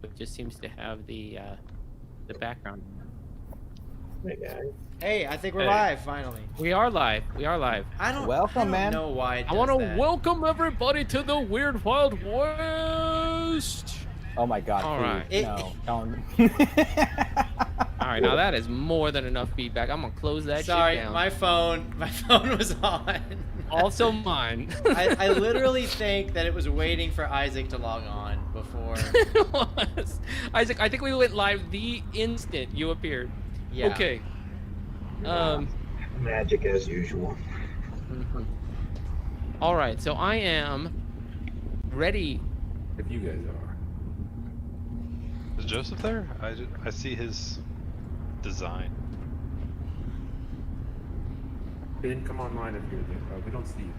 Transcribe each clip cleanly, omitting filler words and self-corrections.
It just seems to have the background. Hey guys. Hey, I think we're Hey. live finally. We are live. We are live. I don't Welcome, man. know why it I want does to that. welcome everybody to the Weird Wild West. Oh my God! All please. right. No, don't. All right, now that is more than enough feedback. I'm gonna close that Sorry, shit down. my phone was on. Also mine. I literally think that it was waiting for Isaac to log on before. It was. Isaac, I think we went live the instant you appeared. Yeah. Okay. Magic as usual. Mhm. All right, so I am ready. If you guys are. Is Joseph there? I see his design. He didn't come online if you're there. We don't see you.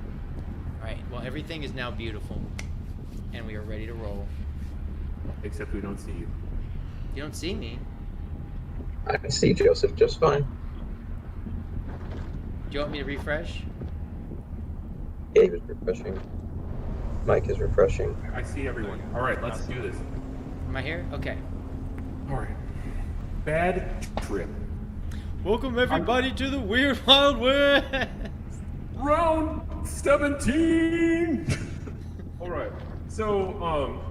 All right. Well, everything is now beautiful, and we are ready to roll. Except we don't see you. You don't see me. I can see Joseph just fine. Do you want me to refresh? Dave is refreshing. Mike is refreshing. I see everyone. All right, let's do this. Am I here? Okay. All right. Bad trip. Welcome everybody to the Weird Wild West. Round 17. All right. So,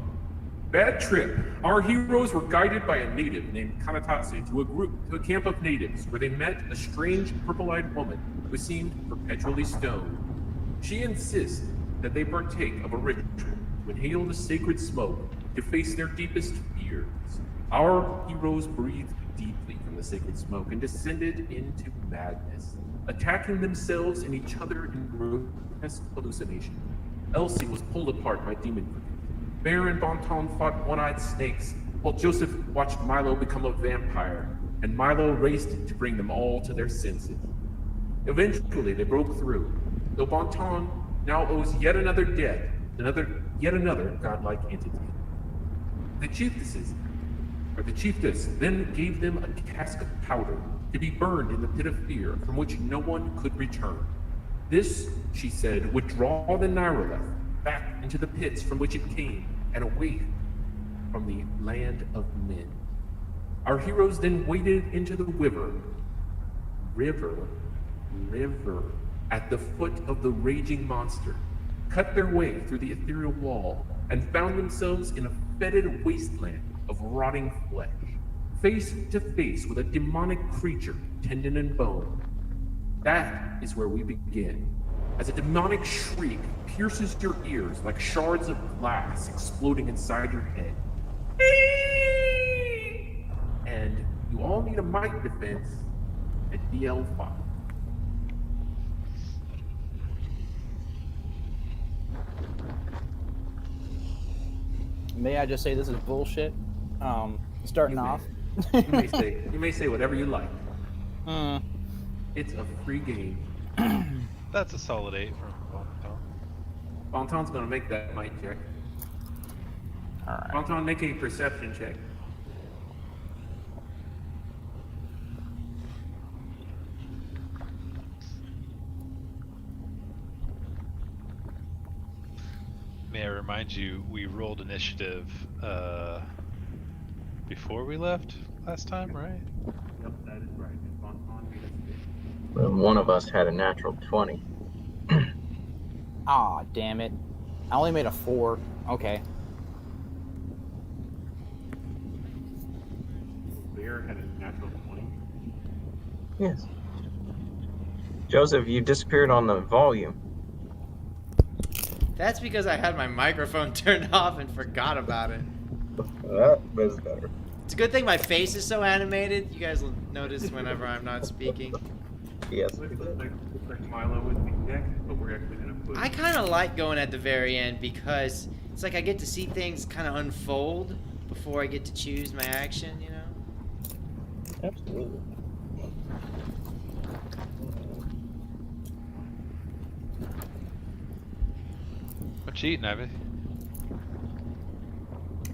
bad trip. Our heroes were guided by a native named Kanatatsu to a camp of natives where they met a strange purple-eyed woman who seemed perpetually stoned. She insists that they partake of a ritual to inhale the sacred smoke to face their deepest fears. Our heroes breathed deeply from the sacred smoke and descended into madness, attacking themselves and each other in grotesque hallucination. Elsie was pulled apart by demon creatures. Bear and Bonton fought one-eyed snakes, while Joseph watched Milo become a vampire, and Milo raced to bring them all to their senses. Eventually, they broke through, though Bonton now owes yet another debt, yet another godlike entity. The chiefess then gave them a cask of powder to be burned in the pit of fear from which no one could return. This, she said, would draw the Niroleth back into the pits from which it came and away from the land of men. Our heroes then waded into the river, at the foot of the raging monster, cut their way through the ethereal wall, and found themselves in a fetid wasteland of rotting flesh, face to face with a demonic creature, tendon and bone. That is where we begin, as a demonic shriek pierces your ears like shards of glass exploding inside your head. And you all need a mic defense at DL5. May I just say this is bullshit? Starting off. You may say whatever you like. Hmm. It's a free game. That's a solid 8 from Bonton. Bonton's gonna make that mic check. All right. Bonton, make a perception check. May I remind you, we rolled initiative before we left last time, right? Yep, that is right. Bonton made us One of us had a natural 20. Ah, damn it! I only made a 4. Okay. Bear had a natural 20. Yes. Joseph, you disappeared on the volume. That's because I had my microphone turned off and forgot about it. That was better. It's a good thing my face is so animated. You guys will notice whenever I'm not speaking. Yes. Looks like Milo would be next, but we're actually gonna put. I kind of like going at the very end because it's like I get to see things kind of unfold before I get to choose my action, you know? Absolutely. What you eating, Ivy?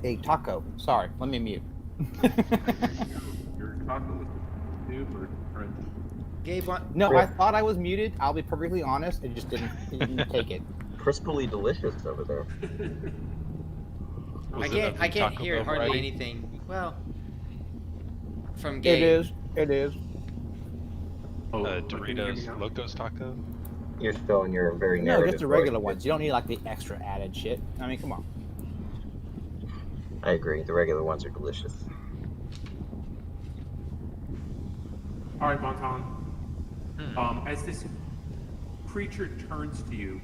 A taco. Sorry, let me mute. Your taco was super crunchy. Gabe, what? No, I thought I was muted. I'll be perfectly honest. It just didn't take it. Crispily delicious over there. Was I it can't. a I can't Taco hear Bell hardly variety? anything. Well, from It Gabe. is. It is. Oh, can you hear me Doritos now? Locos Taco? You're still in your very No, narrative just the regular voice. ones. You don't need like the extra added shit. I mean, come on. I agree. The regular ones are delicious. All right, Bonton. Hmm. As this creature turns to you,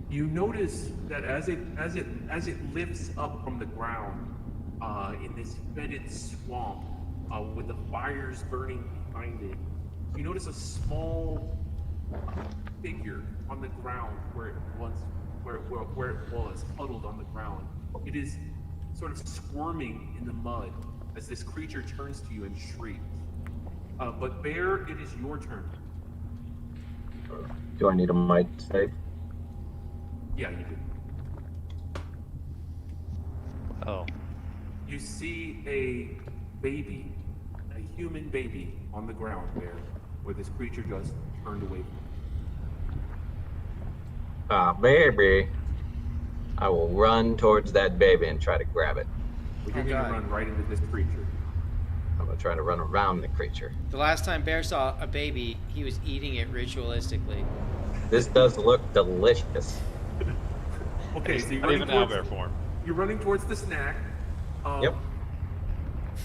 you notice that as it lifts up from the ground in this fetid swamp with the fires burning behind it, you notice a small figure on the ground where it was huddled on the ground. It is sort of squirming in the mud as this creature turns to you and shrieks. But Bear, it is your turn. Do I need a might save? Yeah, you do. Oh. You see a baby, a human baby on the ground there, where this creature just turned away from. Ah, baby. I will run towards that baby and try to grab it. But you're Oh, going to God. run right into this creature. I'm gonna try to run around the creature. The last time Bear saw a baby, he was eating it ritualistically. This does look delicious. Okay, so Not even owlbear form. you're running towards the snack. Yep.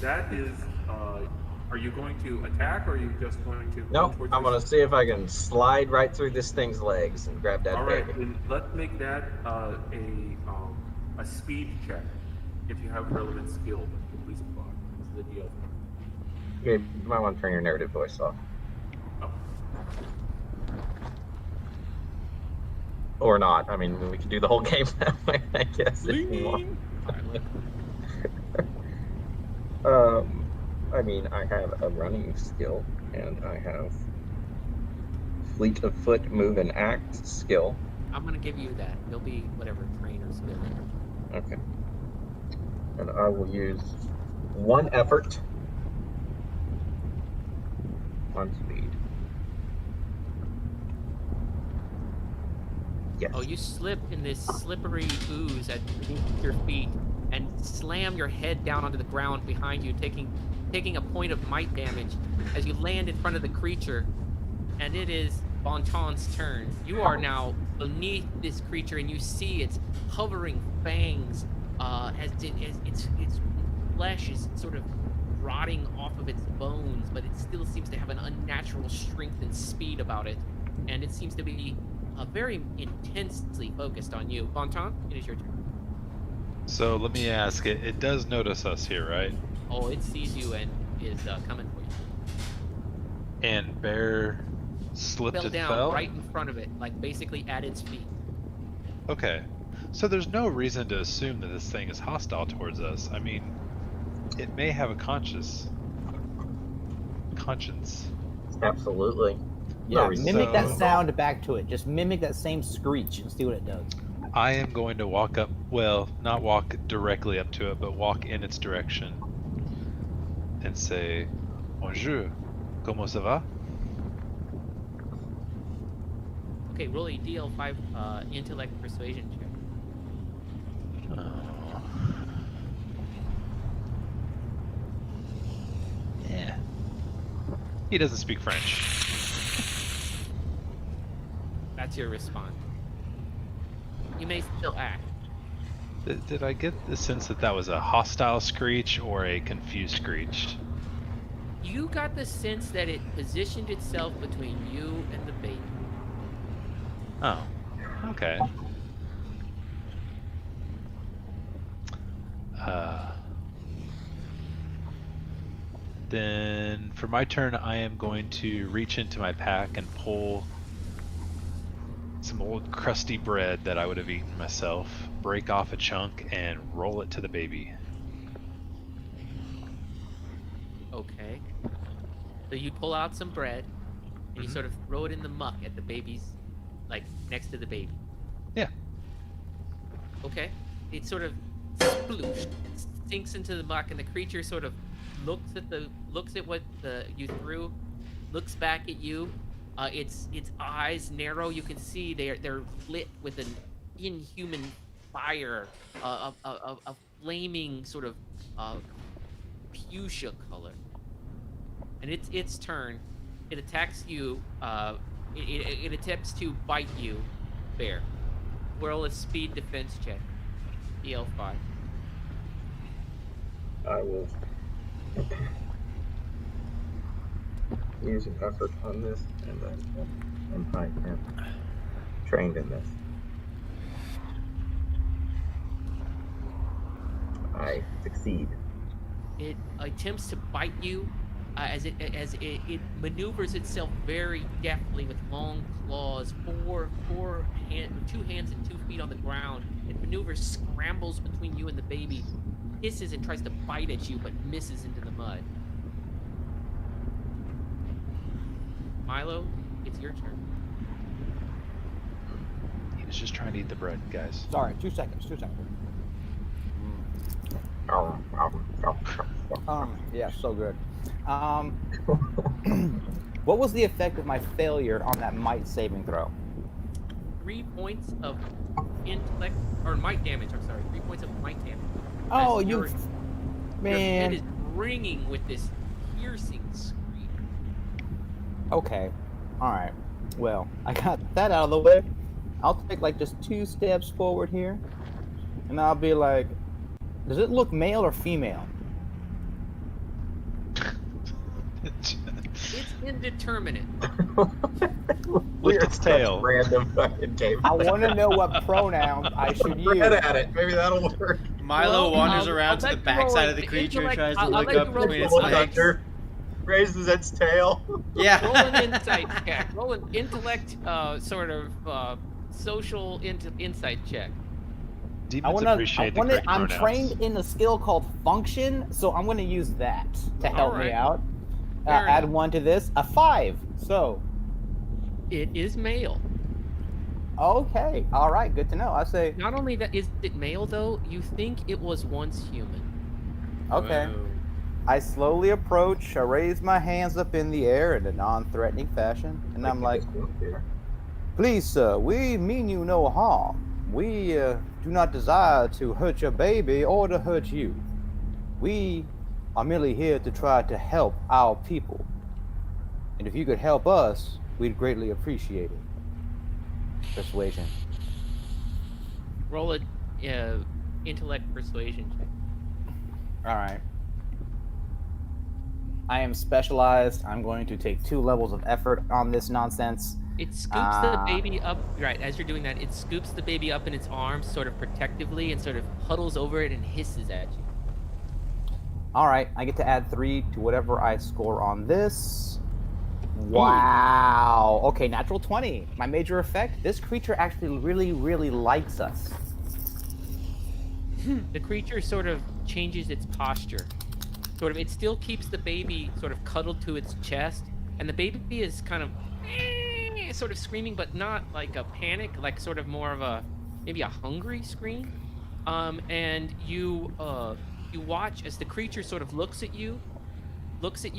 That is, are you going to attack or are you just going to? No, run towards I'm this- gonna see if I can slide right through this thing's legs and grab that All right, baby. then let's make that a speed check if you have relevant skill. Please apply. This is the deal. You might want to turn your narrative voice off. Oh. Or not. I mean, we can do the whole game that way, I guess, if you want. I mean, I have a running skill, and I have fleet of foot, move, and act skill. I'm gonna give you that. You'll be whatever trainer skill. Okay. And I will use one effort on speed. Yes. Oh, you slip in this slippery ooze at your feet and slam your head down onto the ground behind you, taking a point of might damage as you land in front of the creature. And it is Bonton's turn. You are now beneath this creature, and you see its hovering fangs as its flesh is sort of rotting off of its bones, but it still seems to have an unnatural strength and speed about it. And it seems to be very intensely focused on you. Bonton, it is your turn. So let me ask, it does notice us here, right? Oh, it sees you and is coming for you. And Bear slipped Fell and down fell? right in front of it, like basically at its feet. Okay. So there's no reason to assume that this thing is hostile towards us. I mean, it may have a conscience. Absolutely. Yeah, reason. mimic that So- sound back to it. Just mimic that same screech and see what it does. I am going to walk up, well, not walk directly up to it, but walk in its direction and say, Bonjour, comment ça va? Okay, roll a DL5 intellect persuasion check. Yeah. He doesn't speak French. That's your response. You may still act. Did I get the sense that that was a hostile screech or a confused screech? You got the sense that it positioned itself between you and the baby. Oh, okay. Then for my turn, I am going to reach into my pack and pull some old crusty bread that I would have eaten myself, break off a chunk, and roll it to the baby. Okay. So you pull out some bread and you sort of throw it in the muck at the baby's, like next to the baby. Yeah. Okay. It sort of sploosh, sinks into the muck, and the creature sort of looks at what you threw, looks back at you. Its eyes narrow. You can see they're lit with an inhuman fire, a flaming sort of fuchsia color. And it's its turn. It attacks you. It attempts to bite you, Bear. Roll a speed defense check. EL5. I will use an effort on this, and then I am trained in this. I succeed. It attempts to bite you as it maneuvers itself very deftly with long claws, two hands and 2 feet on the ground. It maneuvers, scrambles between you and the baby, hisses and tries to bite at you, but misses into the mud. Milo, it's your turn. He was just trying to eat the bread, guys. Sorry, 2 seconds. Yeah, so good. What was the effect of my failure on that might saving throw? 3 points of intellect or might damage. I'm sorry, 3 points of might damage. Oh, As you your head man. is ringing with this piercing scream. Okay. All right. Well, I got that out of the way. I'll take like just 2 steps forward here, and I'll be like, does it look male or female? It's indeterminate. Lift its tail. Random fucking game. I want to know what pronouns I should use. Get at it. Maybe that'll work. Milo Well, wanders I'll around to let the you backside roll of the an creature and intellect- tries to I'll look let you up roll between its an legs. Raises its tail. Roll Yeah. an insight check. Roll an intellect, sort of social insight check. Demons appreciate the correct I'm pronouns. trained in a skill called function, so I'm gonna use that to help me Alright. out. Fair Add enough. 1 to this, a 5. So, It is male. okay, all right, good to know. I say, Not only that is it male though, you think it was once human. okay. Whoa. I slowly approach. I raise my hands up in the air in a non-threatening fashion, and I'm like, "Please, sir, we mean you no harm. We do not desire to hurt your baby or to hurt you. We are merely here to try to help our people. And if you could help us, we'd greatly appreciate it." Persuasion. Roll a intellect persuasion check. All right. I am specialized. I'm going to take 2 levels of effort on this nonsense. It scoops the baby up, right, as you're doing that, it scoops the baby up in its arms sort of protectively and sort of huddles over it and hisses at you. All right, I get to add 3 to whatever I score on this. Wow. Okay, natural 20. My major effect, this creature actually really, really likes us. The creature sort of changes its posture. It still keeps the baby sort of cuddled to its chest, and the baby is kind of sort of screaming, but not like a panic, like sort of more of a maybe a hungry scream. And you watch as the creature sort of looks at you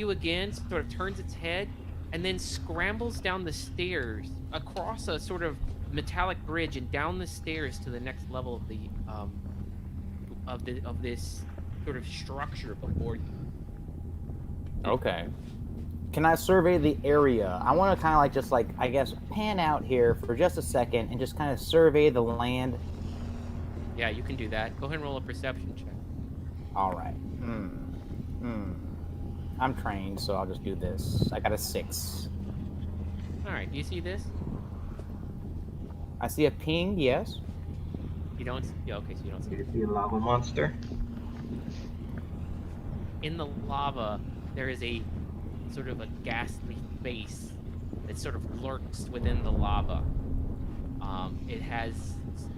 again, sort of turns its head, and then scrambles down the stairs across a sort of metallic bridge and down the stairs to the next level of this sort of structure before you. Okay. Can I survey the area? I want to kind of like just like, I guess, pan out here for just a second and just kind of survey the land. Yeah, you can do that. Go ahead and roll a perception check. All right. I'm trained, so I'll just do this. I got a 6. All right, do you see this? I see a ping, yes. You don't. Yeah, okay, so you don't see. You see a lava monster? In the lava, there is a sort of a ghastly face that sort of lurks within the lava. It has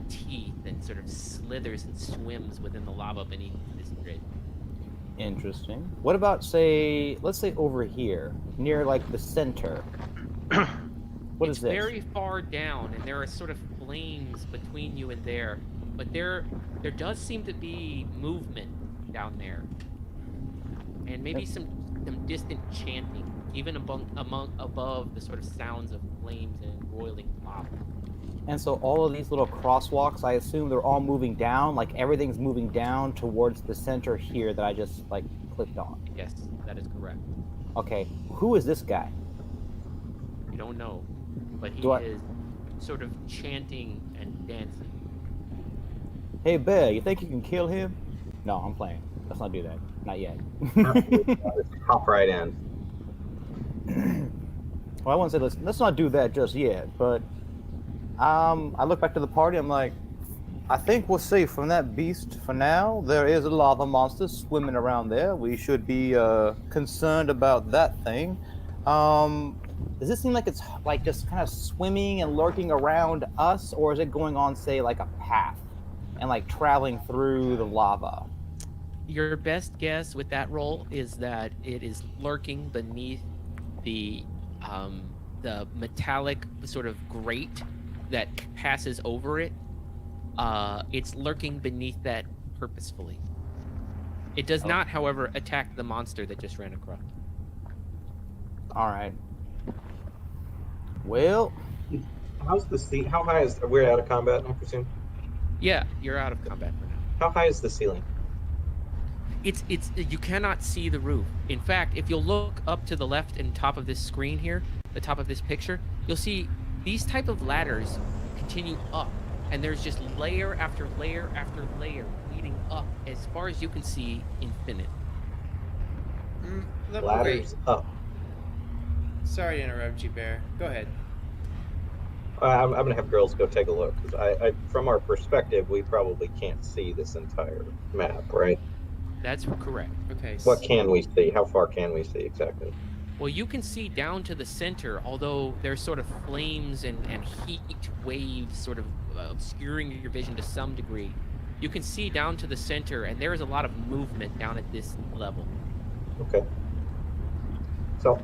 teeth and sort of slithers and swims within the lava beneath this bridge. Interesting. What about, say, let's say over here, near like the center? What It's is this? very far down, and there are sort of flames between you and there. But there does seem to be movement down there, and maybe some distant chanting, even above the sort of sounds of flames and boiling lava. And so all of these little crosswalks, I assume they're all moving down, like everything's moving down towards the center here that I just like clicked on. Yes, that is correct. Okay, who is this guy? You don't know, but he Do I- is sort of chanting and dancing. Hey Bear, you think you can kill him? No, I'm playing. Let's not do that. Not yet. Hop right in. Well, I wouldn't say let's not do that just yet, but I look back to the party. I'm like, I think we're safe from that beast for now. There is a lava monster swimming around there. We should be concerned about that thing. Does it seem like it's like just kind of swimming and lurking around us, or is it going on, say, like a path and like traveling through the lava? Your best guess with that roll is that it is lurking beneath the metallic sort of grate that passes over it. It's lurking beneath that purposefully. It does not, however, attack the monster that just ran across. All right. Well, How's the sea? How high is? We're out of combat, I presume. Yeah, you're out of combat for now. How high is the ceiling? It's you cannot see the roof. In fact, if you'll look up to the left and top of this screen here, the top of this picture, you'll see these type of ladders continue up, and there's just layer after layer after layer leading up as far as you can see, infinite. Ladders up. Sorry to interrupt you, Bear. Go ahead. I'm gonna have girls go take a look because I, from our perspective, we probably can't see this entire map, right? That's correct. Okay. What can we see? How far can we see exactly? Well, you can see down to the center, although there's sort of flames and heat waves sort of obscuring your vision to some degree. You can see down to the center, and there is a lot of movement down at this level. Okay. So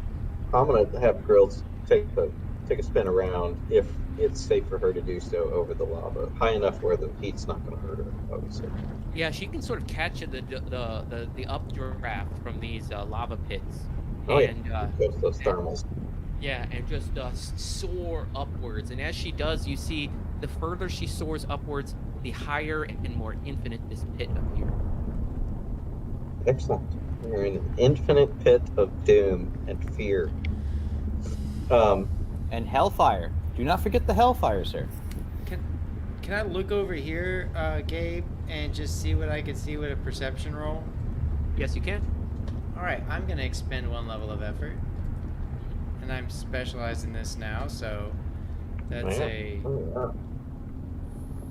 I'm gonna have girls take a spin around if it's safe for her to do so over the lava, high enough where the heat's not gonna hurt her, obviously. Yeah, she can sort of catch the updraft from these lava pits. Oh and, yeah, those thermals. Yeah, and just soar upwards. And as she does, you see the further she soars upwards, the higher and more infinite this pit appears. Excellent. We're in an infinite pit of doom and fear. and hellfire. Do not forget the hellfire, sir. Can I look over here, Gabe, and just see what I can see with a perception roll? Yes, you can. All right, I'm gonna expend 1 level of effort, and I'm specialized in this now, so that's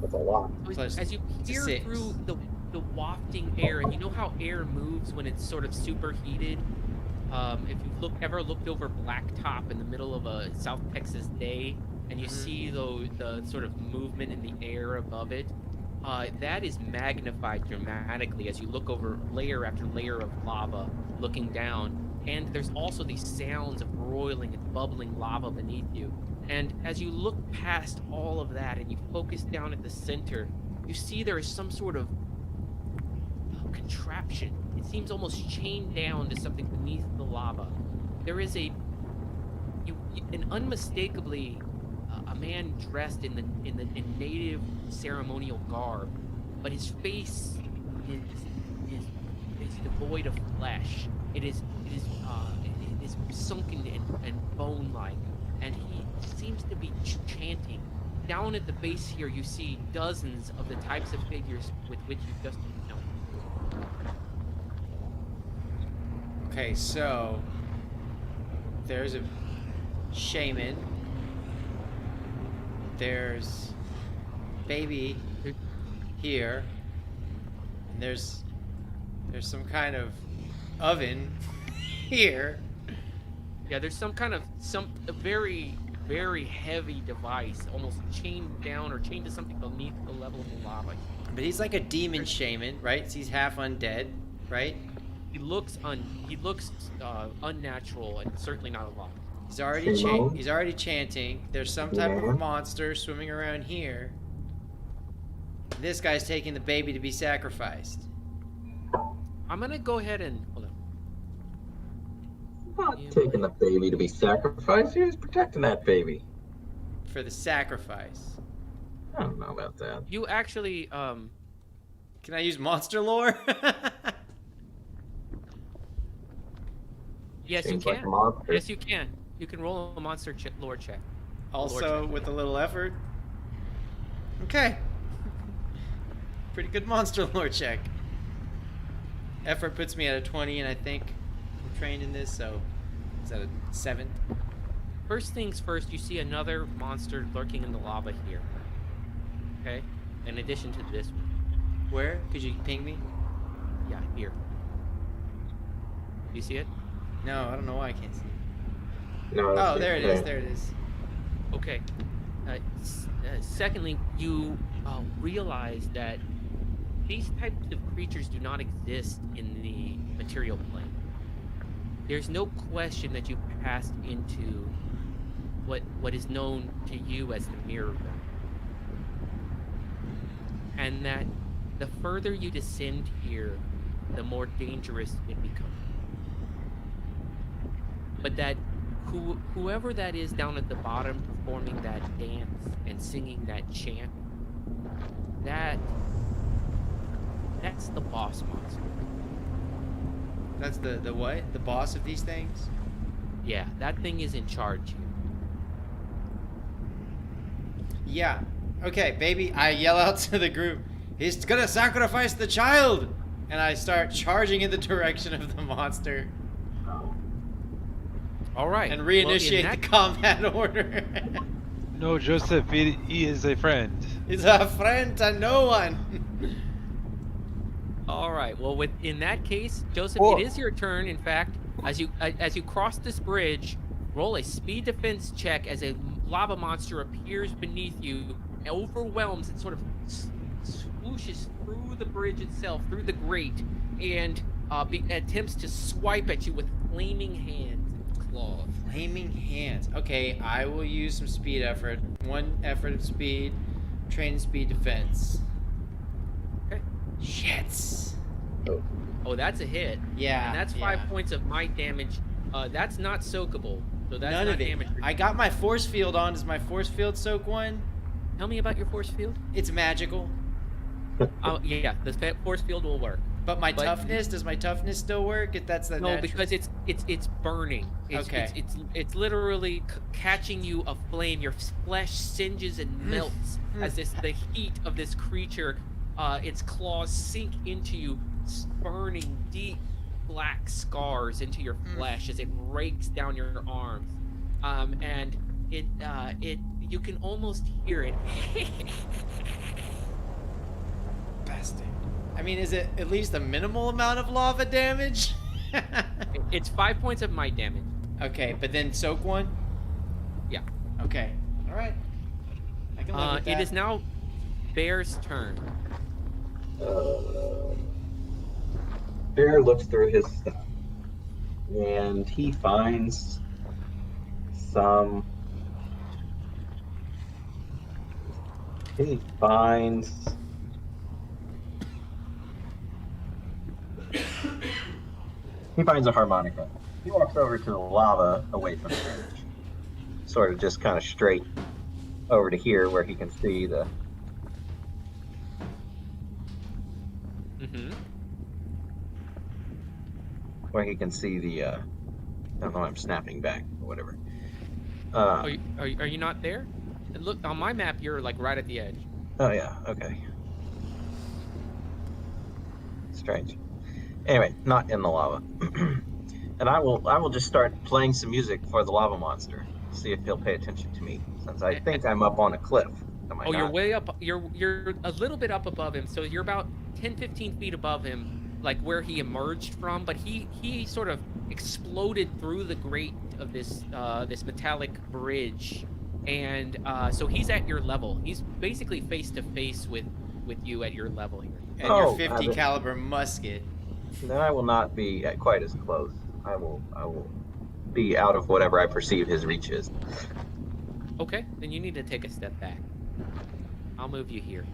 That's a lot. Plus As you peer 6. through the wafting air, and you know how air moves when it's sort of superheated? If you've ever looked over Blacktop in the middle of a South Texas day, and you see the sort of movement in the air above it, that is magnified dramatically as you look over layer after layer of lava looking down. And there's also these sounds of roiling and bubbling lava beneath you. And as you look past all of that and you focus down at the center, you see there is some sort of contraption. It seems almost chained down to something beneath the lava. There is an unmistakably a man dressed in native ceremonial garb, but his face is devoid of flesh. It is sunken and bone-like, and he seems to be chanting. Down at the base here, you see dozens of the types of figures with which you've just known. Okay, so there's a shaman. There's baby here. And there's some kind of oven here. Yeah, there's a very, very heavy device, almost chained down or chained to something beneath the level of the lava. But he's like a demon shaman, right? So he's half undead, right? He looks unnatural and certainly not alive. He's already chanting. There's some type of a monster swimming around here. This guy's taking the baby to be sacrificed. I'm gonna go ahead and hold on. Not taking the baby to be sacrificed. Who's protecting that baby? for the sacrifice. I don't know about that. You actually, Can I use monster lore? yes, Seems you like a can. monster. Yes, you can. You can roll a monster lore check. Also, check. with a little effort. Okay. Pretty good monster lore check. Effort puts me at a 20, and I think I'm trained in this, so is that a 7? First things first, you see another monster lurking in the lava here. Okay? In addition to this one. Where? Could you ping me? Yeah, here. You see it? No, I don't know why I can't see it. No, Oh, there it is. There it is. Okay. Secondly, you realize that these types of creatures do not exist in the material plane. There's no question that you passed into what is known to you as the mirror realm. And that the further you descend here, the more dangerous it becomes. But that whoever that is down at the bottom performing that dance and singing that chant, that's the boss monster. That's the what? The boss of these things? Yeah, that thing is in charge here. Yeah. Okay, baby. I yell out to the group, he's gonna sacrifice the child! And I start charging in the direction of the monster. All right. And reinitiate the combat order. No, Joseph, he is a friend. He's a friend to no one. All right. Well, in that case, Joseph, Whoa. it is your turn. In fact, as you cross this bridge, roll a speed defense check as a lava monster appears beneath you, overwhelms and sort of swooshes through the bridge itself, through the grate, and attempts to swipe at you with flaming hands and claws. Flaming hands. Okay, I will use some speed effort. 1 effort of speed, train speed defense. Okay. Shits. Oh, that's a hit. Yeah. And that's 5 points of might damage. That's not soakable, so that's None not of it. damage. I got my force field on. Does my force field soak 1? Tell me about your force field. It's magical. Oh yeah, the force field will work. But my toughness, does my toughness still work? If that's the No, natural... because it's burning. Okay. It's literally catching you aflame. Your flesh singes and melts as the heat of this creature, its claws sink into you, burning deep black scars into your flesh as it rakes down your arms, and it you can almost hear it. Bastard. I mean, is it at least a minimal amount of lava damage? It's 5 points of might damage. Okay, but then soak 1? Yeah. Okay. All right. I can live with that. It is now Bear's turn. Bear looks through his stuff, and he finds some. He finds. He finds a harmonica. He walks over to the lava away from the bridge, sort of just kind of straight over to here where he can see the. Where he can see the. I don't know. I'm snapping back or whatever. Are you not there? Look on my map. You're like right at the edge. Oh yeah. Okay. Strange. Anyway, not in the lava. And I will just start playing some music for the lava monster. See if he'll pay attention to me, since I think I'm up on a cliff. Am I Oh, not? you're way up. You're a little bit up above him, so you're about 10-15 feet above him, like where he emerged from. But he sort of exploded through the grate of this this metallic bridge, and so he's at your level. He's basically face to face with you at your level here. And your 50 caliber musket. Then I will not be at quite as close. I will be out of whatever I perceive his reach is. Okay, then you need to take a step back. I'll move you here.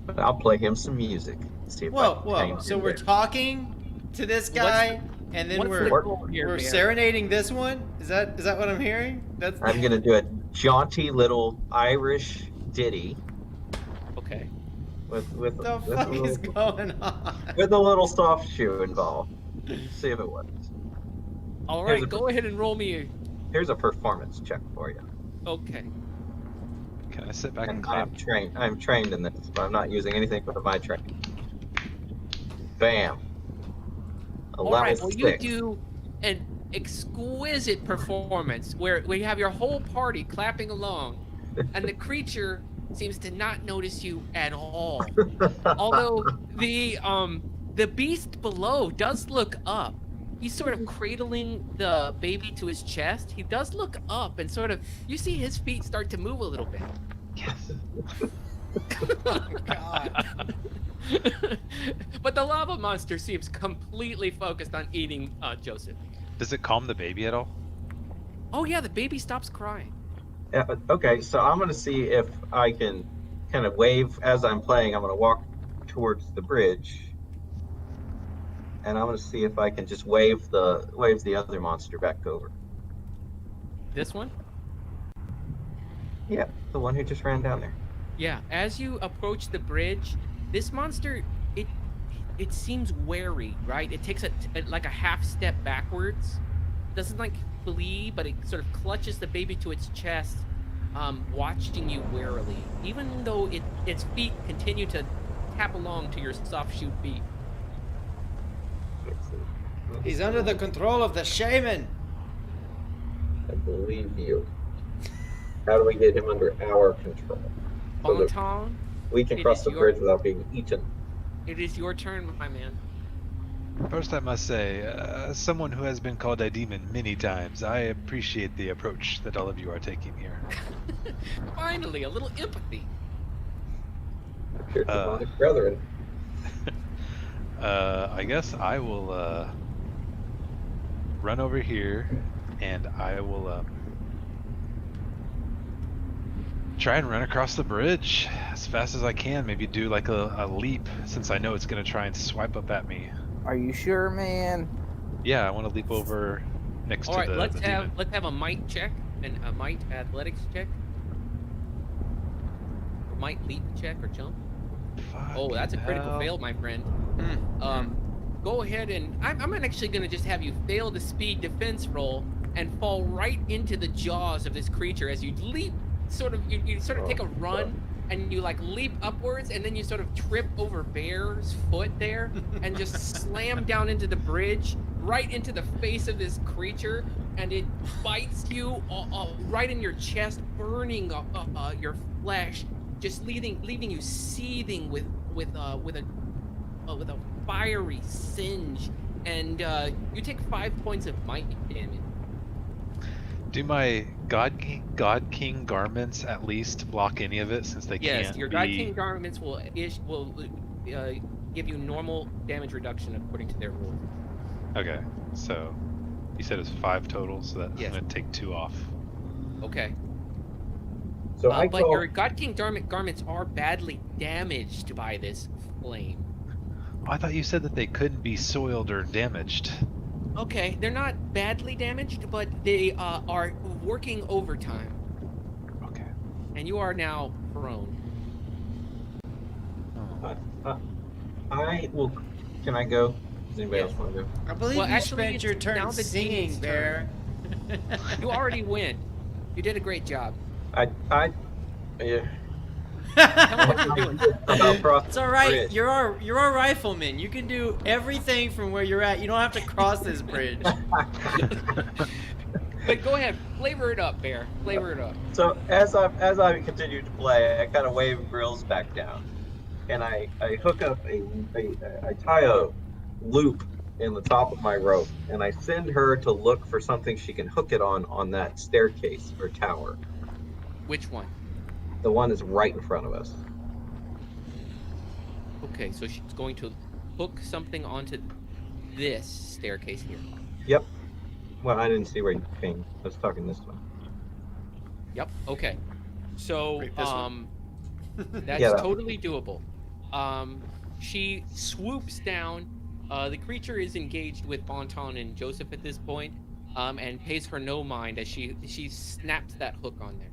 But I'll play him some music. See if I can tame him So we're there. talking to this guy, and then what's we're the goal here, we're Bear? serenading this one. Is that what I'm hearing? I'm gonna do it jaunty little Irish ditty Okay. with The with a fuck is little, going on? with a little soft shoe involved. See if it works. All Here's right, a- go ahead and roll me. Here's a performance check for you. Okay. Can I sit back and And clap? I'm trained in this, but I'm not using anything but my training. Bam. A All level right. Well, you 6. do an exquisite performance where you have your whole party clapping along, and the creature seems to not notice you at all. Although the beast below does look up. He's sort of cradling the baby to his chest. He does look up and sort of you see his feet start to move a little bit. Yes. Oh God. But the lava monster seems completely focused on eating Joseph. Does it calm the baby at all? Oh yeah, the baby stops crying. Okay, so I'm going to see if I can kind of wave as I'm playing. I'm going to walk towards the bridge, and I'm going to see if I can just wave the other monster back over. This one? Yeah, the one who just ran down there. Yeah. As you approach the bridge, this monster it seems wary, right? It takes like a half step backwards. Doesn't like flee, but it sort of clutches the baby to its chest, watching you warily, even though its feet continue to tap along to your soft shoe feet. Let's see. He's under the control of the shaman. I believe you. How do we get him under our control? So that Bonton, we can it cross is the your- bridge without being eaten. it is your turn, my man. First, I must say, as someone who has been called a demon many times, I appreciate the approach that all of you are taking here. Finally, a little empathy. Your demonic brethren. I guess I will run over here, and I will try and run across the bridge as fast as I can. Maybe do like a leap, since I know it's gonna try and swipe up at me. Are you sure, man? Yeah, I want to leap over next All to right, the let's demon. have a might check and a might athletics check. Or might leap check or jump. Oh, that's a critical hell. fail, my friend. Hmm. Go ahead and I'm actually gonna just have you fail the speed defense roll and fall right into the jaws of this creature as you leap. You sort of take a run and you like leap upwards and then you sort of trip over Bear's foot there and just slam down into the bridge right into the face of this creature, and it bites you right in your chest, burning your flesh, just leaving you seething with a fiery singe, and you take 5 points of might damage. Do my God King garments at least block any of it, since they Yes, can't your be... God King garments will give you normal damage reduction according to their rules. Okay, so you said it's 5 total, so that Yes. I'm gonna take 2 off. Okay. So I But call, your God King garments are badly damaged by this flame. Oh, I thought you said that they couldn't be soiled or damaged. Okay, they're not badly damaged, but they are working overtime, Okay. and you are now prone. Oh. I will. Can I go? Does anybody Yes. else want to go? I believe Well, you actually, spent your it's turn now the singing, demon's Bear. You already win. You did a great job. Yeah. Tell me what you're doing. It's all right. You're our rifleman. You can do everything from where you're at. You don't have to cross this bridge. But go ahead, flavor it up, Bear. Flavor it up. So as I continue to play, I kind of wave Grills back down, and I hook up I tie a loop in the top of my rope, and I send her to look for something she can hook it on that staircase or tower. Which one? The one is right in front of us. Okay, so she's going to hook something onto this staircase here. Yep. Well, I didn't see where you came. I was talking this one. Yep. Okay. So Break this one. that's Yeah, that- totally doable. She swoops down. The creature is engaged with Bonton and Joseph at this point, and pays her no mind as she snaps that hook on there.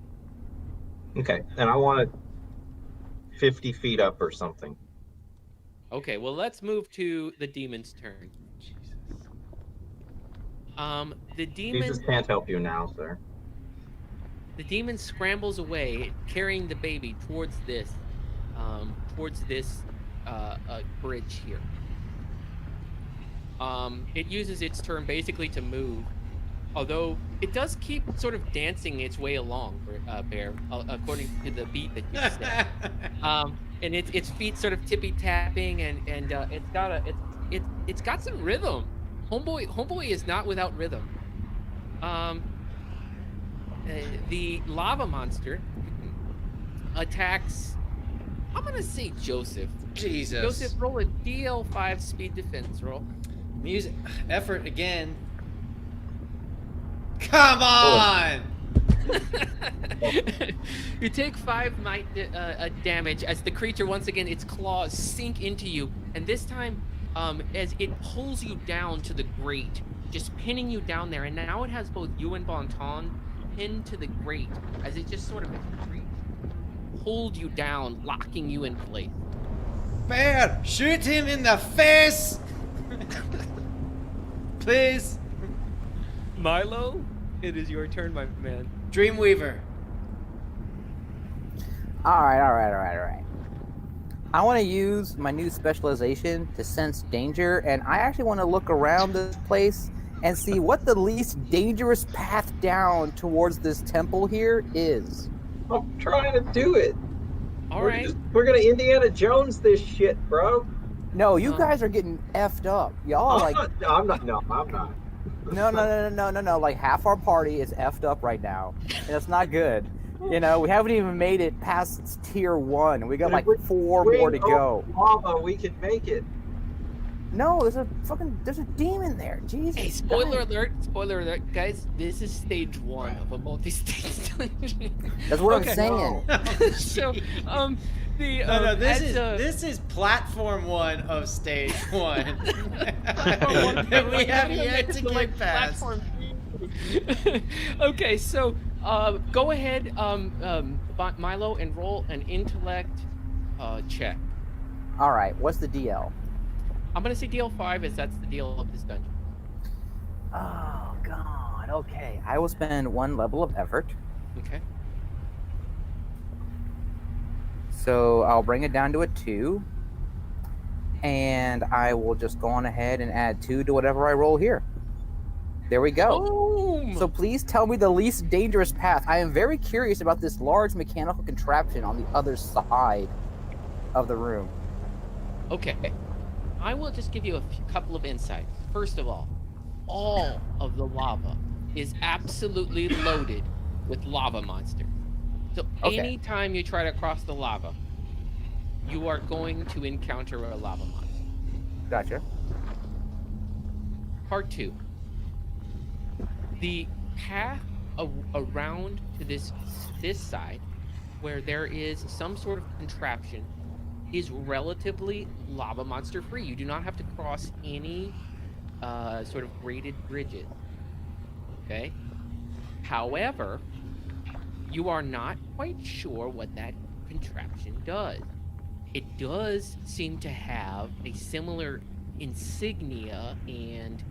Okay, and I want it 50 feet up or something. Okay, well, let's move to the demon's turn. The Jesus demon, can't help you now, sir. the demon scrambles away, carrying the baby towards this bridge here. It uses its turn basically to move, although it does keep sort of dancing its way along, Bear, according to the beat that you set. And its feet sort of tippy tapping, and it's got some rhythm. Homeboy is not without rhythm. The lava monster attacks. I'm gonna say Joseph. Jesus. Joseph, roll a DL5 speed defense roll. Music effort again. Come on! You take 5 damage as the creature once again its claws sink into you, and this time, as it pulls you down to the grate, just pinning you down there, and now it has both you and Bonton pinned to the grate as it just sort of pulled you down, locking you in place. Bear, shoot him in the face! Please. Milo, it is your turn, my man. Dreamweaver. All right. I want to use my new specialization to sense danger, and I actually want to look around this place and see what the least dangerous path down towards this temple here is. I'm trying to do it. All right. We're gonna Indiana Jones this shit, bro. No, you guys are getting effed up. Y'all like I'm not. No, I'm not. no. Like half our party is effed up right now, and it's not good. You know, we haven't even made it past tier 1. We got like 4 more to go. Lava, we can make it. No, there's a demon there. Jesus. Hey, spoiler alert, guys. This is stage 1 of a multi-stage dungeon. That's what Okay. I'm saying. So, this is platform 1 of stage 1. We have yet to get past. Okay, so go ahead, Milo, and roll an intellect check. All right, what's the DL? I'm gonna say DL5 as that's the deal of this dungeon. Oh God. Okay, I will spend 1 level of effort. Okay. So I'll bring it down to a 2, and I will just go on ahead and add 2 to whatever I roll here. There we go. Boom! So please tell me the least dangerous path. I am very curious about this large mechanical contraption on the other side of the room. Okay. I will just give you a couple of insights. First of all of the lava is absolutely loaded with lava monsters. So Okay. anytime you try to cross the lava, you are going to encounter a lava monster. Gotcha. Part 2. The path around to this side, where there is some sort of contraption, is relatively lava monster free. You do not have to cross any sort of graded bridges. Okay? However, you are not quite sure what that contraption does. It does seem to have a similar insignia and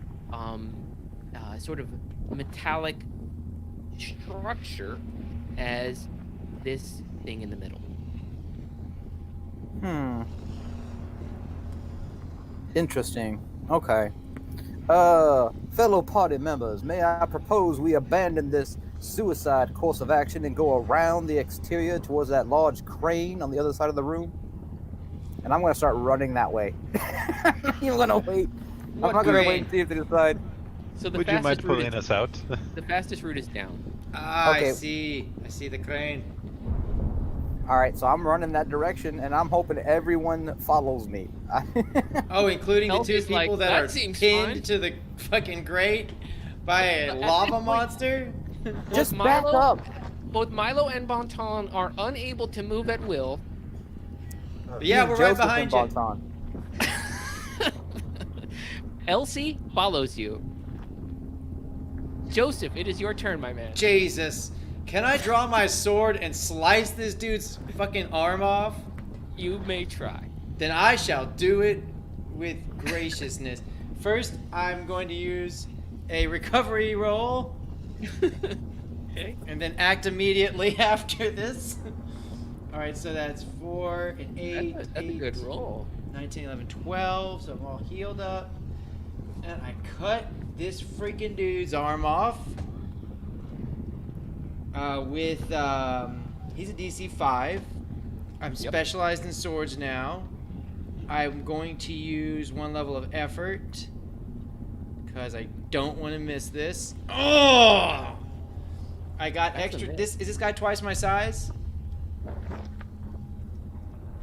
sort of metallic structure as this thing in the middle. Interesting. Okay. Fellow party members, may I propose we abandon this suicide course of action and go around the exterior towards that large crane on the other side of the room? And I'm going to start running that way. I'm going to wait. I'm not going to wait and see if they decide. So the Would you mind fastest route pulling us out? The fastest route is down. Okay. I see the crane. All right, so I'm running that direction, and I'm hoping everyone follows me. Oh, including the 2 Kelsey's people like, that "That are seems pinned fine." to the fucking grate by a At lava this point- monster? Just Both back up. Both Milo and Bonton are unable to move at will. Yeah, Me, we're right Joseph, behind and you. Bonton. Elsie follows you. Joseph, it is your turn, my man. Jesus. Can I draw my sword and slice this dude's fucking arm off? You may try. Then I shall do it with graciousness. First, I'm going to use a recovery roll. Okay. And then act immediately after this. Alright, so that's 4 and 8. That's a 8, good roll. 19, 11, 12. So I'm all healed up. And I cut this freaking dude's arm off. He's a DC 5. I'm specialized in swords now. I'm going to use 1 level of effort. Because I don't want to miss this. Oh! I got That's extra. a Is this guy twice my size?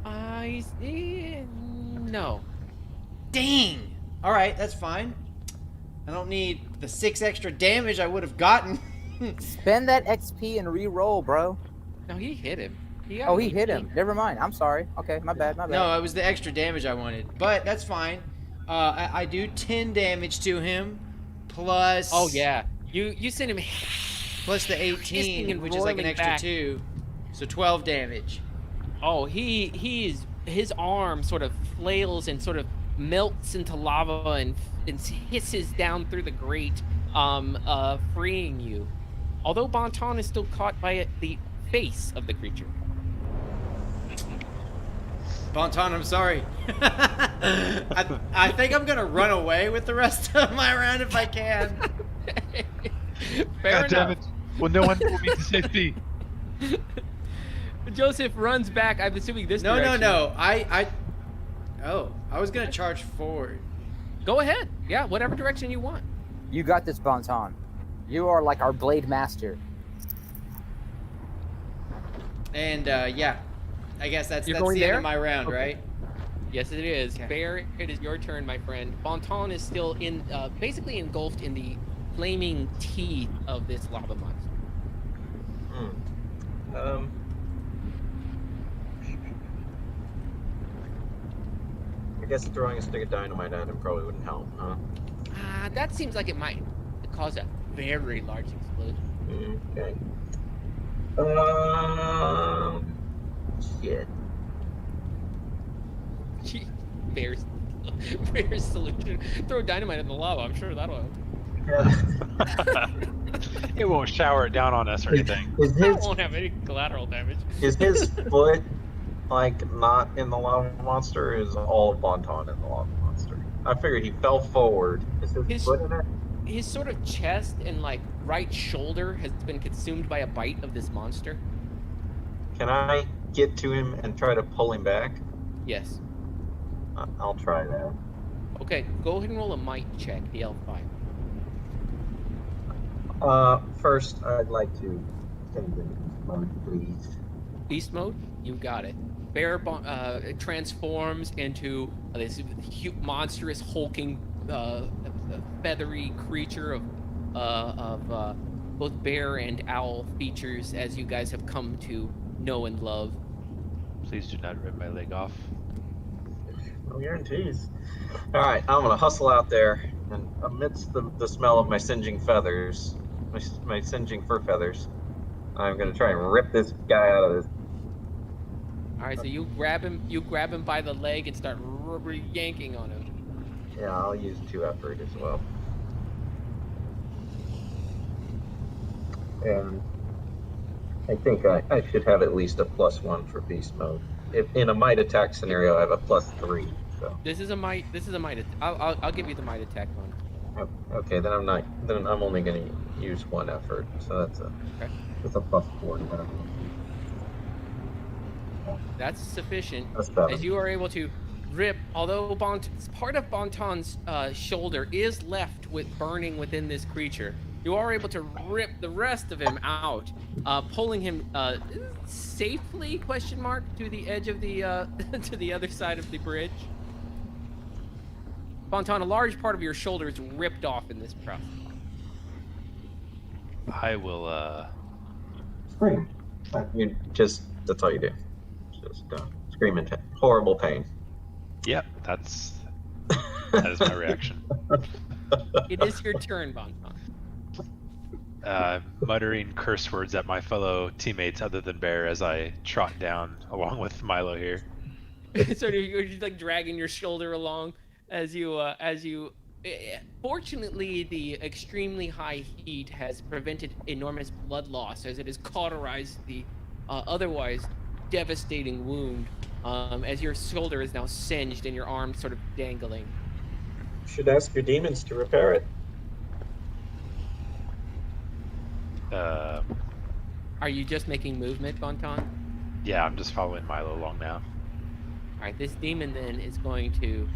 I see. No. Dang! Alright, that's fine. I don't need the 6 extra damage I would have gotten. Spend that XP and re-roll, bro. No, he hit him. Got Oh, an he hit 18. him. Never mind. I'm sorry. Okay, my bad. My bad. No, it was the extra damage I wanted. But that's fine. I do 10 damage to him. Plus... Oh yeah. You sent him. Plus the Hissing 18, and which is like an roiling extra back. 2. So 12 damage. Oh, his arm sort of flails and sort of melts into lava and hisses down through the grate, freeing you. Although Bonton is still caught by the face of the creature. Bonton, I'm sorry. I think I'm gonna run away with the rest of my round if I can. Fair God damn enough. it. Well, no one will meet to safety. Joseph runs back. I'm assuming this No, direction. no. I was gonna charge forward. Go ahead. Yeah, whatever direction you want. You got this, Bonton. You are like our blade master. And yeah, I guess that's You're the going end there? of my round, Okay. right? Yes, it is. Okay. Bear, it is your turn, my friend. Bonton is still in, basically engulfed in the flaming teeth of this lava monster. I guess throwing a stick of dynamite at him probably wouldn't help, huh? That seems like it might cause a very large explosion. Okay. Shit. Bear's solution. Throw dynamite in the lava. I'm sure that'll help. Yeah. It won't shower it down on us or anything. Is That his won't have any collateral damage. is his foot like not in the lava monster? Or is all of Bonton in the lava monster? I figured he fell forward. Is his foot in it? His sort of chest and like right shoulder has been consumed by a bite of this monster. Can I get to him and try to pull him back? Yes. I'll try that. Okay, go ahead and roll a might check, the L5. First, I'd like to change into mode, please. Beast mode, you got it. Bear transforms into this monstrous, hulking, feathery creature of both bear and owl features, as you guys have come to know and love. Please do not rip my leg off. No guarantees. All right, I'm gonna hustle out there, and amidst the smell of my singeing feathers, my singeing fur feathers, I'm gonna try and rip this guy out of this. All right, so you grab him by the leg and start yanking on him. Yeah, I'll use 2 effort as well. And I think I should have at least a +1 for beast mode. If in a might attack scenario, I have a +3. So This is a might. I'll give you the might attack one. okay, then I'm not. Then I'm only gonna use 1 effort. So that's a +4. That's sufficient. That's 7. As you are able to rip, although part of Bonton's shoulder is left with burning within this creature, you are able to rip the rest of him out, pulling him safely to the edge of the to the other side of the bridge. Bonton, a large part of your shoulder is ripped off in this process. I will, Scream. You just, that's all you do. Just scream in horrible pain. Yep, that is my reaction. It is your turn, Bonton. muttering curse words at my fellow teammates other than Bear as I trot down along with Milo here. So you're just like dragging your shoulder along as you. Fortunately, the extremely high heat has prevented enormous blood loss as it has cauterized the otherwise devastating wound. As your shoulder is now singed and your arm sort of dangling. You should ask your demons to repair it. Are you just making movement, Bonton? Yeah, I'm just following Milo along now. All right, this demon then is going to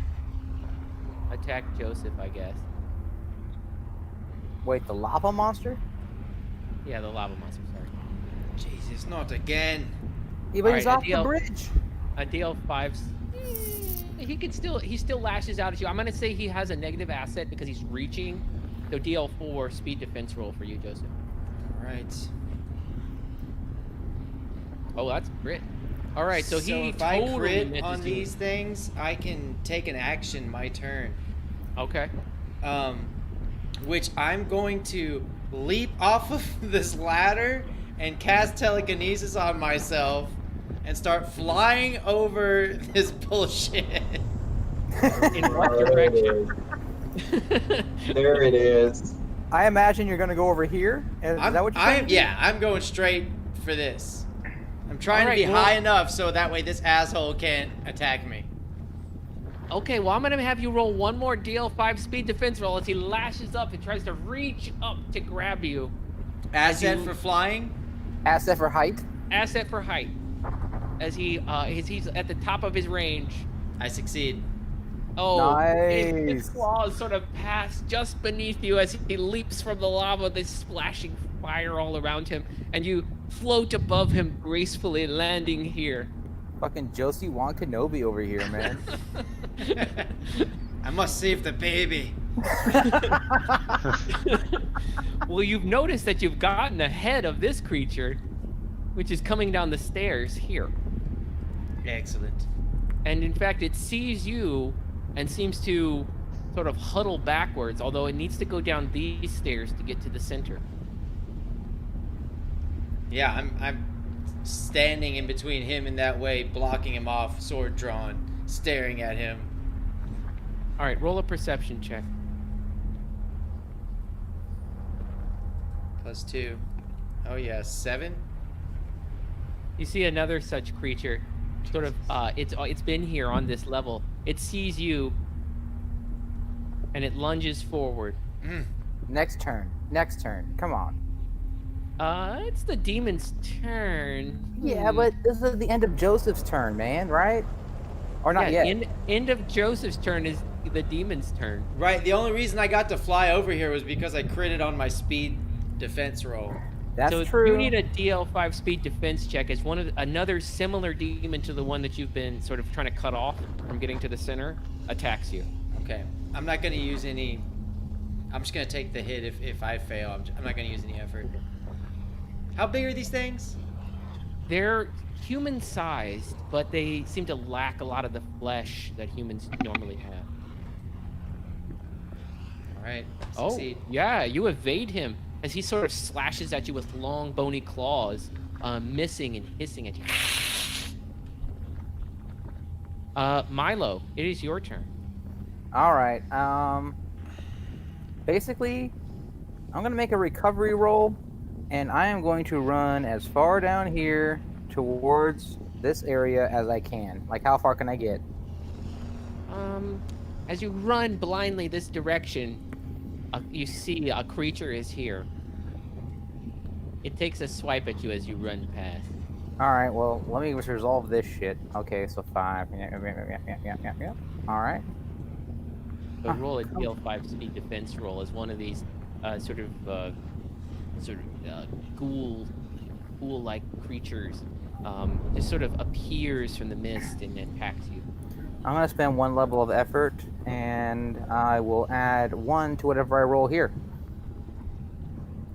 attack Joseph, I guess. Wait, the lava monster? Yeah, the lava monster. Sorry. Jesus, not again. Yeah, but he's Alright, off the bridge. A DL5. He still lashes out at you. I'm gonna say he has a negative asset because he's reaching. So DL4 speed defense roll for you, Joseph. All right. Oh, that's crit. All right, so he if I totally crit misses on you. these things, I can take an action my turn. Okay. Which I'm going to leap off of this ladder and cast telekinesis on myself and start flying over this bullshit. In what direction? There it is. I imagine you're gonna go over here. Is that what you're saying? Yeah, I'm going straight for this. I'm trying Alright, to be well- high enough so that way this asshole can't attack me. Okay, well, I'm gonna have you roll one more DL5 speed defense roll as he lashes up and tries to reach up to grab you. Asset you- for flying? Asset for height. Asset for height. As he's at the top of his range. I succeed. Oh, his Nice. claws sort of pass just beneath you as he leaps from the lava, this splashing fire all around him, and you float above him gracefully, landing here. Fucking Josie Wan Kenobi over here, man. I must save the baby. Well, you've noticed that you've gotten ahead of this creature, which is coming down the stairs here. Excellent. And in fact, it sees you and seems to sort of huddle backwards, although it needs to go down these stairs to get to the center. Yeah, I'm standing in between him and that way, blocking him off, sword drawn, staring at him. All right, roll a perception check. +2. Oh yeah, 7. You see another such creature, sort of. It's been here on this level. It sees you, and it lunges forward. Next turn. Next turn. Come on. It's the demon's turn. Yeah, but this is the end of Joseph's turn, man, right? Or not yeah, yet. End of Joseph's turn is the demon's turn. Right, the only reason I got to fly over here was because I critted on my speed defense roll. That's so true. you need a DL5 speed defense check as another similar demon to the one that you've been sort of trying to cut off from getting to the center attacks you. Okay, I'm not going to use any... I'm just going to take the hit if I fail. I'm not going to use any effort. How big are these things? They're human-sized, but they seem to lack a lot of the flesh that humans normally have. Alright, Oh, succeed. yeah, you evade him as he sort of slashes at you with long, bony claws, missing and hissing at you. Milo, it is your turn. All right. Basically, I'm gonna make a recovery roll, and I am going to run as far down here towards this area as I can. Like, how far can I get? As you run blindly this direction, you see a creature is here. It takes a swipe at you as you run past. All right. Well, let me just resolve this shit. Okay, so 5. Yeah. All right. So roll a DL5 speed defense roll as one of these ghoul-like creatures just sort of appears from the mist and attacks you. I'm gonna spend 1 level of effort, and I will add 1 to whatever I roll here.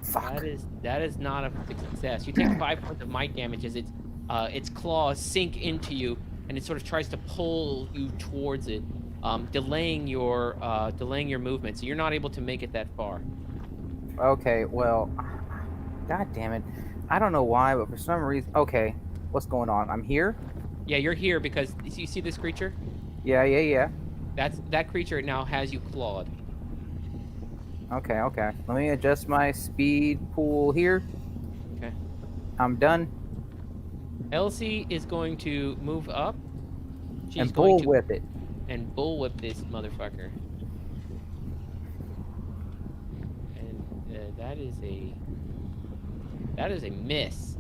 Fuck. That is not a success. You take 5 points of might damage as its claws sink into you, and it sort of tries to pull you towards it, delaying your movement. So you're not able to make it that far. Okay. Well, God damn it. I don't know why, but for some reason... Okay, what's going on? I'm here? Yeah, you're here because you see this creature? Yeah. That creature now has you clawed. Okay. Let me adjust my speed pool here. Okay. I'm done. Elsie is going to move up. She's And going to bullwhip it. and bullwhip this motherfucker. And that is a miss.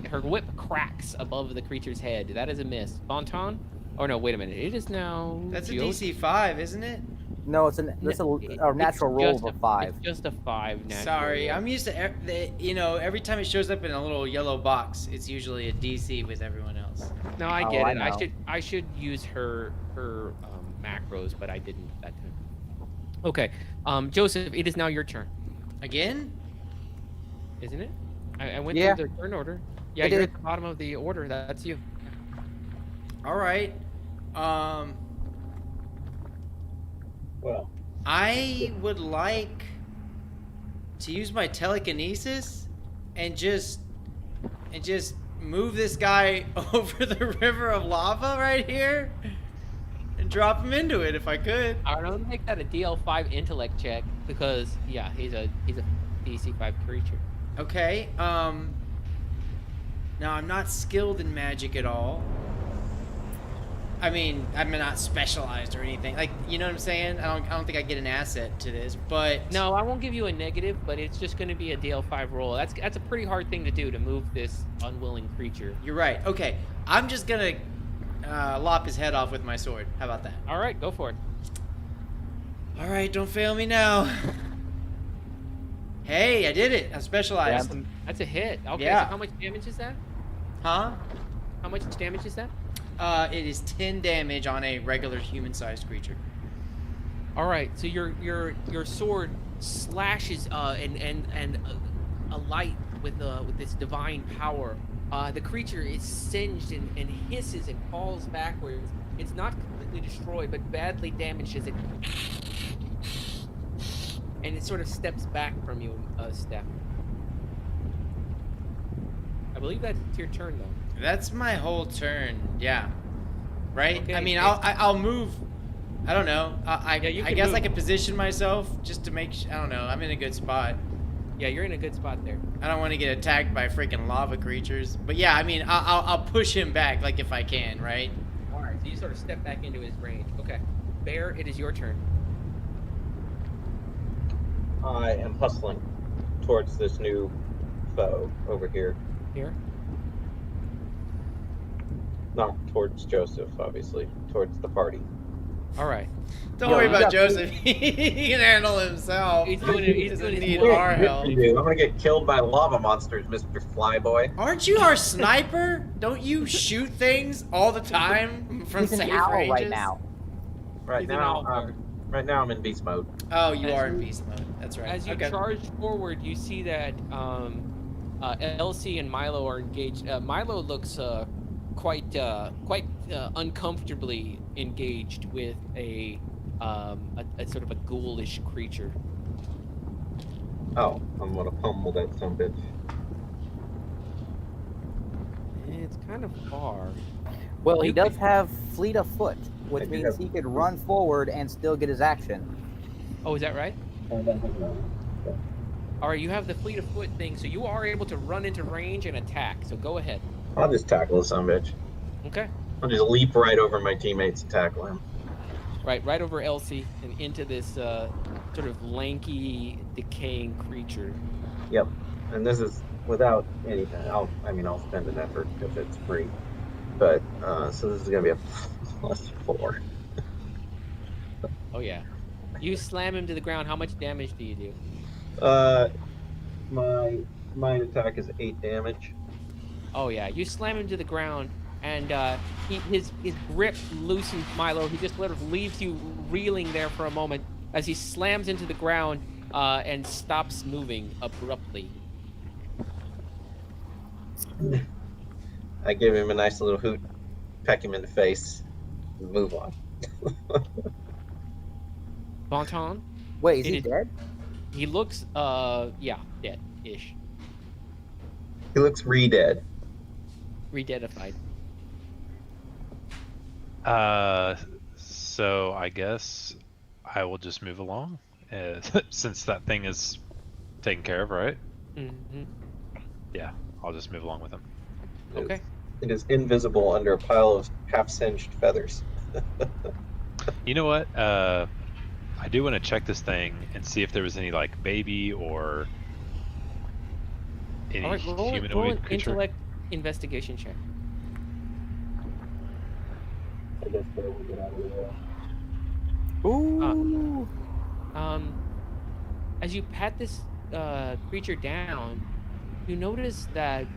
Her whip cracks above the creature's head. That is a miss. Bonton? Oh no, wait a minute. It is now. That's a Geode- DC 5, isn't it? No, it's a natural roll of a 5. It's just a 5 natural. Sorry, roll. I'm used to every time it shows up in a little yellow box, it's usually a DC with everyone else. No, I Oh, get I it. know. I should use her macros, but I didn't that time. Okay, Joseph, it is now your turn, Again? isn't it? I went Yeah. through the turn order. Yeah, It you're did. at the bottom of the order. That's you. All right. Well, I would like to use my telekinesis and just move this guy over the river of lava right here and drop him into it if I could. I don't make that a DL5 intellect check because yeah, he's a DC5 creature. Okay. Now I'm not skilled in magic at all. I mean, I'm not specialized or anything. Like, you know what I'm saying? I don't think I get an asset to this, but No, I won't give you a negative, but it's just going to be a DL5 roll. That's a pretty hard thing to do to move this unwilling creature. you're right. Okay, I'm just gonna lop his head off with my sword. How about that? All right, go for it. All right, don't fail me now. Hey, I did it. I'm specialized. That's a hit. Okay, Yeah. so how much damage is that? Huh? How much damage is that? It is 10 damage on a regular human-sized creature. All right, so your sword slashes and alight with this divine power. The creature is singed and hisses and falls backwards. It's not completely destroyed, but badly damaged as it, and it sort of steps back from you a step. I believe that's your turn though. That's my whole turn. Yeah. Right? Okay, I mean, okay. I'll move. I don't know. I you I can guess I move. can position myself just to make. I don't know. I'm in a good spot. Yeah, you're in a good spot there. I don't want to get attacked by freaking lava creatures. But yeah, I mean, I'll push him back like if I can. Right? All right, so you sort of step back into his range. Okay, Bear, it is your turn. I am hustling towards this new foe over here. Here. Not towards Joseph, obviously. Towards the party. All right. Don't Yo, worry you about got- Joseph. He can handle himself. He's doing He his doesn't need work. our help. I'm gonna get killed by lava monsters, Mr. Flyboy. Aren't you our sniper? Don't you shoot things all the time from He's an safe owl ranges? right now. Right He's an now, owl. right now I'm in beast mode. Oh, you As are in you- beast mode. That's right. As you Okay. charge forward, you see that Elsie and Milo are engaged. Milo looks quite uncomfortably engaged with a sort of a ghoulish creature. Oh, I'm gonna pummel that son bitch. It's kind of far. Well, he You does could- have fleet of foot, I which do means have- he could run forward and still get his action. Oh, is that right? All right, you have the fleet of foot thing, so you are able to run into range and attack. So go ahead. I'll just tackle this son bitch. Okay. I'll just leap right over my teammates and tackle him. Right over Elsie and into this sort of lanky, decaying creature. Yep. And this is without anything. I'll spend an effort if it's free. But so this is gonna be a +4. Oh yeah. You slam him to the ground. How much damage do you do? My attack is 8 damage. Oh yeah. You slam him to the ground, and his grip loosens Milo. He just sort of leaves you reeling there for a moment as he slams into the ground and stops moving abruptly. I give him a nice little hoot, peck him in the face, and move on. Bonton, Wait, is It he is- dead? he looks dead-ish. He looks re-dead. Redeadified. So I guess I will just move along, since that thing is taken care of, right? Mm-hmm. Yeah, I'll just move along with him. Okay. It is invisible under a pile of half-singed feathers. You know what? I do want to check this thing and see if there was any like baby or any All right. Roll humanoid an creature. intellect investigation check. I guess that will get out of the way. Ooh. As you pat this creature down, you notice that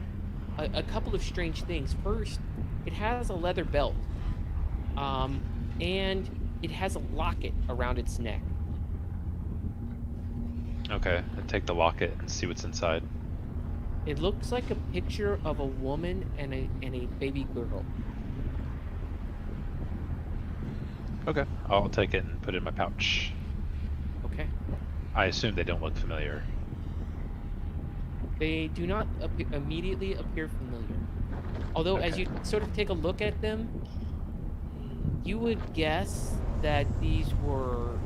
a couple of strange things. First, it has a leather belt, and it has a locket around its neck. Okay, and take the locket and see what's inside. It looks like a picture of a woman and a baby girl. Okay, I'll take it and put it in my pouch. Okay. I assume they don't look familiar. They do not immediately appear familiar. Although, as Okay. you sort of take a look at them, you would guess that these were,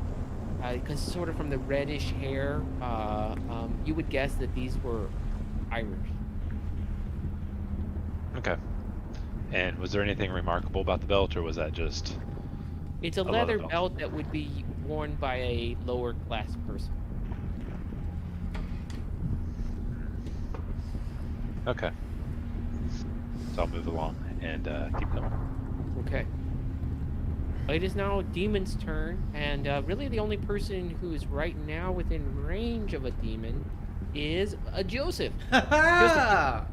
because sort of from the reddish hair, you would guess that these were Irish. Okay. And was there anything remarkable about the belt, or was that just... It's a leather leather belt. belt that would be worn by a lower class person. Okay. So I'll move along and keep going. Okay. It is now Demon's turn, and really the only person who is right now within range of a demon is Joseph. Ha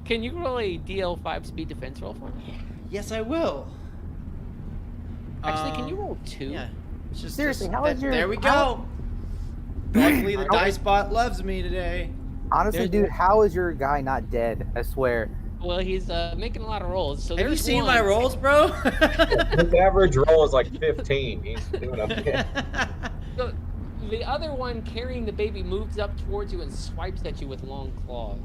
Can you roll a DL5 speed defense roll for me? Yes, I will. Actually, can you roll 2? Yeah. It's just Seriously, how is your- There we how- go. Luckily, the dice bot loves me today. Honestly, There's- dude, how is your guy not dead? I swear. Well, he's making a lot of rolls. So Have you there's seen one. my rolls, bro? His average roll is like 15. He's doing okay. So the other one carrying the baby moves up towards you and swipes at you with long claws.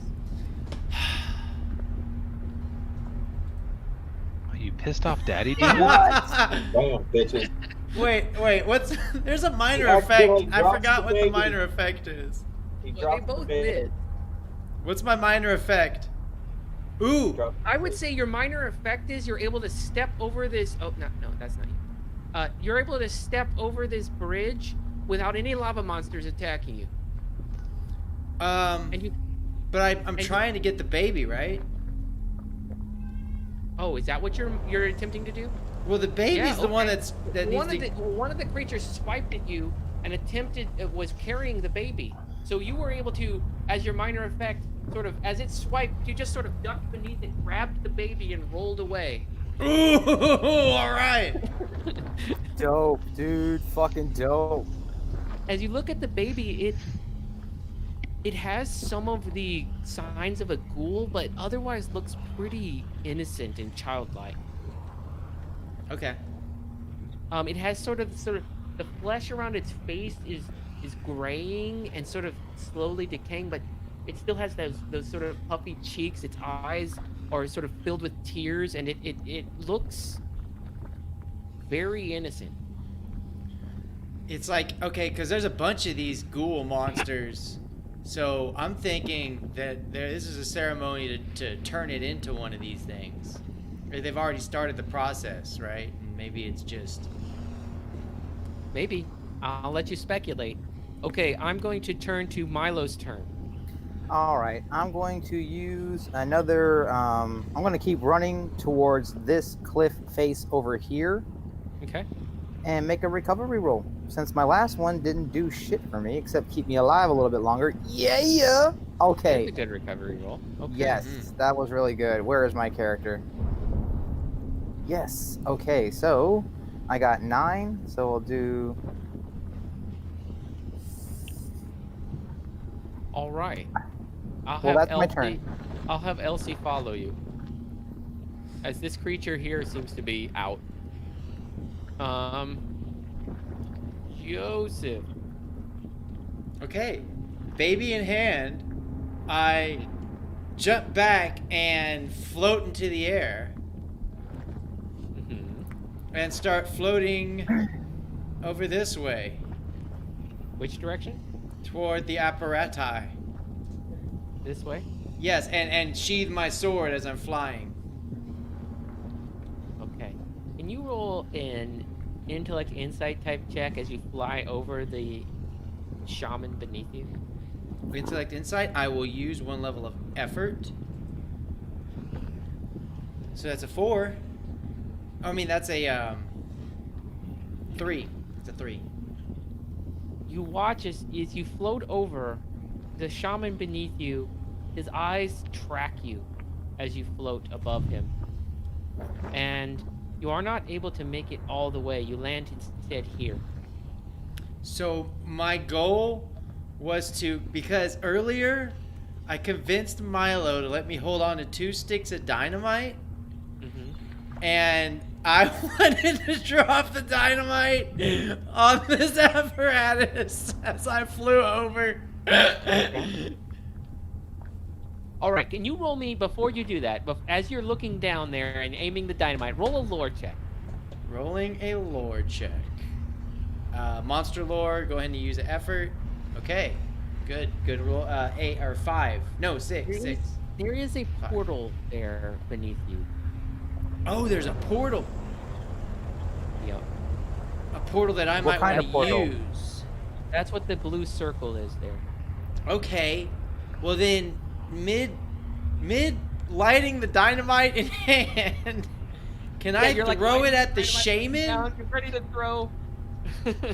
Are you pissed off, Daddy? Dude? Damn, bitches. Wait, what's... There's a minor He effect. accidentally I drops forgot the what the baby. minor effect is. He Well, they dropped the both baby. did. What's my minor effect? Ooh. Dropped the I would baby. say your minor effect is you're able to step over this. Oh no, that's not you. You're able to step over this bridge without any lava monsters attacking you. And you. But I'm you- trying to get the baby, right? Oh, is that what you're attempting to do? Well, the baby's Yeah, the one okay. that one needs of to... the one of the creatures swiped at you and was carrying the baby. So you were able to, as your minor effect, sort of as it swiped, you just sort of ducked beneath it, grabbed the baby, and rolled away. Ooh, all right. Dope, dude. Fucking dope. As you look at the baby, it has some of the signs of a ghoul, but otherwise looks pretty innocent and childlike. Okay. It has sort of the flesh around its face is graying and sort of slowly decaying, but it still has those sort of puffy cheeks. Its eyes are sort of filled with tears, and it looks very innocent. It's like, okay, because there's a bunch of these ghoul monsters. So I'm thinking that this is a ceremony to turn it into one of these things. Or they've already started the process, right? And maybe it's just... Maybe. I'll let you speculate. Okay, I'm going to turn to Milo's turn. All right, I'm going to use another. I'm going to keep running towards this cliff face over here Okay. and make a recovery roll. Since my last one didn't do shit for me except keep me alive a little bit longer. Yeah. That's Okay. a good recovery roll. Okay. Yes, Mhm. that was really good. Where is my character? Yes. Okay, so I got 9. So we'll do. All right. Well, that's my turn. I'll have Elsie follow you, as this creature here seems to be out. Joseph. Okay. Baby in hand, I jump back and float into the air Mhm. and start floating over this way Which direction? toward the apparati. This way? Yes, and sheathe my sword as I'm flying. Okay. Can you roll an intellect insight type check as you fly over the shaman beneath you? Intellect insight, I will use 1 level of effort. So that's a 4. I mean, that's a 3. It's a 3. You watch as you float over the shaman beneath you. His eyes track you as you float above him. And you are not able to make it all the way. You land instead here. So my goal was to, because earlier I convinced Milo to let me hold on to 2 sticks of dynamite, and I wanted to drop the dynamite on this apparatus as I flew over. All right, can you roll me, before you do that, as you're looking down there and aiming the dynamite, roll a lore check. Rolling a lore check. Monster lore, go ahead and use an effort. Okay, good roll. 8 or 5. No, 6. There is a portal there beneath you. Oh, there's a portal. Yep. A portal that I What might kind want of to portal? use. That's what the blue circle is there. Okay. Well then, mid lighting the dynamite in hand, can I you're like throw it at the dynamite shaman? down, you're ready to throw.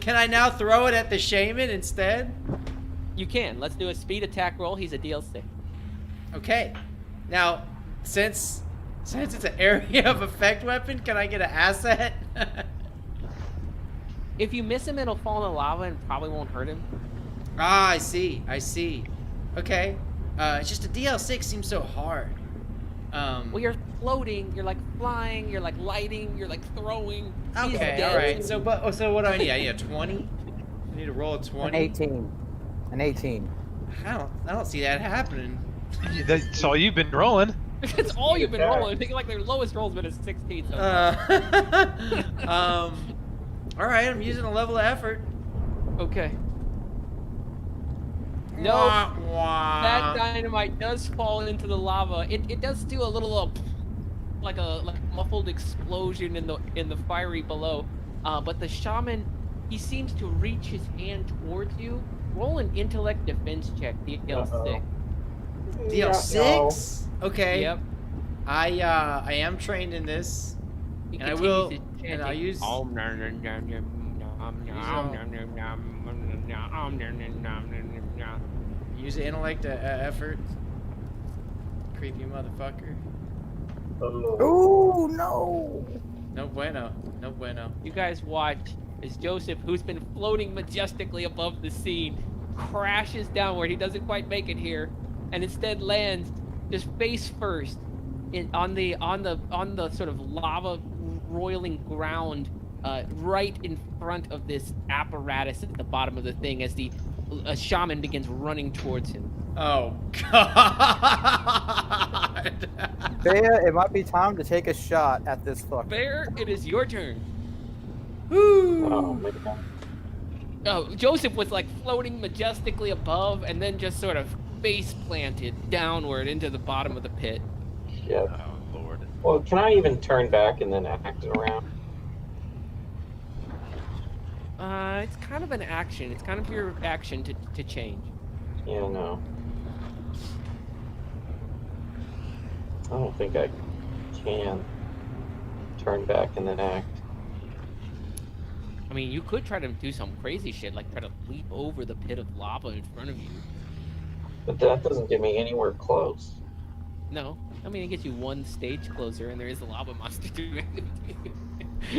Can I now throw it at the shaman instead? You can. Let's do a speed attack roll. He's a DLC. Okay. Now, since it's an area of effect weapon, can I get an asset? If you miss him, it'll fall in the lava and probably won't hurt him. Ah, I see. Okay. It's just a DL6 seems so hard. Well, you're floating, you're like flying, you're like lighting, you're like throwing. He's Okay, dead. all right. So what do I need? I need a 20. I need to roll a 20. An 18. I don't see that happening. That's all you've been rolling. That's all you've been rolling. I think like their lowest roll's been a 16. So All right. I'm using a level of effort. okay. No, that dynamite does fall into the lava. It does do a little like a muffled explosion in the fiery below. But the shaman, he seems to reach his hand towards you. Roll an intellect defense check, DL6. DL6. Okay. Yep. I am trained in this, He and I continues will. his And I'll chanting. use. Use the intellect effort. Creepy motherfucker. Oh no! No bueno. No bueno. You guys watch as Joseph, who's been floating majestically above the scene, crashes downward. He doesn't quite make it here, and instead lands just face first on the sort of lava roiling ground, right in front of this apparatus at the bottom of the thing as the shaman begins running towards him. Oh God. Bea, it might be time to take a shot at this fucker. Bear, it is your turn. Woo. Oh, man. Oh, Joseph was like floating majestically above and then just sort of face planted downward into the bottom of the pit. Shit. Oh Lord. Well, can I even turn back and then act around? It's kind of an action. It's kind of your action to change. Yeah, no. I don't think I can turn back and then act. I mean, you could try to do some crazy shit, like try to leap over the pit of lava in front of you. But that doesn't get me anywhere close. No, I mean, it gets you one stage closer, and there is a lava monster doing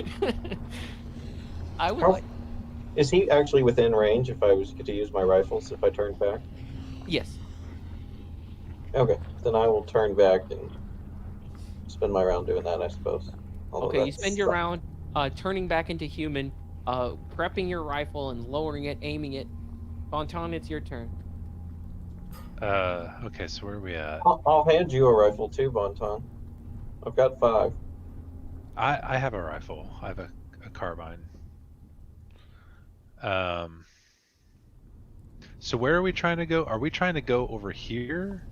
it. I would How- like... Is he actually within range if I was to use my rifles if I turned back? Yes. Okay, then I will turn back and spend my round doing that, I suppose. Although Okay, you that's- spend your round turning back into human, prepping your rifle and lowering it, aiming it. Fontaine, it's your turn. Okay, so where are we at? I'll hand you a rifle too, Bonton. I've got 5. I have a rifle. I have a carbine. So where are we trying to go? Are we trying to go over here?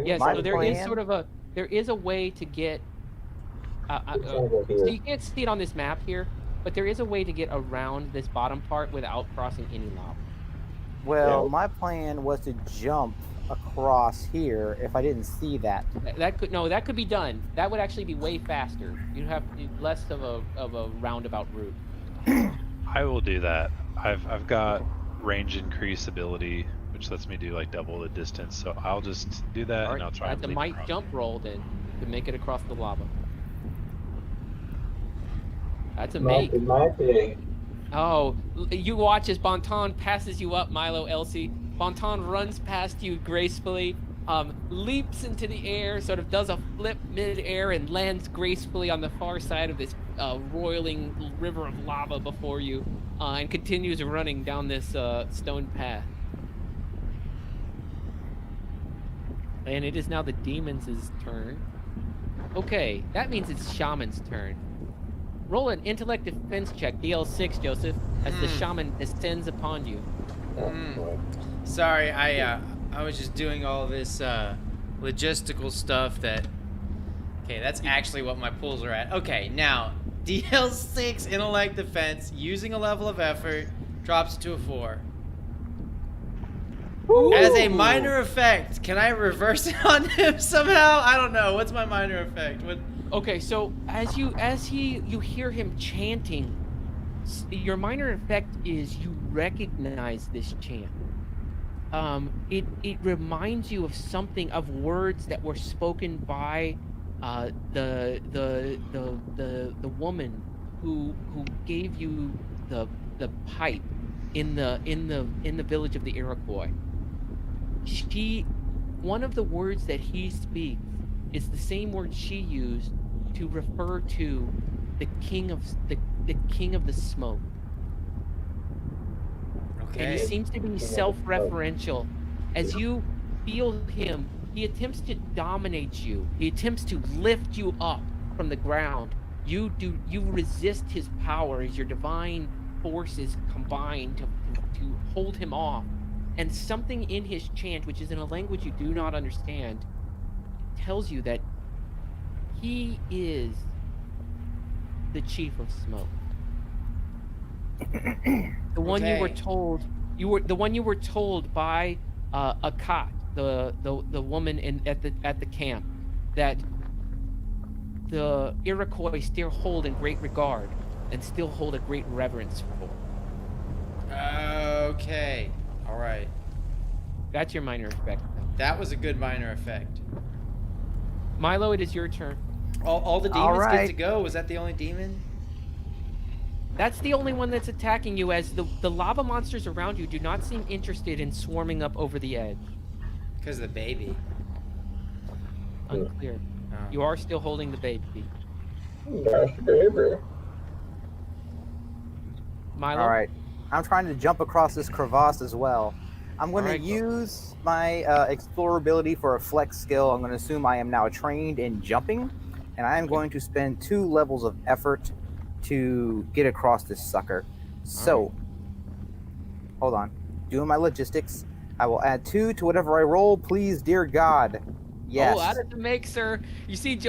Yes, My so there is plan- sort of a way to get. So you can't see it on this map here, but there is a way to get around this bottom part without crossing any lava. Well, Yeah. my plan was to jump across here if I didn't see that. That could be done. That would actually be way faster. You'd have less of a roundabout route. I will do that. I've got range increase ability, which lets me do like double the distance. So I'll just do that, All and I'll right, try that's and a leave might across. jump roll then to make it across the lava. That's a make. It might be. Oh, you watch as Bonton passes you up, Milo, Elsie. Bonton runs past you gracefully, leaps into the air, sort of does a flip mid-air and lands gracefully on the far side of this roiling river of lava before you, and continues running down this stone path. And it is now the demon's turn. Okay, that means it's Shaman's turn. Roll an intellect defense check, DL6, Joseph, as the shaman descends upon you. Sorry, I was just doing all this logistical stuff that. Okay, that's actually what my pulls are at. Okay, now DL6 intellect defense using a level of effort drops it to a 4. As a minor effect, can I reverse it on him somehow? I don't know. What's my minor effect? What? Okay, so as you hear him chanting, your minor effect is you recognize this chant. It reminds you of something, of words that were spoken by the woman who gave you the pipe in the village of the Iroquois. One of the words that he speaks is the same word she used to refer to the king of the smoke. Okay. And he seems to be self-referential. As you feel him, he attempts to dominate you. He attempts to lift you up from the ground. You resist his power as your divine forces combine to hold him off. And something in his chant, which is in a language you do not understand, tells you that he is the chief of smoke. The one you were told, the one you were told by Akat, the woman at the camp, that the Iroquois still hold in great regard and still hold a great reverence for. Okay. All right. That's your minor effect. That was a good minor effect. Milo, it is your turn. All the demons get right. to go. Was that the only demon? That's the only one that's attacking you, as the lava monsters around you do not seem interested in swarming up over the edge. Because of the baby. Unclear. Oh. You are still holding the baby. Gosh, baby. Milo? All right. I'm trying to jump across this crevasse as well. I'm going Alright, to go. use my explorability for a flex skill. I'm going to assume I am now trained in jumping, and I am going to spend 2 levels of effort to get across this sucker. So, hold on. Doing my logistics. I will add 2 to whatever I roll, please, dear God. Yes. Oh, out of the make, sir. You see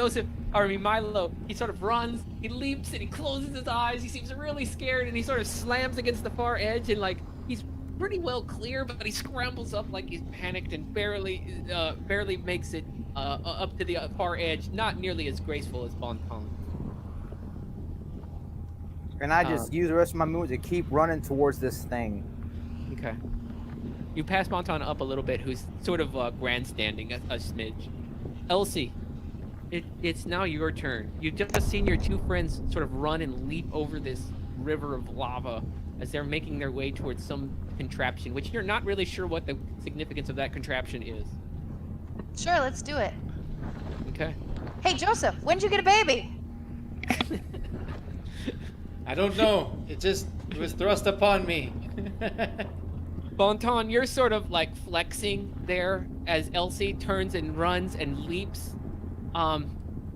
Milo, he sort of runs, he leaps, and he closes his eyes. He seems really scared, and he sort of slams against the far edge, and he's pretty well clear, but he scrambles up like he's panicked and barely makes it up to the far edge. Not nearly as graceful as Bonton. And I just use the rest of my movement to keep running towards this thing. Okay. You pass Bonton up a little bit, who's sort of grandstanding a smidge. Elsie, it's now your turn. You've just seen your 2 friends sort of run and leap over this river of lava as they're making their way towards some contraption, which you're not really sure what the significance of that contraption is. Sure, let's do it. Okay. Hey, Joseph, when'd you get a baby? I don't know. It was thrust upon me. Bonton, you're sort of like flexing there as Elsie turns and runs and leaps.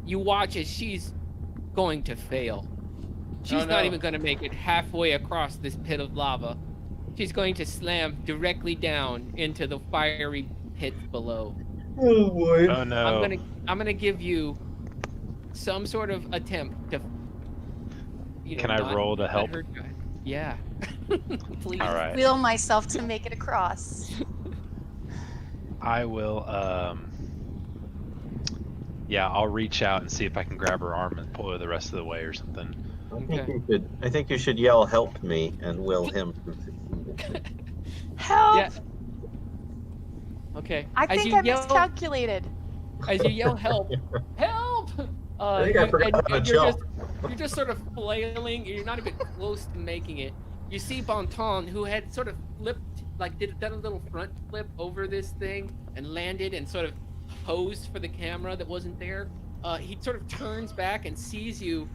You watch as she's going to fail. She's not even going to make it halfway across this pit of lava. She's going to slam directly down into the fiery pit below. Oh boy. Oh no. I'm gonna give you some sort of attempt to. Can I roll to help? Yeah. Please. All right. Will myself to make it across. I will. Yeah, I'll reach out and see if I can grab her arm and pull her the rest of the way or something. I think you should yell "Help me" and will him to succeed. Help! Yeah. Okay. I think I miscalculated. As you yell "Help! Help!" I think I forgot how to jump. You're just sort of flailing. You're not even close to making it. You see Bonton, who had sort of flipped, like done a little front flip over this thing and landed and sort of posed for the camera that wasn't there. He sort of turns back and sees you.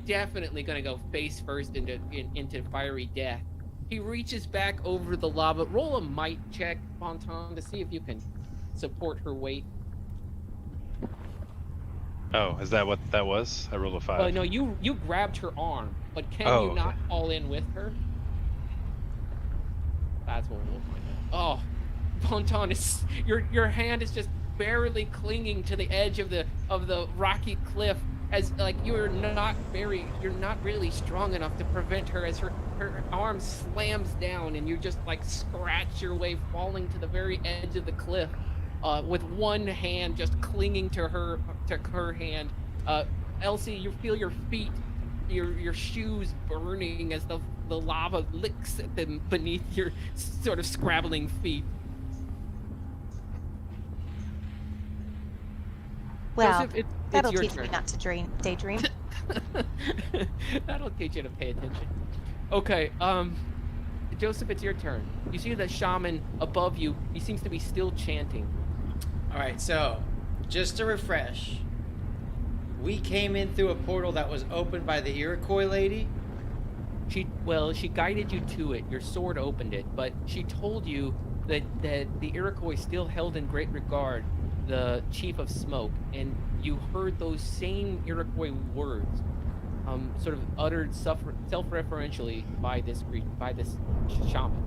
Definitely gonna go face first into fiery death. He reaches back over the lava. Roll a might check, Bonton, to see if you can support her weight. Oh, is that what that was? I rolled a 5. No, you grabbed her arm, but can you not fall in with her? That's what we'll find out. Oh, Bonton, your hand is just barely clinging to the edge of the rocky cliff, as like you're not really strong enough to prevent her as her arm slams down and you just like scratch your way falling to the very edge of the cliff, with one hand just clinging to her hand. Elsie, you feel your feet, your shoes burning as the lava licks at them beneath your sort of scrabbling feet. Well, Joseph, that'll your teach turn. me not to daydream. That'll teach you to pay attention. Okay, Joseph, it's your turn. You see the shaman above you. He seems to be still chanting. All right, so just to refresh, we came in through a portal that was opened by the Iroquois lady. She guided you to it. Your sword opened it, but she told you that the Iroquois still held in great regard the Chief of Smoke, and you heard those same Iroquois words, sort of uttered self-referentially by this shaman.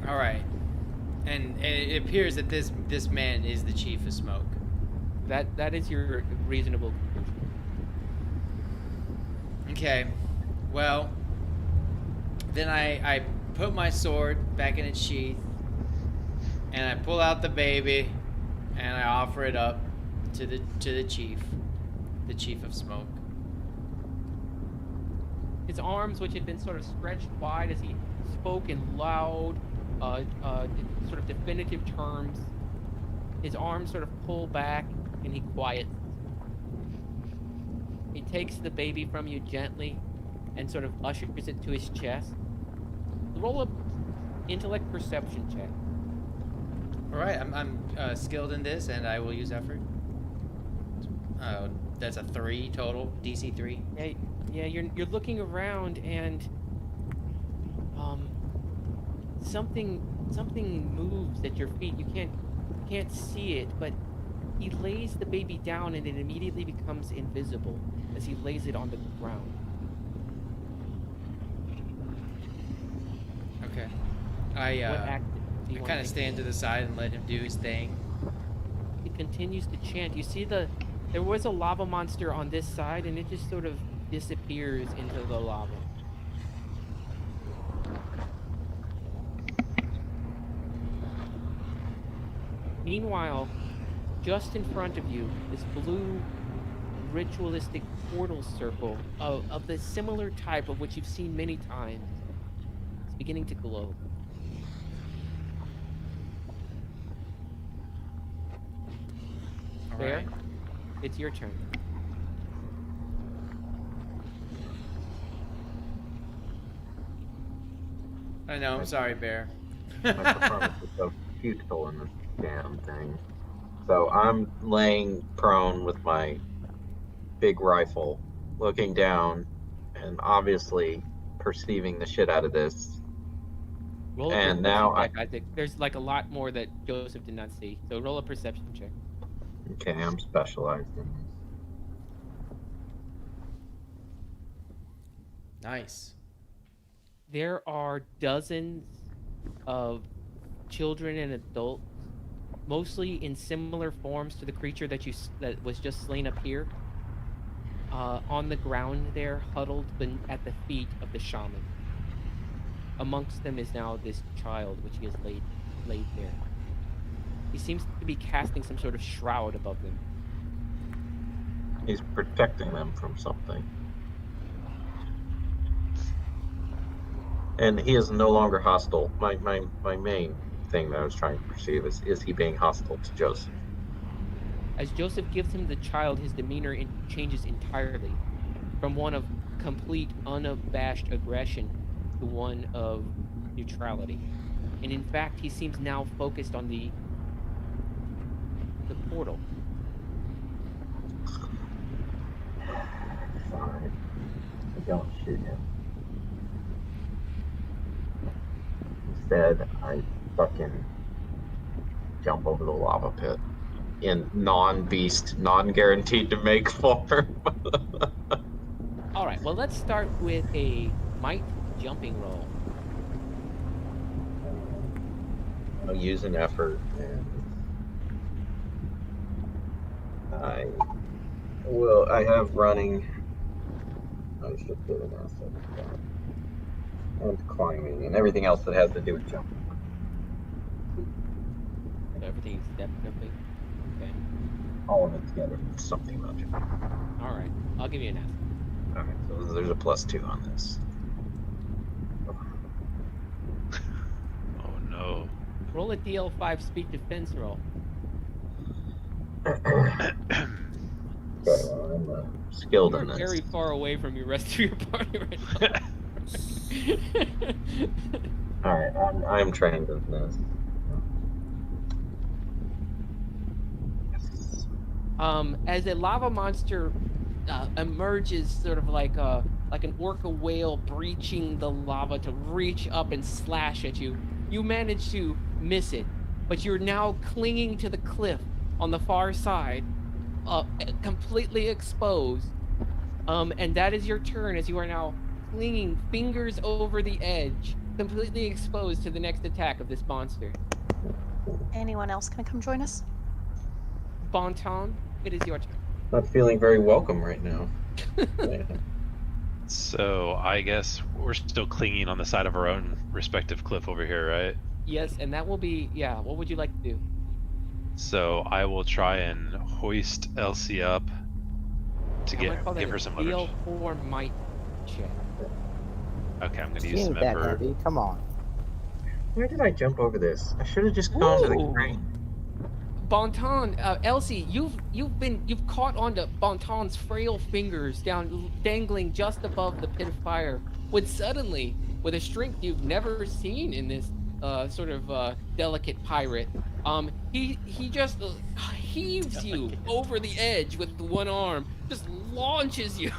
All right, and it appears that this man is the Chief of Smoke. That is your reasonable conclusion. Okay, well, then I put my sword back in its sheath, and I pull out the baby, and I offer it up to the Chief of Smoke. His arms, which had been sort of stretched wide as he spoke in loud, sort of definitive terms, his arms sort of pull back and he quiets. He takes the baby from you gently and sort of ushers it to his chest. Roll a intellect perception check. All right, I'm skilled in this, and I will use effort. That's a 3 total, DC 3. Yeah, you're looking around and something moves at your feet. You can't see it, but he lays the baby down and it immediately becomes invisible as he lays it on the ground. Okay. What act do you I want kind to of stand to the side and let him do his thing. He continues to chant. You see there was a lava monster on this side and it just sort of disappears into the lava. Meanwhile, just in front of you, this blue ritualistic portal circle of the similar type of which you've seen many times is beginning to glow. Bear, Right. it's your turn. I know, I'm sorry, Bear. My performance is so futile in this damn thing. So I'm laying prone with my big rifle, looking down, and obviously perceiving the shit out of this. Roll a And perception now check. I think there's like a lot more that Joseph did not see. So roll a perception check. Okay, I'm specialized in this. Nice. There are dozens of children and adults, mostly in similar forms to the creature that was just slain up here, on the ground there, huddled at the feet of the shaman. Amongst them is now this child, which he has laid there. He seems to be casting some sort of shroud above them. He's protecting them from something. And he is no longer hostile. My main thing that I was trying to perceive is he being hostile to Joseph? As Joseph gives him the child, his demeanor changes entirely, from one of complete, unabashed aggression to one of neutrality. And in fact, he seems now focused on the portal. Fine. Don't shoot him. Instead, I fucking jump over the lava pit in non-beast, non-guaranteed to make form. All right, well, let's start with a might jumping roll. I'll use an effort, and I have running. I should put an asset for that. And climbing and everything else that has to do with jumping. Everything except jumping. Okay. All of it together, something about jumping. All right, I'll give you an asset. Okay, so there's a +2 on this. Oh no. Roll a DL5 speed defense roll. Okay, well, I'm skilled You're in this. very far away from your rest of your party right now. All right, I'm trained in this. As a lava monster emerges, sort of like an orca whale breaching the lava to reach up and slash at you, you manage to miss it, but you're now clinging to the cliff on the far side, completely exposed. And that is your turn, as you are now clinging, fingers over the edge, completely exposed to the next attack of this monster. Anyone else gonna come join us? Bonton, it is your turn. Not feeling very welcome right now. Yeah. So I guess we're still clinging on the side of our own respective cliff over here, right? Yes, and that will be, yeah, what would you like to do? So I will try and hoist Elsie up to I'm gonna call give that her a some leverage. DL4 might check. Okay, I'm going to She use some ain't that effort. heavy. Come on. Where did I jump over this? I should have just gone to the Ooh. crane. Bonton, Elsie, you've caught onto Bonton's frail fingers dangling just above the pit of fire. When suddenly, with a strength you've never seen in this sort of delicate pirate, he just heaves you over the edge with one arm, just launches you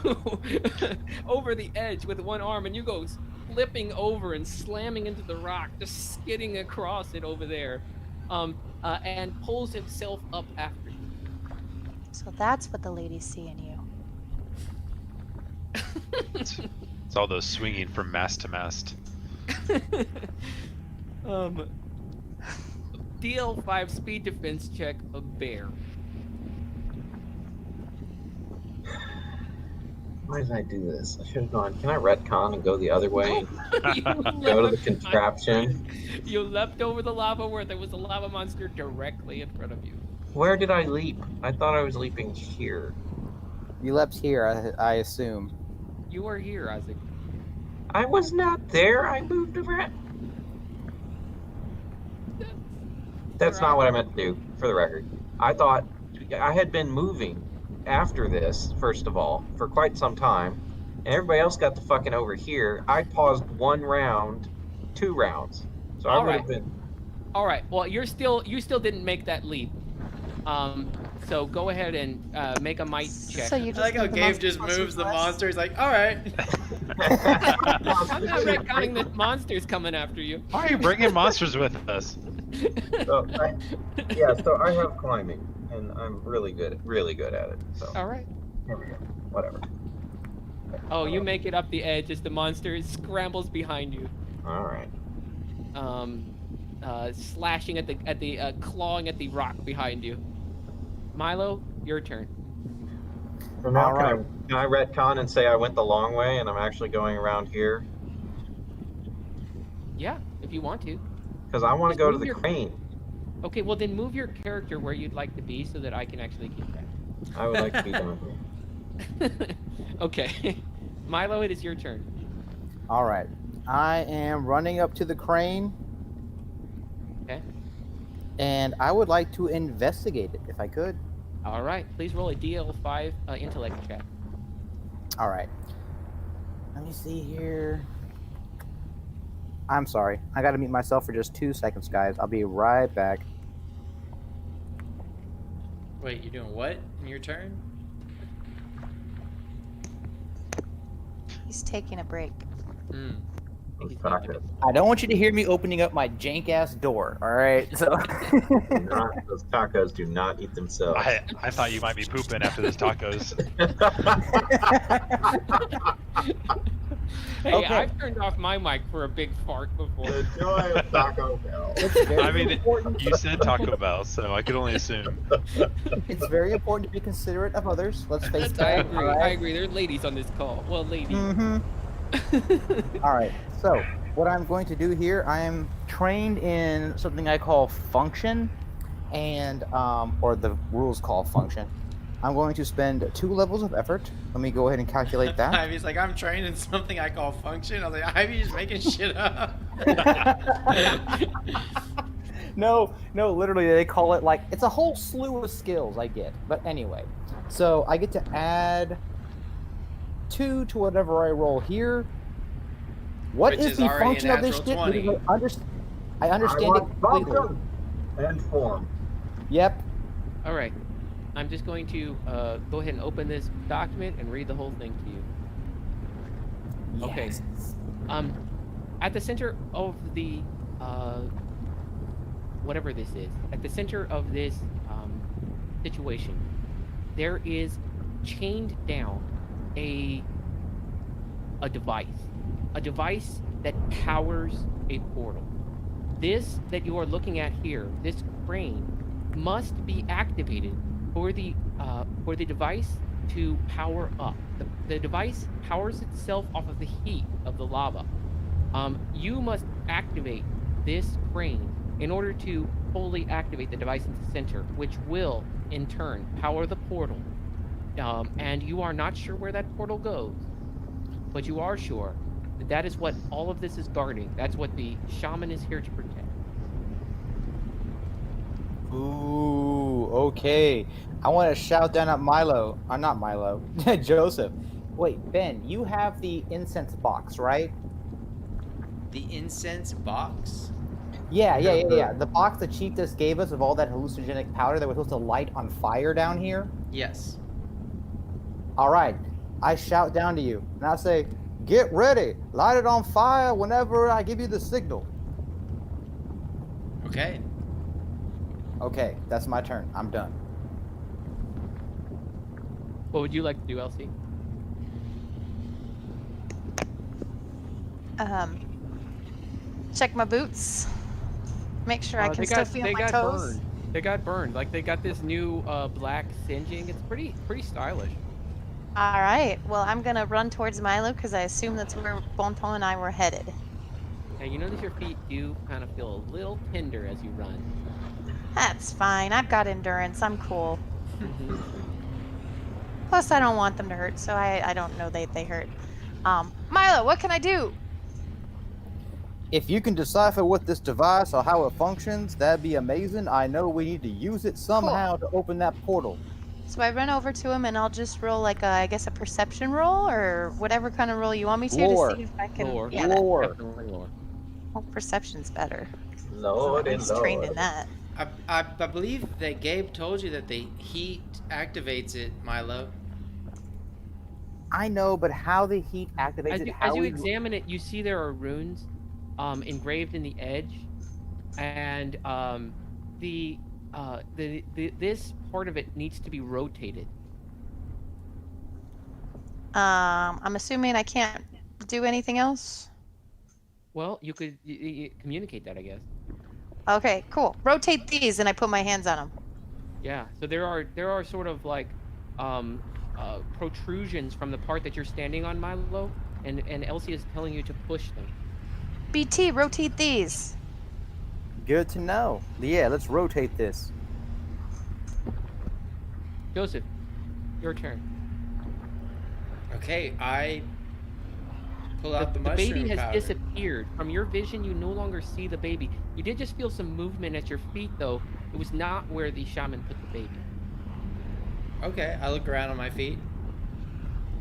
over the edge with one arm, and you go flipping over and slamming into the rock, just skidding across it over there. And pulls himself up after you. So that's what the ladies see in you. It's all those swinging from mast to mast. DL5 speed defense check, a bear. Why did I do this? I should have gone. Can I retcon and go the other way? You Go to the contraption. You leapt over the lava where there was a lava monster directly in front of you. Where did I leap? I thought I was leaping here. You leapt here, I assume. You are here, Isaac. I was not there. I moved around. That's not what I meant to do, for the record. I thought I had been moving after this, first of all, for quite some time, and everybody else got the fucking over here. I paused 1 round, 2 rounds. So I would have been. All right. Well, you still didn't make that leap. So go ahead and make a might check. So you I just like how move the Gabe monster just closer moves to the us? monster. He's like, all right. I'm not retconning this monster's coming after you. Why are you bringing monsters with us? So so I have climbing, and I'm really good at it. So All right. here we go. Whatever. Oh, you make it up the edge as the monster scrambles behind you, All right. slashing at the clawing at the rock behind you. Milo, your turn. So now All right. can I retcon and say I went the long way and I'm actually going around here? Yeah, if you want to. Because I want to Just go to move the your- crane. Okay, well then move your character where you'd like to be so that I can actually keep track. I would like to be down here. Okay. Milo, it is your turn. All right. I am running up to the crane, Okay. and I would like to investigate it if I could. All right. Please roll a DL5 intellect check. All right. Let me see here. I'm sorry. I got to mute myself for just 2 seconds, guys. I'll be right back. Wait, you're doing what in your turn? He's taking a break. Hmm. Those tacos. I don't want you to hear me opening up my jank ass door. All right. So. Those tacos do not eat themselves. I thought you might be pooping after those tacos. Hey, Okay. I've turned off my mic for a big fart before. The joy of Taco Bell. It's very I mean, important. you said Taco Bell, so I could only assume. It's very important to be considerate of others. Let's face I that. agree. all I right? agree. There are ladies on this call. Well, ladies. Mm-hmm. All right. So what I'm going to do here, I am trained in something I call function, and or the rules call function. I'm going to spend 2 levels of effort. Let me go ahead and calculate that. Ivy's like, I'm trained in something I call function. I was like, Ivy's just making shit up. No, literally they call it like it's a whole slew of skills I get. But anyway, so I get to add 2 to whatever I roll here. What Which is is the already a function of this natural shit? 20. I understand I it want completely. function and form. Yep. All right. I'm just going to go ahead and open this document and read the whole thing to you. Okay. Yes. At the center of the whatever this is, at the center of this situation, there is chained down a device that powers a portal. This that you are looking at here, this crane, must be activated for the device to power up. The device powers itself off of the heat of the lava. You must activate this crane in order to fully activate the device in the center, which will, in turn, power the portal. And you are not sure where that portal goes, but you are sure that that is what all of this is guarding. That's what the shaman is here to protect. Ooh, okay. I want to shout down at Milo. Not Milo. Joseph. Wait, Ben, you have the incense box, right? The incense box? Yeah. The box the chief just gave us of all that hallucinogenic powder that was supposed to light on fire down here. Yes. All right. I shout down to you, and I say, get ready. Light it on fire whenever I give you the signal. Okay. Okay, that's my turn. I'm done. What would you like to do, Elsie? Check my boots. Make sure I can still feel my toes. Burned. They got burned. Like they got this new black singeing. It's pretty stylish. All right. Well, I'm gonna run towards Milo because I assume that's where Bonton and I were headed. Now you notice your feet do kind of feel a little tender as you run. That's fine. I've got endurance. I'm cool. Mhm. Plus, I don't want them to hurt, so I don't know they hurt. Milo, what can I do? If you can decipher what this device or how it functions, that'd be amazing. I know we need to use it somehow to open that portal. So I run over to him and I'll just roll like I guess a perception roll or whatever kind of roll you want me to Lore. see if I can. Lore. Yeah, Lore. Definitely lore. well, perception's better. Lord I and was trained in Lord. that. I believe that Gabe told you that the heat activates it, Milo. I know, but how the heat activates it, As how you we... examine it, you see there are runes engraved in the edge, and this part of it needs to be rotated. I'm assuming I can't do anything else. Well, you could communicate that, I guess. Okay, cool. Rotate these, and I put my hands on them. Yeah. So there are sort of like protrusions from the part that you're standing on, Milo, and Elsie is telling you to push them. BT, rotate these. Good to know. Yeah, let's rotate this. Joseph, your turn. Okay, I pull out the The mushroom baby has powder. disappeared. From your vision, you no longer see the baby. You did just feel some movement at your feet, though. It was not where the shaman put the baby. Okay, I look around on my feet.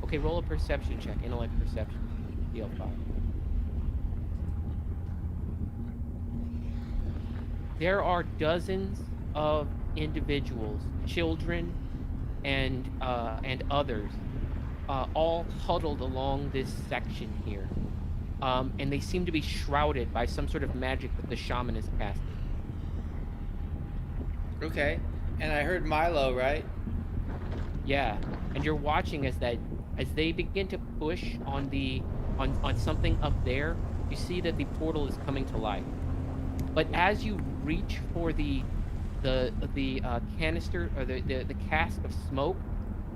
Okay, roll a perception check. Intellect perception. DL5. There are dozens of individuals, children, and others, all huddled along this section here, and they seem to be shrouded by some sort of magic that the shaman is casting. Okay, and I heard Milo, right? Yeah, and you're watching as they begin to push on something up there. You see that the portal is coming to life, but as you reach for the canister or the cask of smoke,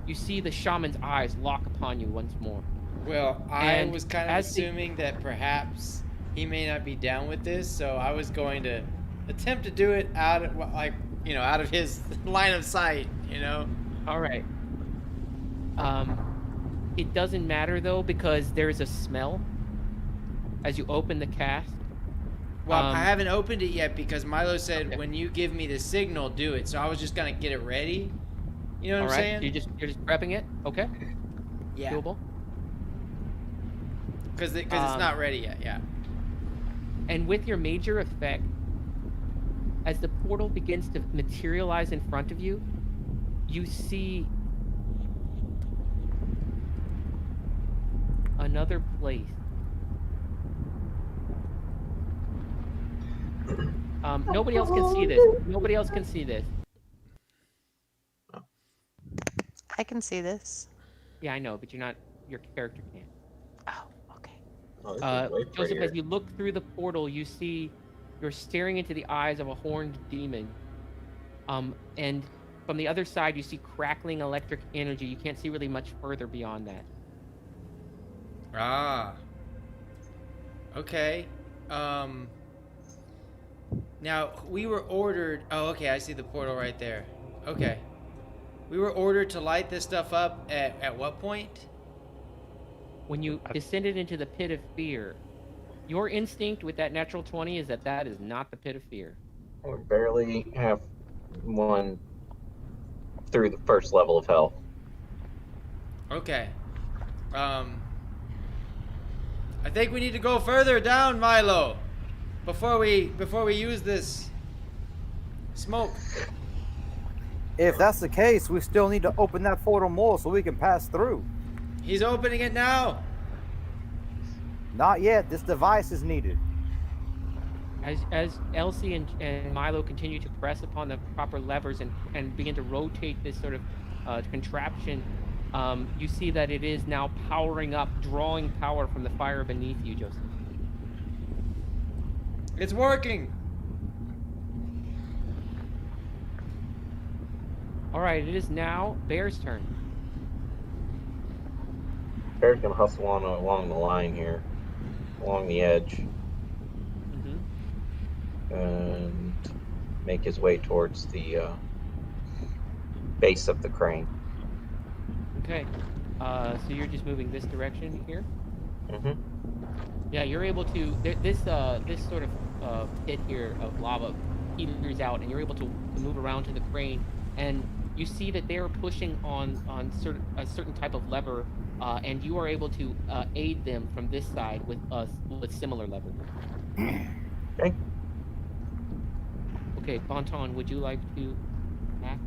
you see the shaman's eyes lock upon you once more. Well, I And was kind of assuming that perhaps he may not be down with this, so I was going to attempt to do it out of his line of sight, All right. It doesn't matter though, because there's a smell as you open the cask. Well, I haven't opened it yet because Milo said Okay. when you give me the signal, do it. So I was just gonna get it ready. You know what All I'm right. saying? So you're just prepping it. Okay. Yeah. Doable. Because it's not ready yet. Yeah. And with your major effect, as the portal begins to materialize in front of you, you see another place. Nobody else can see this. Nobody else can see this. I can see this. Yeah, I know, but your character can't. Oh, okay. Oh, this is way Joseph, prettier. as you look through the portal, you're staring into the eyes of a horned demon. And from the other side, you see crackling electric energy. You can't see really much further beyond that. Ah. Okay. Now we were ordered. Oh, okay. I see the portal right there. Okay. We were ordered to light this stuff up at what point? When you descended into the pit of fear, your instinct with that natural 20 is that is not the pit of fear. We barely have one through the first level of hell. Okay. I think we need to go further down, Milo, before we use this smoke. If that's the case, we still need to open that portal more so we can pass through. He's opening it now. Not yet. This device is needed. As Elsie and Milo continue to press upon the proper levers and begin to rotate this sort of contraption, you see that it is now powering up, drawing power from the fire beneath you, Joseph. It's working. All right, it is now Bear's turn. Bear's gonna hustle on along the line here, along the edge, and make his way towards the base of the crane. Okay, so you're just moving this direction here. Yeah, you're able to. This sort of pit here of lava peters out, and you're able to move around to the crane, and you see that they are pushing on a certain type of lever, and you are able to aid them from this side with similar levers. Okay. Okay, Bonton, would you like to act?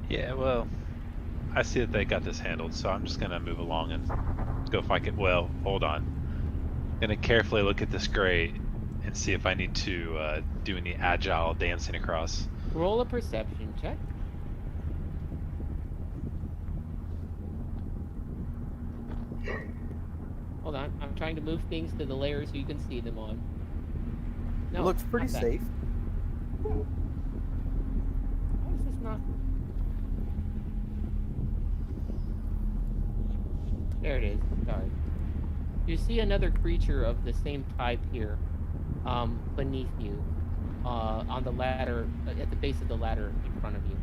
Yeah, well, I see that they got this handled, so I'm just gonna move along and go if I can. Well, hold on. Gonna carefully look at this grate and see if I need to do any agile dancing across. Roll a perception check. Hold on, I'm trying to move things to the layer so you can see them on. No, It looks pretty not that. safe. Why is this not? There it is. Sorry. You see another creature of the same type here, beneath you, on the ladder, at the base of the ladder in front of you.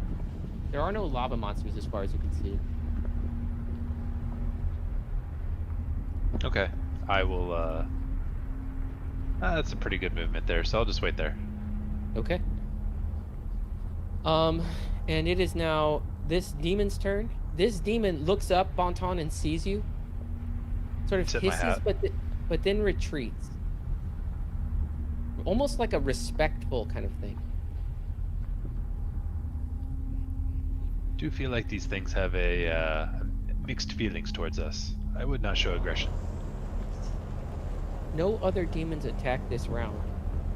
There are no lava monsters as far as you can see. Okay, I will. That's a pretty good movement there, so I'll just wait there. Okay. And it is now this demon's turn. This demon looks up, Bonton, and sees you. Sort of Tip my hisses, hat. but then retreats. Almost like a respectful kind of thing. Do feel like these things have a mixed feelings towards us. I would not show aggression. No other demons attack this round.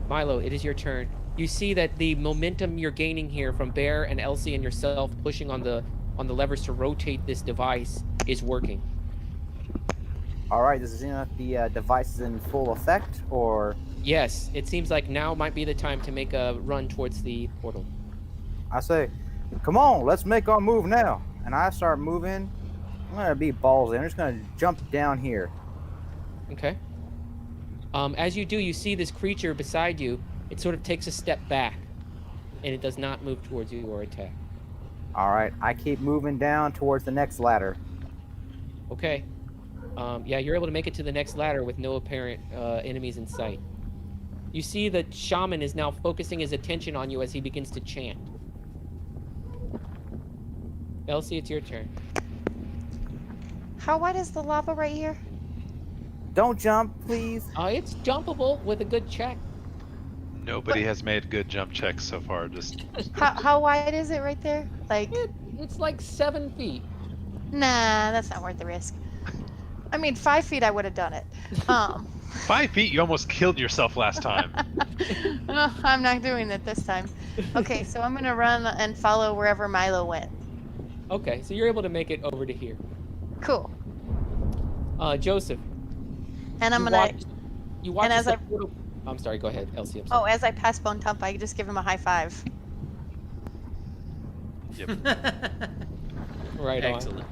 Milo, it is your turn. You see that the momentum you're gaining here from Bear and Elsie and yourself pushing on the levers to rotate this device is working. All right, does it seem like the device is in full effect, or? Yes, it seems like now might be the time to make a run towards the portal. I say, come on, let's make our move now. And I start moving. I'm gonna be ballsy. I'm just gonna jump down here. Okay. As you do, you see this creature beside you. It sort of takes a step back, and it does not move towards you or attack. All right, I keep moving down towards the next ladder. Okay. Yeah, you're able to make it to the next ladder with no apparent enemies in sight. You see the shaman is now focusing his attention on you as he begins to chant. Elsie, it's your turn. How wide is the lava right here? Don't jump, please. It's jumpable with a good check. Nobody has made good jump checks so far. Just How wide is it right there? Like, It's like 7 feet. nah, that's not worth the risk. I mean, 5 feet, I would have done it. 5 feet. You almost killed yourself last time. I'm not doing it this time. Okay, so I'm gonna run and follow wherever Milo went. Okay, so you're able to make it over to here. Cool. Joseph. And I'm you gonna. You watch and as the I- portal. I'm sorry. Go ahead, Elsie. I'm Oh, sorry. as I pass Bone Tump, I just give him a high five. Yep. Right on. Excellent.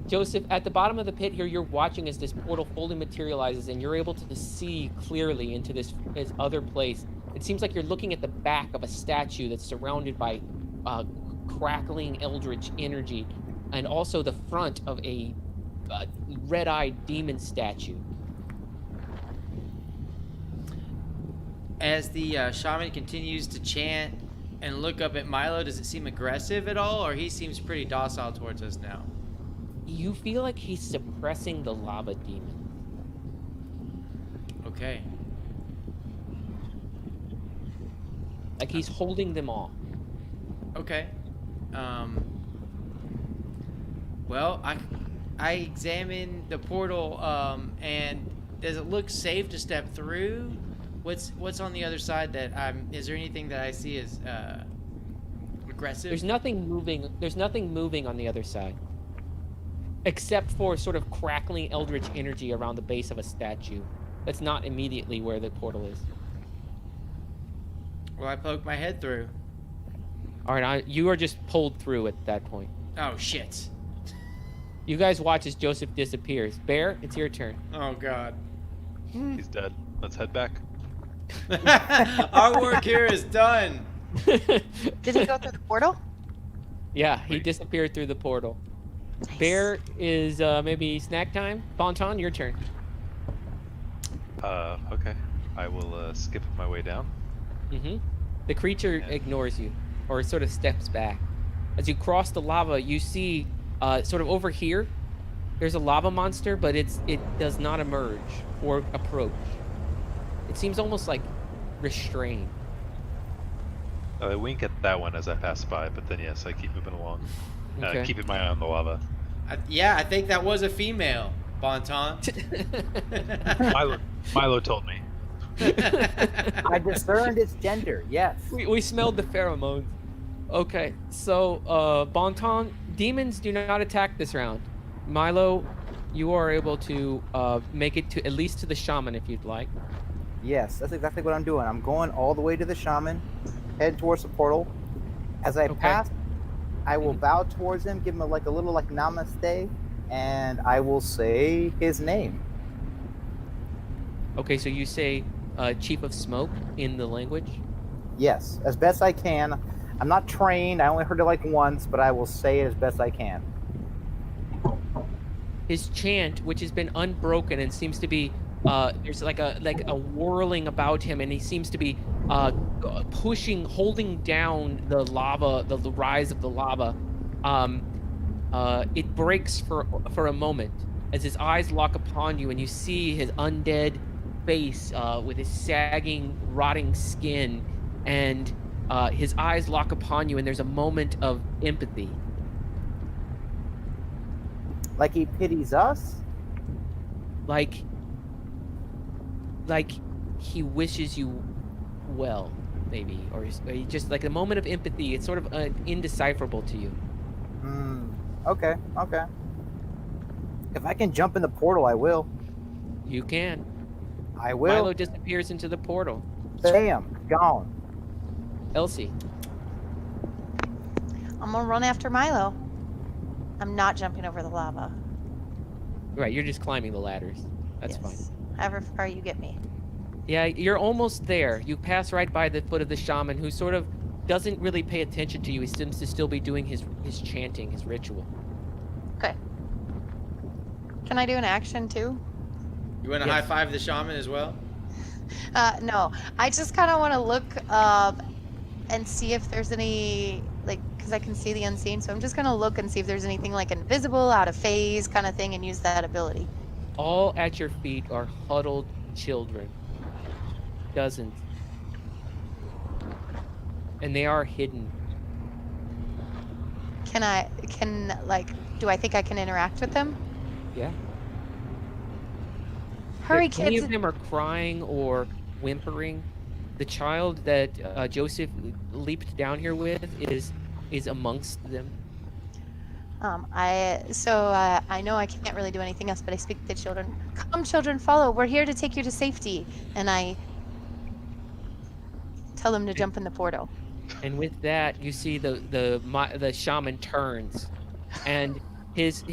Joseph, at the bottom of the pit here, you're watching as this portal fully materializes, and you're able to see clearly into this other place. It seems like you're looking at the back of a statue that's surrounded by crackling eldritch energy, and also the front of a red-eyed demon statue. As the shaman continues to chant and look up at Milo, does it seem aggressive at all, or he seems pretty docile towards us now? You feel like he's suppressing the lava demon. Okay. Like he's holding them off. Okay. Well, I examine the portal, and does it look safe to step through? What's on the other side that is there anything that I see as aggressive? There's nothing moving. There's nothing moving on the other side, except for sort of crackling eldritch energy around the base of a statue. That's not immediately where the portal is. Well, I poke my head through. All right, you are just pulled through at that point. Oh shit. You guys watch as Joseph disappears. Bear, it's your turn. Oh god. He's dead. Let's head back. Our work here is done. Did he go through the portal? Yeah, he disappeared through the portal. Nice. Bear is maybe snack time. Bonton, your turn. Okay. I will skip my way down. Mm-hmm. The creature ignores you, or sort of steps back. As you cross the lava, you see, sort of over here, there's a lava monster, but it does not emerge or approach. It seems almost like restrained. I wink at that one as I pass by, but then yes, I keep moving along. Okay. Keeping my eye on the lava. I think that was a female, Bonton. Milo told me. I discerned its gender. Yes. We smelled the pheromones. Okay, so Bonton, demons do not attack this round. Milo, you are able to make it to at least to the shaman if you'd like. Yes, that's exactly what I'm doing. I'm going all the way to the shaman, head towards the portal. As I Okay. pass, I will bow towards him, give him a little namaste, and I will say his name. Okay, so you say Chief of Smoke in the language? Yes, as best I can. I'm not trained. I only heard it like once, but I will say it as best I can. His chant, which has been unbroken and seems to be there's like a whirling about him, and he seems to be holding down the lava, the rise of the lava. It breaks for a moment as his eyes lock upon you, and you see his undead face with his sagging, rotting skin, and his eyes lock upon you, and there's a moment of empathy. Like he pities us? Like he wishes you well, maybe, or just like a moment of empathy. It's sort of indecipherable to you. Okay. If I can jump in the portal, I will. You can. I will. Milo disappears into the portal. Bam, gone. Elsie. I'm gonna run after Milo. I'm not jumping over the lava. Right, you're just climbing the ladders. That's fine. However far you get me. Yeah, you're almost there. You pass right by the foot of the shaman, who sort of doesn't really pay attention to you. He seems to still be doing his chanting, his ritual. Okay. Can I do an action too? You want to high five the shaman as well? No. I just kind of want to look and see if there's any, because I can see the unseen, so I'm just going to look and see if there's anything like invisible, out of phase kind of thing, and use that ability. All at your feet are huddled children. Dozens. And they are hidden. Do I think I can interact with them? Yeah. Hurry, Many kids. of them are crying or whimpering. The child that Joseph leaped down here with is amongst them. I know I can't really do anything else, but I speak to the children. Come, children, follow. We're here to take you to safety. And I tell them to jump in the portal. And with that, you see the shaman turns, and his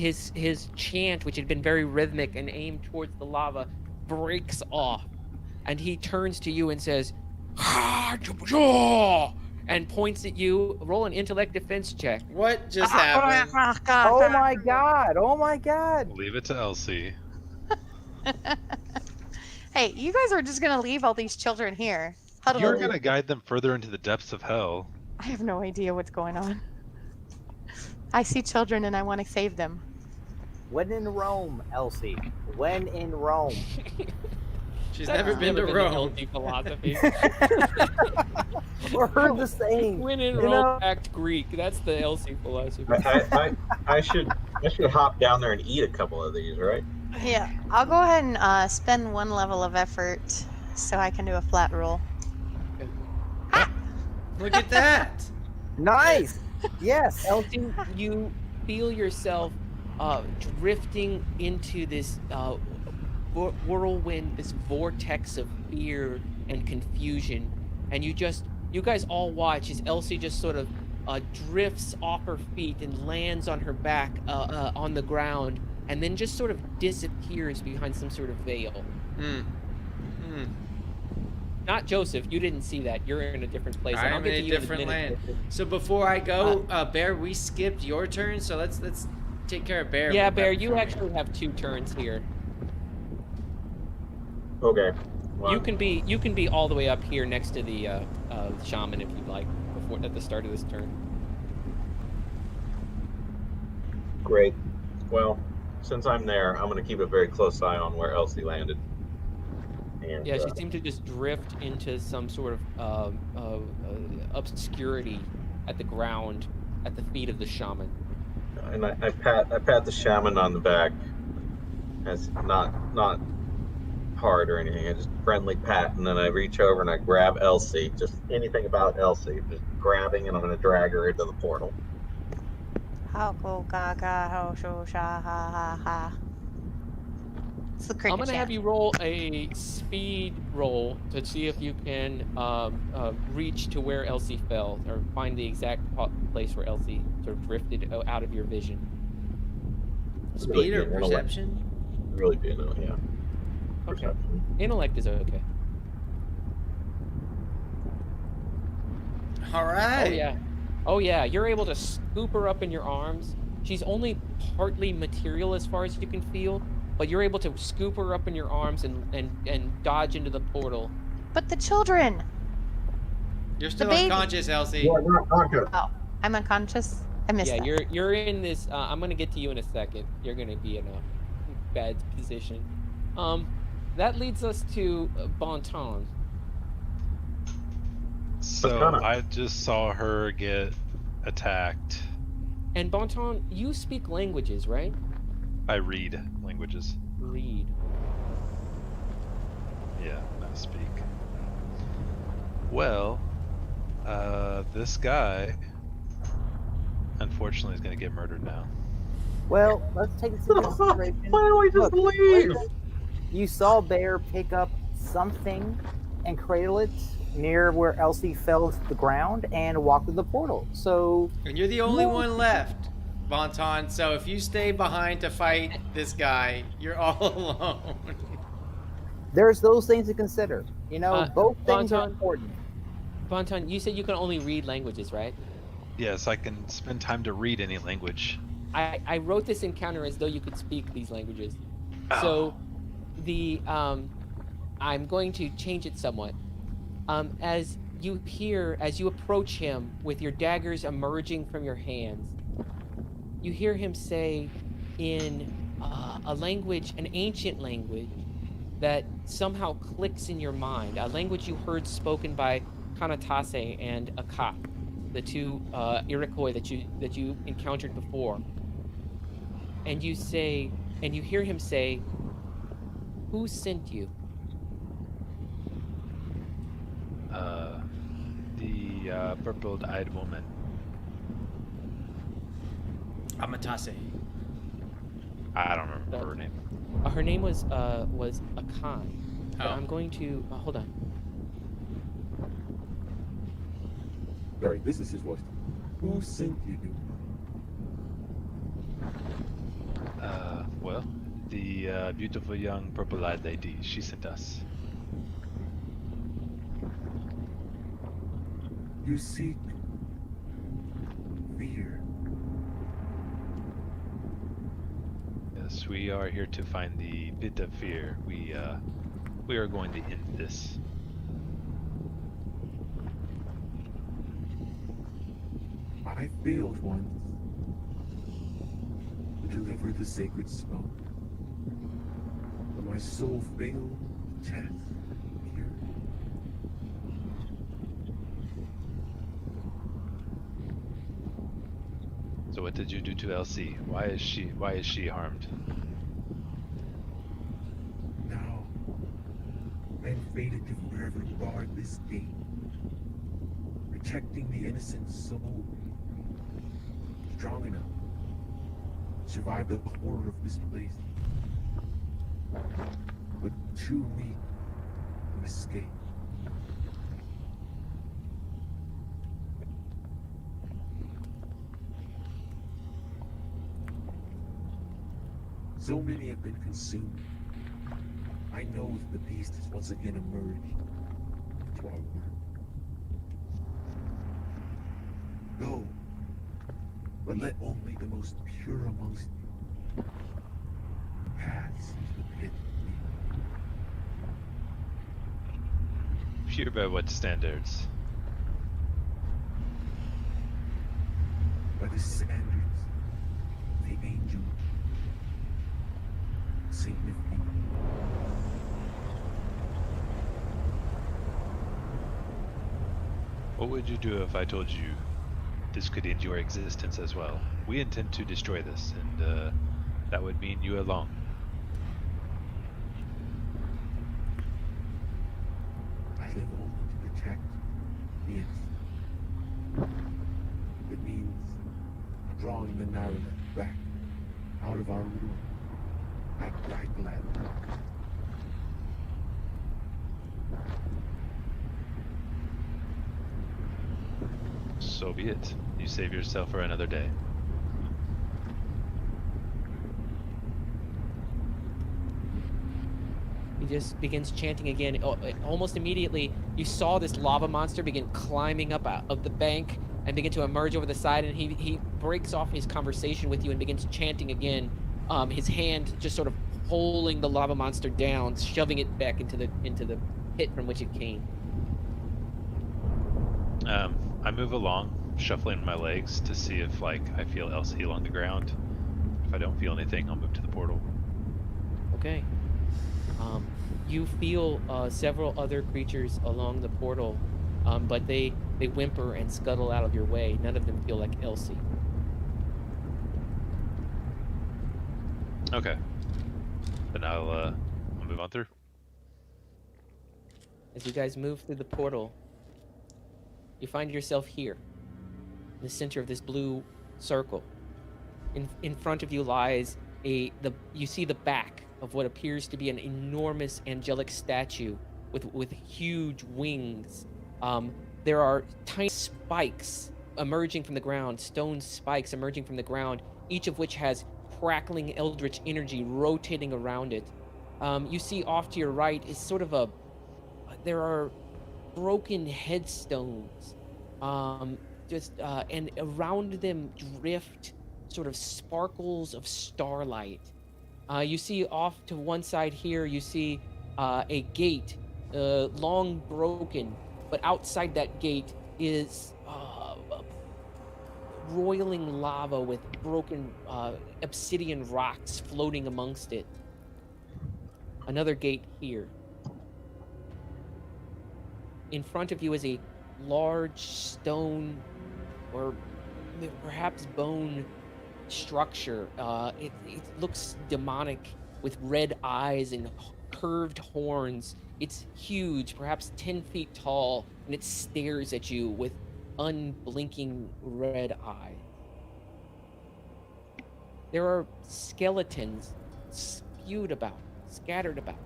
chant, which had been very rhythmic and aimed towards the lava, breaks off, and he turns to you and says, and points at you. Roll an intellect defense check. What just happened? Oh my god! Oh my god! Leave it to Elsie. Hey, you guys are just gonna leave all these children here. Huddle You're up. gonna guide them further into the depths of hell. I have no idea what's going on. I see children and I want to save them. When in Rome, Elsie. When in Rome. She's never been to the Rome. healthy philosophy. Or heard the saying. When in you Rome, know? act Greek. That's the Elsie philosophy. I should hop down there and eat a couple of these, right? Yeah, I'll go ahead and spend one level of effort so I can do a flat roll. Look at that. Nice! Yes! Elsie, you feel yourself drifting into this whirlwind, this vortex of fear and confusion, and you guys all watch as Elsie just sort of drifts off her feet and lands on her back on the ground, and then just sort of disappears behind some sort of veil. Not Joseph, you didn't see that. You're in a different place. and I'll I'm get to in a you different in a minute. land. So before I go, Bear, we skipped your turn, so let's take care of Bear. Yeah, real Bear, quick you before we actually have 2 turns here. Okay. Well, You can be all the way up here next to the shaman if you'd like, before at the start of this turn. great. Well, since I'm there, I'm going to keep a very close eye on where Elsie landed. And Yeah, she seemed to just drift into some sort of obscurity at the ground at the feet of the shaman. and I pat the shaman on the back. As not hard or anything. I just friendly pat, and then I reach over and I grab Elsie. Just anything about Elsie, just grabbing, and I'm going to drag her into the portal. How cool, gaga, how sho sha ha ha ha. It's the cricket I'm gonna chant. have you roll a speed roll to see if you can reach to where Elsie fell, or find the exact place where Elsie sort of drifted out of your vision. Speed or perception? Really being yeah. Okay. Perception. Intellect is okay. All right. Oh yeah. Oh yeah. You're able to scoop her up in your arms. She's only partly material as far as you can feel, but you're able to scoop her up in your arms and dodge into the portal. But the children. You're still baby. unconscious, Elsie. You are not conscious. Oh, I'm unconscious. I missed Yeah, that. you're in this. I'm gonna get to you in a second. You're gonna be in a bad position. That leads us to Bonton. So I just saw her get attacked. And Bonton, you speak languages, right? I read languages. Read. Yeah, not speak. Well, this guy, unfortunately, is going to get murdered now. Well, let's take this into consideration. Why don't we just Look, leave? You saw Bear pick up something and cradle it near where Elsie fell to the ground and walk through the portal. So, And you're the only one left, Bonton. So if you stay behind to fight this guy, you're all alone. there's those things to consider. You know, both things are Bonton. important. Bonton, you said you can only read languages, right? Yes, I can spend time to read any language. I wrote this encounter as though you could speak these languages. Oh. So the I'm going to change it somewhat. As you approach him with your daggers emerging from your hands, you hear him say in a language, an ancient language that somehow clicks in your mind, a language you heard spoken by Kanatase and Akat, the two Iroquois that you encountered before. And you hear him say, "Who sent you?" The purple-eyed woman. Amatase. I don't remember her name. Her name was Akan. But Oh. I'm going to hold on. Sorry, this is his voice. Who sent you? Well, the beautiful young purple-eyed lady. She sent us. You seek fear. Yes, we are here to find the bit of fear. We are going to end this. I failed once to deliver the sacred smoke, but my soul failed the test here. So what did you do to Elsie? Why is she harmed? Now, I'm fated to forever guard this gate, protecting the innocent soul. Strong enough to survive the horror of this place, but too weak to escape. So many have been consumed. I know that the beast has once again emerged into our world. Go, but let only the most pure amongst you pass into the pit. Pure by what standards? By the standards of the angel Saint Nifty. What would you do if I told you this could end your existence as well? We intend to destroy this, and that would mean you alone. I live only to protect the innocent. It means drawing the narrative back out of our room. I'd die gladly. So be it. You save yourself for another day. He just begins chanting again. Almost immediately, you saw this lava monster begin climbing up out of the bank and begin to emerge over the side, and he breaks off his conversation with you and begins chanting again. His hand just sort of pulling the lava monster down, shoving it back into the pit from which it came. I move along, shuffling my legs to see if I feel Elsie along the ground. If I don't feel anything, I'll move to the portal. Okay. You feel several other creatures along the portal, but they whimper and scuttle out of your way. None of them feel like Elsie. Okay. Then I'll move on through. As you guys move through the portal, you find yourself here, in the center of this blue circle. In front of you lies you see the back of what appears to be an enormous angelic statue with huge wings. There are tiny spikes emerging from the ground, stone spikes emerging from the ground, each of which has crackling eldritch energy rotating around it. You see off to your right is there are broken headstones, and around them drift sort of sparkles of starlight. You see off to one side here, you see a gate, long broken, but outside that gate is roiling lava with broken obsidian rocks floating amongst it. Another gate here. In front of you is a large stone or perhaps bone structure. It looks demonic with red eyes and curved horns. It's huge, perhaps 10 feet tall, and it stares at you with unblinking red eyes. There are skeletons spewed about, scattered about.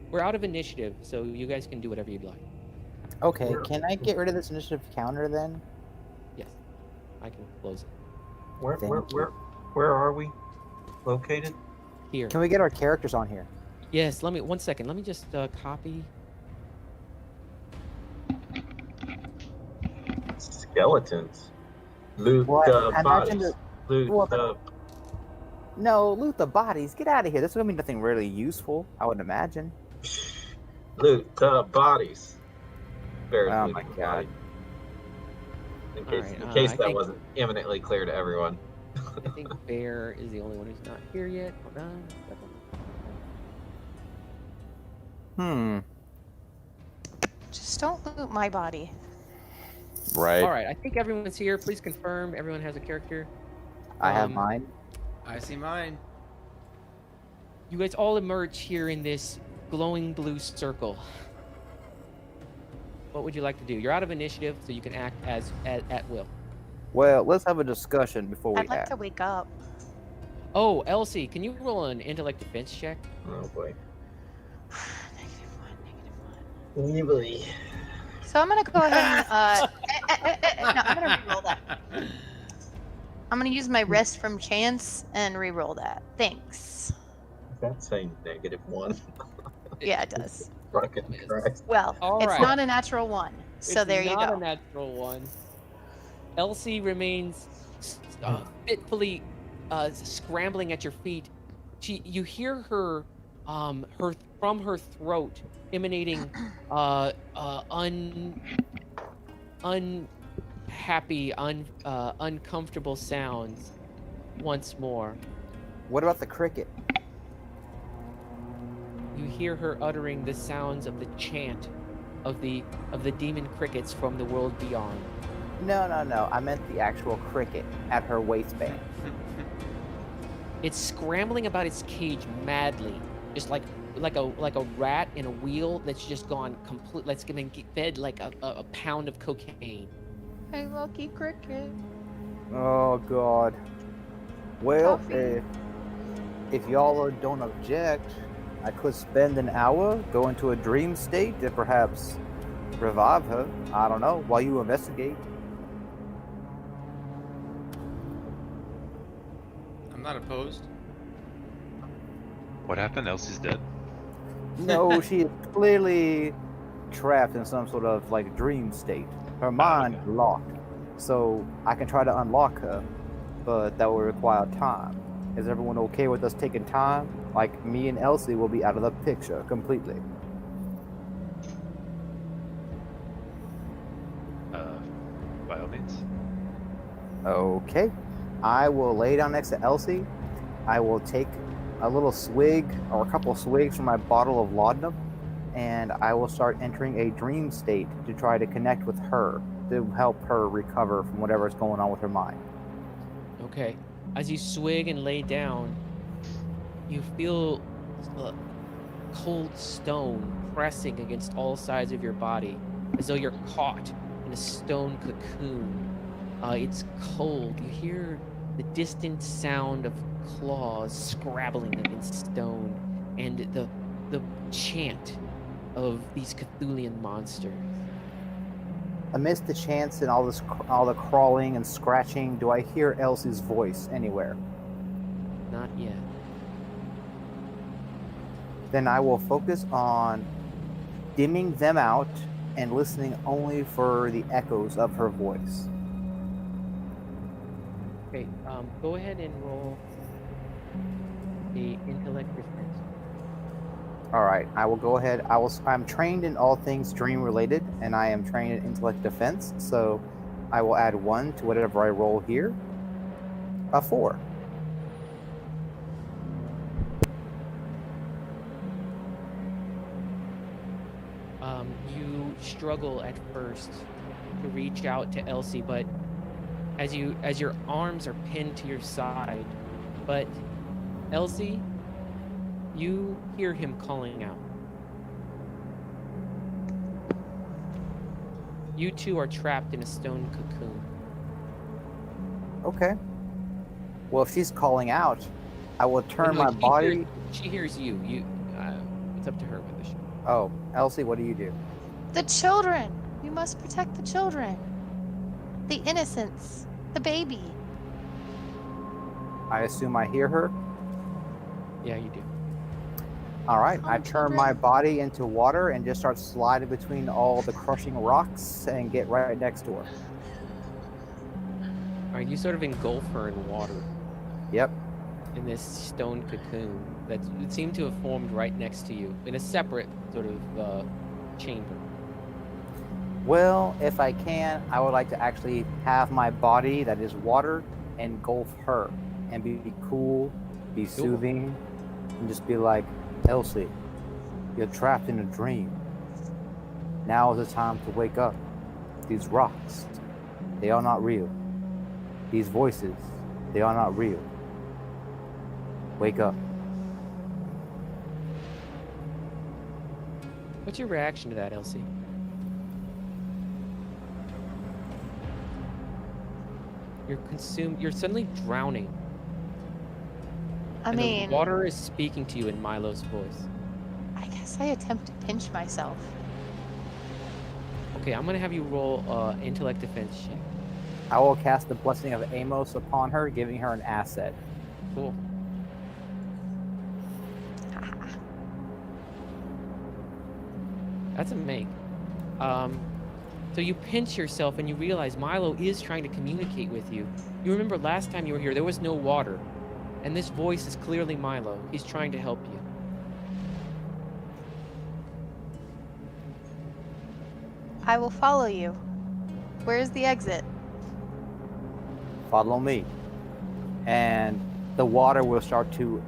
We're out of initiative, so you guys can do whatever you'd like. Okay, can I get rid of this initiative counter then? Yes, I can close it. Where are we located? Here. Can we get our characters on here? Yes, one second. Let me just copy. Skeletons. Loot What? the I imagine bodies. the- Loot Well, the. No, loot the bodies. Get out of here. This is gonna be nothing really useful, I would imagine. Loot the bodies. Bear's Oh looting my the God. body. In case, Alright, in case I that think- wasn't eminently clear to everyone. I think Bear is the only one who's not here yet. Hold on. Just don't loot my body. Right. All right, I think everyone's here. Please confirm everyone has a character. I have Um, mine. I see mine. You guys all emerge here in this glowing blue circle. What would you like to do? You're out of initiative, so you can act as at will. Well, let's have a discussion before we I'd like act. to wake up. Oh, Elsie, can you roll an intellect defense check? Oh boy. -1. So I'm gonna go ahead and no, I'm gonna re-roll that. I'm gonna use my rest from chance and re-roll that. Thanks. That's a -1. Yeah, it does. Fucking Christ. Well, All it's right. not a natural one. So It's there you not go. a natural one. Elsie remains fitfully scrambling at your feet. You hear her, from her throat emanating unhappy, uncomfortable sounds once more. What about the cricket? You hear her uttering the sounds of the chant of the demon crickets from the world beyond. No. I meant the actual cricket at her waistband. It's scrambling about its cage madly, just like a rat in a wheel that's just gone complete. That's getting fed like a pound of cocaine. Hey, lucky cricket. Oh God. Well, Coffee. if y'all don't object, I could spend an hour, go into a dream state, and perhaps revive her. I don't know, while you investigate. I'm not opposed. What happened? Elsie's dead. No, she is clearly trapped in some sort of like dream state. Her mind okay. locked. So I can try to unlock her, but that will require time. Is everyone okay with us taking time? Like me and Elsie will be out of the picture completely. By all means. Okay. I will lay down next to Elsie. I will take a little swig or a couple of swigs from my bottle of laudanum, and I will start entering a dream state to try to connect with her, to help her recover from whatever is going on with her mind. Okay. As you swig and lay down, you feel cold stone pressing against all sides of your body, as though you're caught in a stone cocoon. It's cold. You hear the distant sound of claws scrabbling against stone, and the chant of these Cthulhian monsters. Amidst the chants and all the crawling and scratching, do I hear Elsie's voice anywhere? Not yet. Then I will focus on dimming them out and listening only for the echoes of her voice. Okay, go ahead and roll the intellect defense. All right, I will go ahead. I'm trained in all things dream related, and I am trained in intellect defense. So I will add 1 to whatever I roll here. A 4. You struggle at first to reach out to Elsie, but as your arms are pinned to your side, but Elsie, you hear him calling out. You two are trapped in a stone cocoon. Okay. Well, if she's calling out, I will turn No, my body. She hears you. It's up to her whether she. Oh, Elsie, what do you do? The children. We must protect the children. The innocents. The baby. I assume I hear her. Yeah, you do. All right, I Come, turn my body into water and just start sliding between all the crushing rocks and get right next to her. All right, you sort of engulf her in water Yep. in this stone cocoon that it seemed to have formed right next to you in a separate sort of chamber. Well, if I can, I would like to actually have my body that is water engulf her and be cool, be soothing, and just be like, Elsie, you're trapped in a dream. Now is the time to wake up. These rocks, they are not real. These voices, they are not real. Wake up. What's your reaction to that, Elsie? You're consumed. You're suddenly drowning. I and mean, the water is speaking to you in Milo's voice. I guess I attempt to pinch myself. Okay, I'm gonna have you roll intellect defense check. I will cast the blessing of Amos upon her, giving her an asset. Cool. That's a make. So you pinch yourself and you realize Milo is trying to communicate with you. You remember last time you were here, there was no water. And this voice is clearly Milo. He's trying to help you. I will follow you. Where's the exit? Follow me. And the water will start to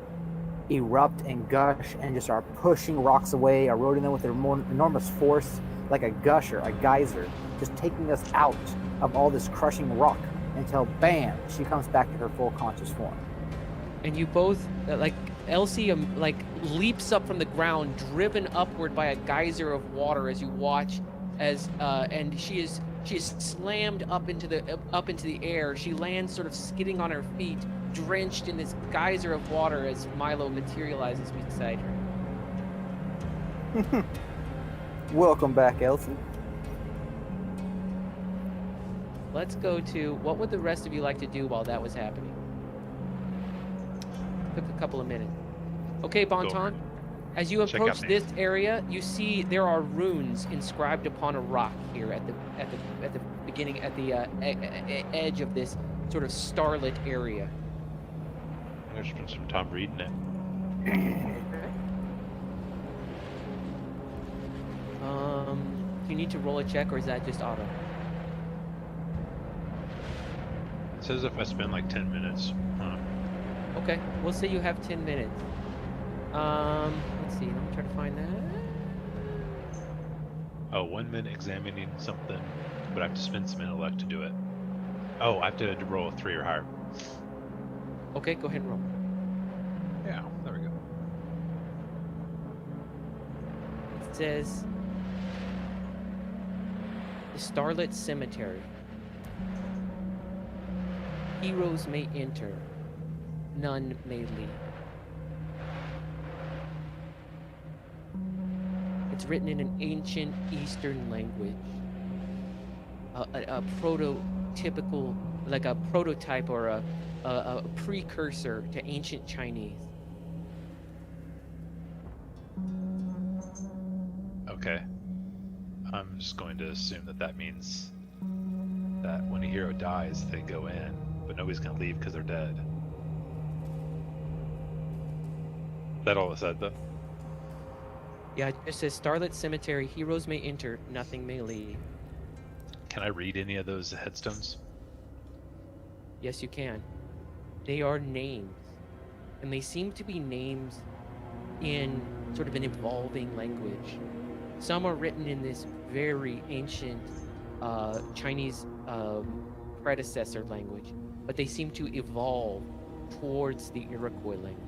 erupt and gush and just start pushing rocks away, eroding them with an enormous force, like a gusher, a geyser, just taking us out of all this crushing rock until, bam, she comes back to her full conscious form. And you both, like, Elsie, like, leaps up from the ground, driven upward by a geyser of water as you watch, and she is slammed up into the air. She lands sort of skidding on her feet, drenched in this geyser of water as Milo materializes beside her. Welcome back, Elsie. Let's go to, what would the rest of you like to do while that was happening? Took a couple of minutes. Okay, Bonton, as you approach this area, you see there are runes inscribed upon a rock here at the beginning, at the edge of this sort of starlit area. I'm gonna spend some time reading it. Do you need to roll a check, or is that just auto? It says if I spend like 10 minutes. Okay, we'll say you have 10 minutes. Let's see, let me try to find that. Oh, 1 minute examining something, but I have to spend some intellect to do it. Oh, I have to roll a 3 or higher. Okay, go ahead and roll. Yeah, there we go. It says, the Starlit Cemetery. Heroes may enter, none may leave. It's written in an ancient Eastern language. A prototypical, like a prototype or a precursor to ancient Chinese. Okay. I'm just going to assume that means that when a hero dies, they go in, but nobody's going to leave because they're dead. Is that all it said, though? Yeah, it just says Starlit Cemetery, heroes may enter, nothing may leave. Can I read any of those headstones? Yes, you can. They are names, and they seem to be names in sort of an evolving language. Some are written in this very ancient Chinese predecessor language, but they seem to evolve towards the Iroquois language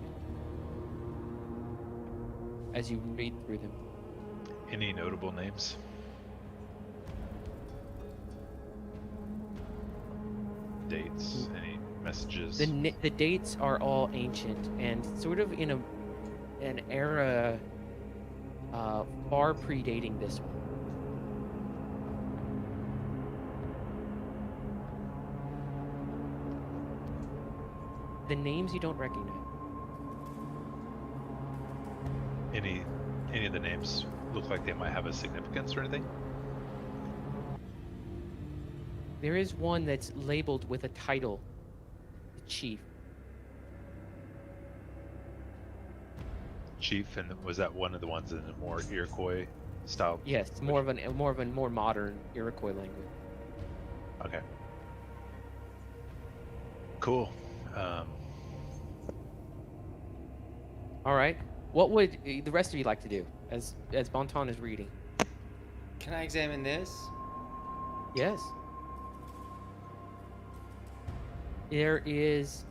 as you read through them. Any notable names? Dates? Any messages? The dates are all ancient and sort of in an era far predating this one. The names you don't recognize. Any of the names look like they might have a significance or anything? There is one that's labeled with a title, the Chief. Chief, and was that one of the ones in a more Iroquois style? Yes, more of a more modern Iroquois language. Okay. Cool. All right. What would the rest of you like to do as Bonton is reading? Can I examine this? Yes. There is,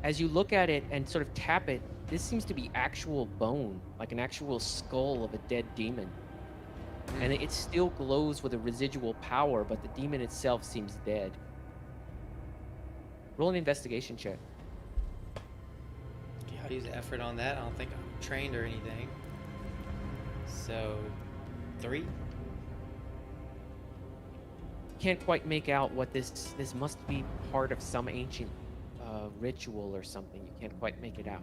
as you look at it and sort of tap it, this seems to be actual bone, like an actual skull of a dead demon. And it still glows with a residual power, but the demon itself seems dead. Roll an investigation check. Yeah, I'll use effort on that. I don't think I'm trained or anything. So, 3? Can't quite make out what this must be part of some ancient ritual or something. You can't quite make it out.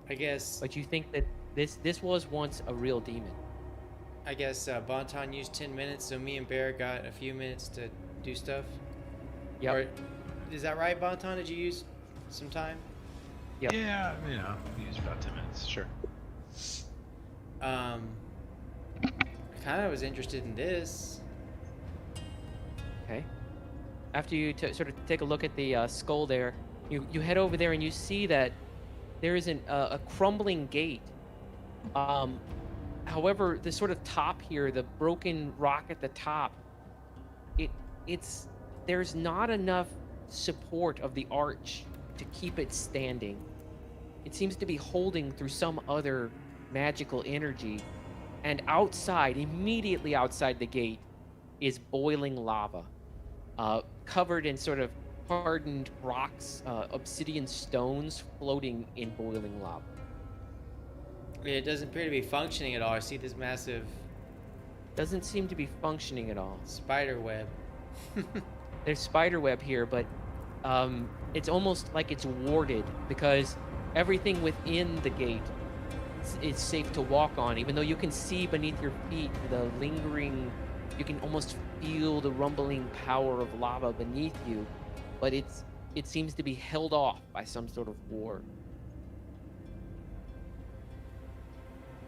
I guess. But you think that this was once a real demon. I guess Bonton used 10 minutes, so me and Bear got a few minutes to do stuff. Yep. Or, is that right, Bonton? Did you use some time? Yep. Yeah, we used about 10 minutes, sure. I kind of was interested in this. Okay. after you sort of take a look at the skull there, you head over there and you see that there is a crumbling gate. However, the sort of top here, the broken rock at the top, it's there's not enough support of the arch to keep it standing. It seems to be holding through some other magical energy. And outside, immediately outside the gate, is boiling lava, covered in sort of hardened rocks, obsidian stones floating in boiling lava. It doesn't appear to be functioning at all. I see this massive Doesn't seem to be functioning at all. spider web. There's spider web here, but it's almost like it's warded because everything within the gate is safe to walk on, even though you can see beneath your feet the lingering, you can almost feel the rumbling power of lava beneath you, but it seems to be held off by some sort of ward.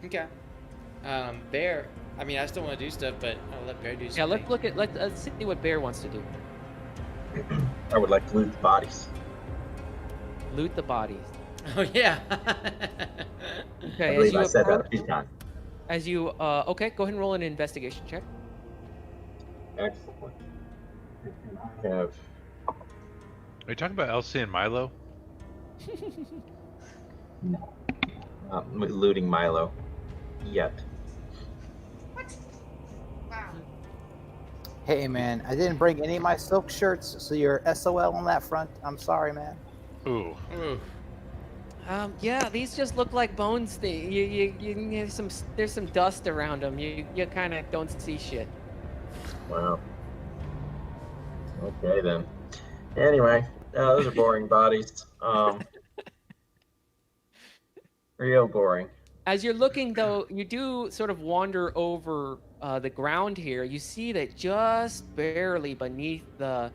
Okay. Bear. I mean, I still want to do stuff, but I'll let Bear do something. Yeah, let's see what Bear wants to do. I would like to loot the bodies. Loot the bodies. Oh yeah. Okay, I believe I said that a few times. As you okay, go ahead and roll an investigation check. Excellent. I have. Are you talking about Elsie and Milo? No. Not looting Milo. Yet. Hey man, I didn't bring any of my silk shirts, so you're SOL on that front. I'm sorry, man. Ooh. Ooh. Yeah, these just look like bones. You have there's some dust around them. You kind of don't see shit. Wow. Okay then. Anyway, those are boring bodies. Real boring. As you're looking, though, you do sort of wander over the ground here. You see that just barely beneath the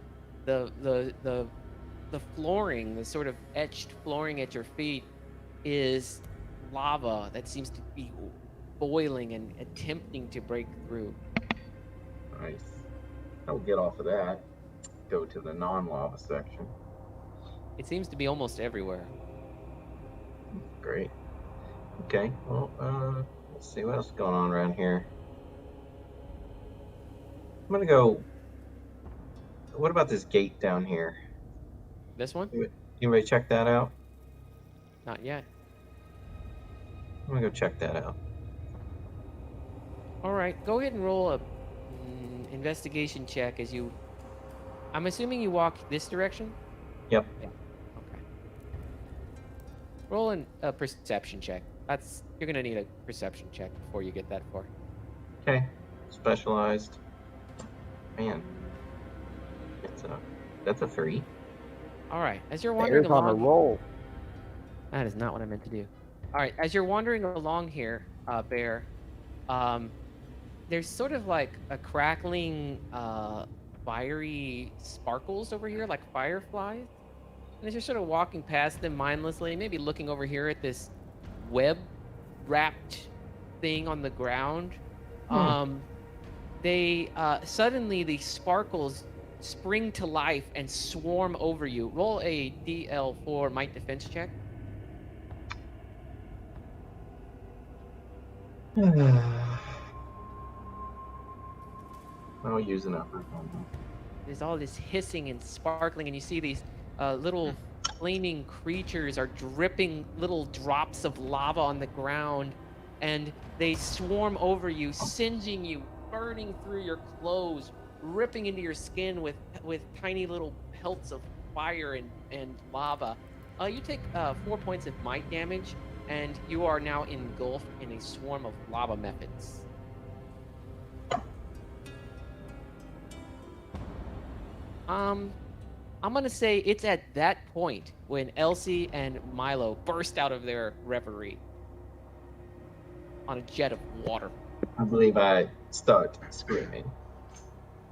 flooring, the sort of etched flooring at your feet, is lava that seems to be boiling and attempting to break through. Nice. I'll get off of that. Go to the non-lava section. It seems to be almost everywhere. Great. Okay. Well, let's see what else is going on around here. I'm gonna go. What about this gate down here? This one? Anybody check that out? Not yet. I'm gonna go check that out. All right, go ahead and roll a investigation check as you. I'm assuming you walk this direction. Yep. Yeah. Okay. Roll a perception check. You're gonna need a perception check before you get that far. Okay. Specialized. Man. That's a 3. All right, as you're wandering Bear's on a along. roll. That is not what I meant to do. All right, as you're wandering along here, Bear, there's sort of like a crackling, fiery sparkles over here, like fireflies. And as you're sort of walking past them mindlessly, maybe looking over here at this web-wrapped thing on the ground, they suddenly the sparkles spring to life and swarm over you. Roll a DL4 might defense check. I'll use an effort. There's all this hissing and sparkling, and you see these little flaming creatures are dripping little drops of lava on the ground, and they swarm over you, singeing you, burning through your clothes, ripping into your skin with tiny little pelts of fire and lava. You take 4 points of might damage, and you are now engulfed in a swarm of lava methods. I'm gonna say it's at that point when Elsie and Milo burst out of their reverie on a jet of water. I believe I start screaming.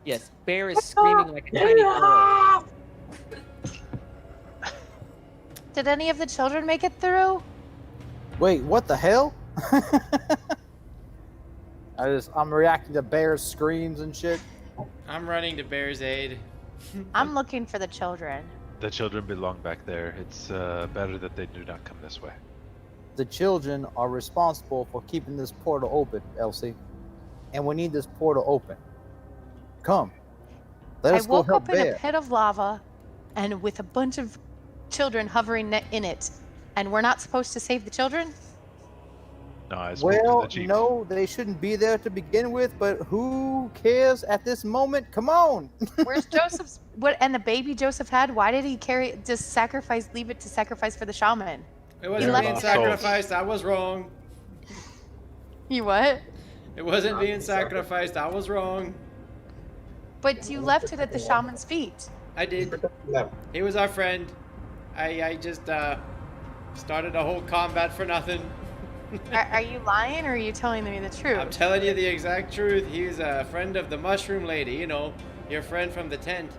Yes, Bear is screaming like a tiny girl. Did any of the children make it through? Wait, what the hell? I'm reacting to Bear's screams and shit. I'm running to Bear's aid. I'm looking for the children. The children belong back there. It's better that they do not come this way. The children are responsible for keeping this portal open, Elsie. And we need this portal open. Come. Let I us go woke help up in a Bear. pit of lava and with a bunch of children hovering in it. And we're not supposed to save the children? No, I spoke to Well, the chief. no, they shouldn't be there to begin with, but who cares at this moment? Come on. Where's Joseph's what and the baby Joseph had? Why did he leave it to sacrifice for the shaman? It wasn't left being it there. sacrificed. I was wrong. You what? It wasn't being sacrificed. I was wrong. But you left it at the shaman's feet. I did. Yeah. He was our friend. I just started a whole combat for nothing. Are you lying or are you telling me the truth? I'm telling you the exact truth. He's a friend of the mushroom lady. You know, your friend from the tent.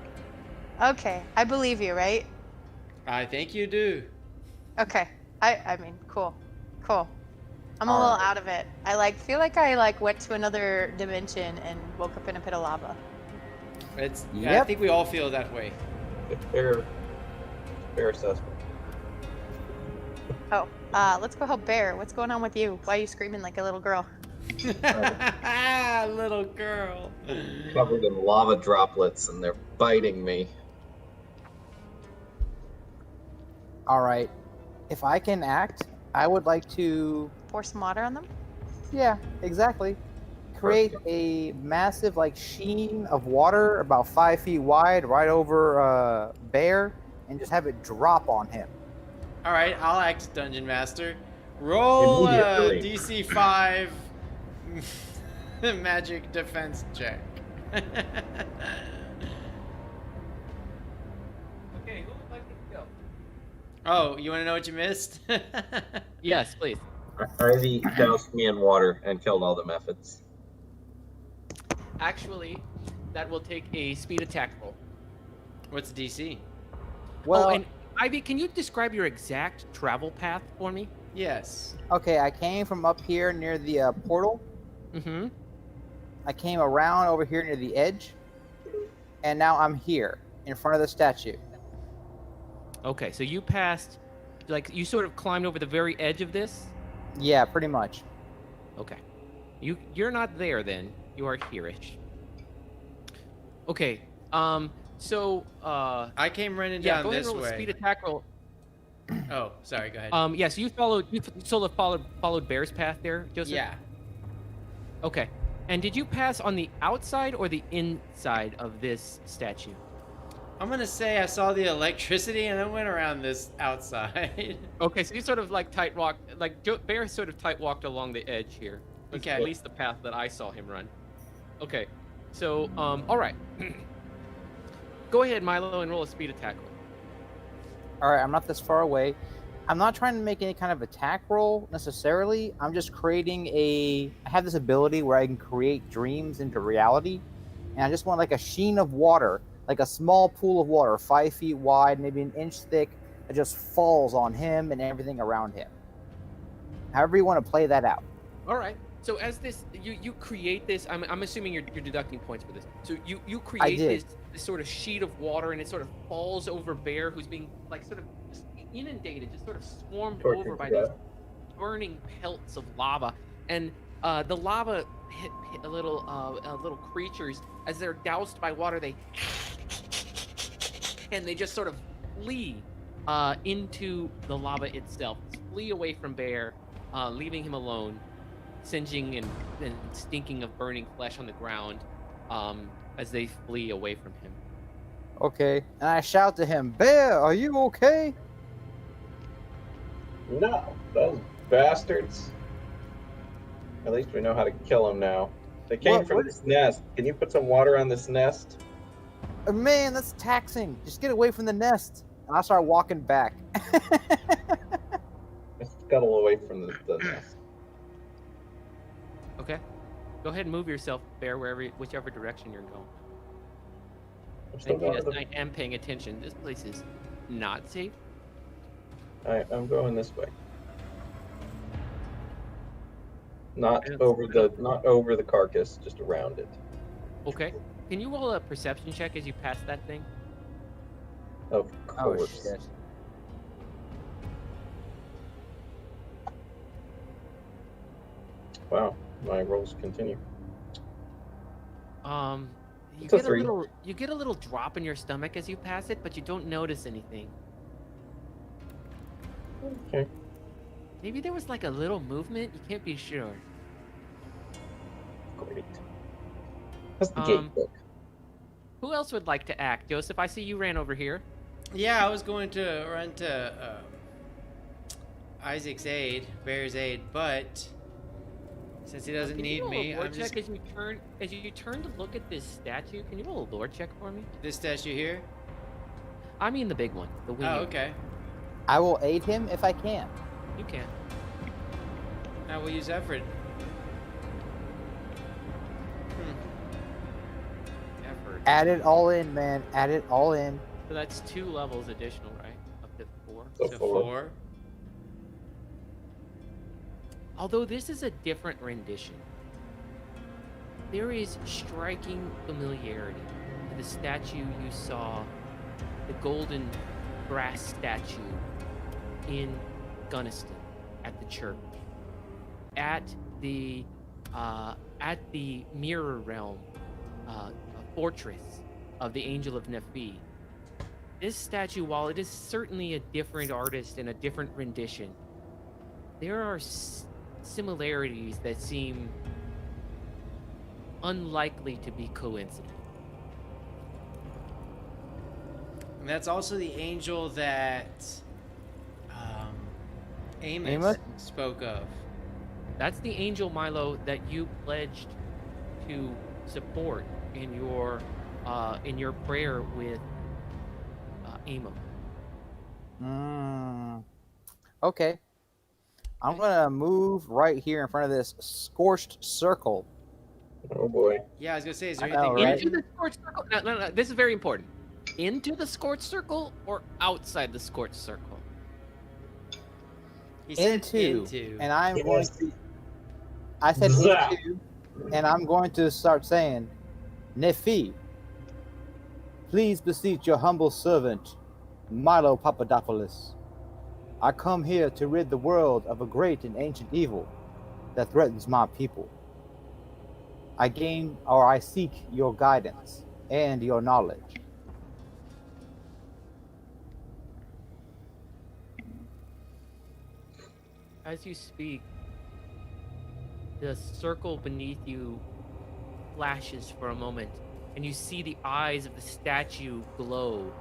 Okay, I believe you, right? I think you do. Okay. I mean, cool. I'm a little out of it. I feel like I went to another dimension and woke up in a pit of lava. I Yep. think we all feel that way. Fair assessment. Oh, let's go help Bear. What's going on with you? Why are you screaming like a little girl? Little girl. Covered in lava droplets, and they're biting me. All right. If I can act, I would like to, Pour some water on them? yeah, exactly. Create a massive sheen of water about 5 feet wide right over Bear and just have it drop on him. All right, I'll act Dungeon Master. Roll a Immediately. DC 5 magic defense check. Okay, who would like to go? Oh, you want to know what you missed? Yes, please. Ivy doused me in water and killed all the methods. Actually, that will take a speed attack roll. What's DC? Well, Oh, and Ivy, can you describe your exact travel path for me? Yes. okay, I came from up here near the portal. Mm-hmm. I came around over here near the edge. And now I'm here in front of the statue. Okay, so you passed, you sort of climbed over the very edge of this? Yeah, pretty much. Okay. You're not there then. You are here-ish. Okay. So I came running yeah, down go ahead this and roll a speed way. attack roll. Oh, sorry, go ahead. Yeah, so you sort of followed Bear's path there, Joseph? Yeah. Okay. And did you pass on the outside or the inside of this statue? I'm going to say I saw the electricity and I went around this outside. Okay, so you sort of tight walked, Bear sort of tight walked along the edge here. That's Okay. At least the path that I saw him run. Okay, so all right. Go ahead, Milo, and roll a speed attack roll. All right, I'm not this far away. I'm not trying to make any kind of attack roll necessarily. I'm just creating I have this ability where I can create dreams into reality. And I just want a sheen of water, like a small pool of water, 5 feet wide, maybe an inch thick, that just falls on him and everything around him. However you want to play that out. All right. So as this, you create this. I'm assuming you're deducting points for this. So you create did. this sort of sheet of water, and it sort of falls over Bear, who's being sort of just inundated, just sort of swarmed over by these burning pelts of lava, and the lava hit little creatures as they're doused by water. They just sort of flee into the lava itself, flee away from Bear, leaving him alone, singeing and stinking of burning flesh on the ground as they flee away from him. Okay. And I shout to him, Bear, are you okay? No, those bastards. At least we know how to kill them now. They came What- from what- this nest. Can you put some water on this nest? Man, that's taxing. Just get away from the nest. And I start walking back. Let's scuttle away from the nest. Okay. Go ahead and move yourself, Bear, whichever direction you're going. I'm still And going yes, to the- I am paying attention. This place is not safe. I'm going this way. Not Yes. over the carcass, just around it. Okay. Can you roll a perception check as you pass that thing? Of Oh course. shit. Wow, my rolls continue. You It's a get a 3. little drop in your stomach as you pass it, but you don't notice anything. Okay. Maybe there was like a little movement. You can't be sure. Great. How's the gate look? Who else would like to act? Joseph, I see you ran over here. Yeah, I was going to run to Isaac's aid, Bear's aid, but since he doesn't Can you need roll me, a lore I'm just check as you turn to look at this statue. Can you roll a lore check for me? this statue here. I mean the big one, the wing. Oh, okay. I will aid him if I can. You can. I will use effort. Effort. Add it all in, man. Add it all in. So that's 2 levels additional, right? Up to 4. So So 4. 4. Although this is a different rendition, there is striking familiarity to the statue you saw, the golden brass statue in Gunniston at the church, at the mirror realm fortress of the Angel of Nephi. This statue, while it is certainly a different artist and a different rendition, there are similarities that seem unlikely to be coincident. And that's also the angel that Amos, Amos? spoke of. That's the angel, Milo, that you pledged to support in your prayer with Amos. Okay. I'm gonna move right here in front of this scorched circle. Oh boy. Yeah, I was gonna say, is there I know, anything right? Into the scorched circle? No. This is very important. Into the scorched circle or outside the scorched circle? He said Into. And I'm going Yes. to. I said Zap. into, and I'm going to start saying, Nephi, please beseech your humble servant, Milo Papadopoulos. I come here to rid the world of a great and ancient evil that threatens my people. I seek your guidance and your knowledge. As you speak, the circle beneath you flashes for a moment, and you see the eyes of the statue glow.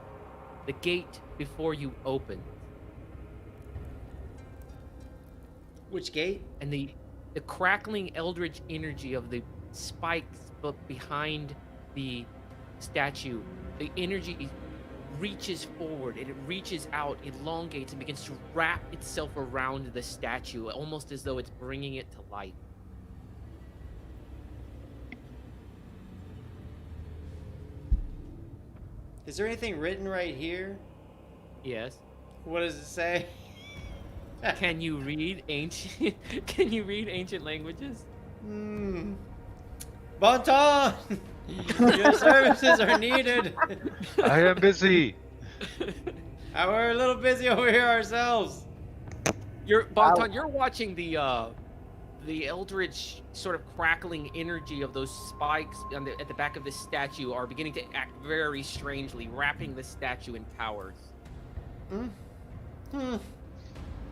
The gate before you opens, Which gate? and the crackling eldritch energy of the spikes behind the statue, the energy reaches forward and it reaches out, elongates, and begins to wrap itself around the statue, almost as though it's bringing it to life. Is there anything written right here? Yes. What does it say? Can you read ancient? Can you read ancient languages? Bonton! Your services are needed. I am busy. We're a little busy over here ourselves. Bonton, you're watching the eldritch sort of crackling energy of those spikes at the back of this statue are beginning to act very strangely, wrapping the statue in powers.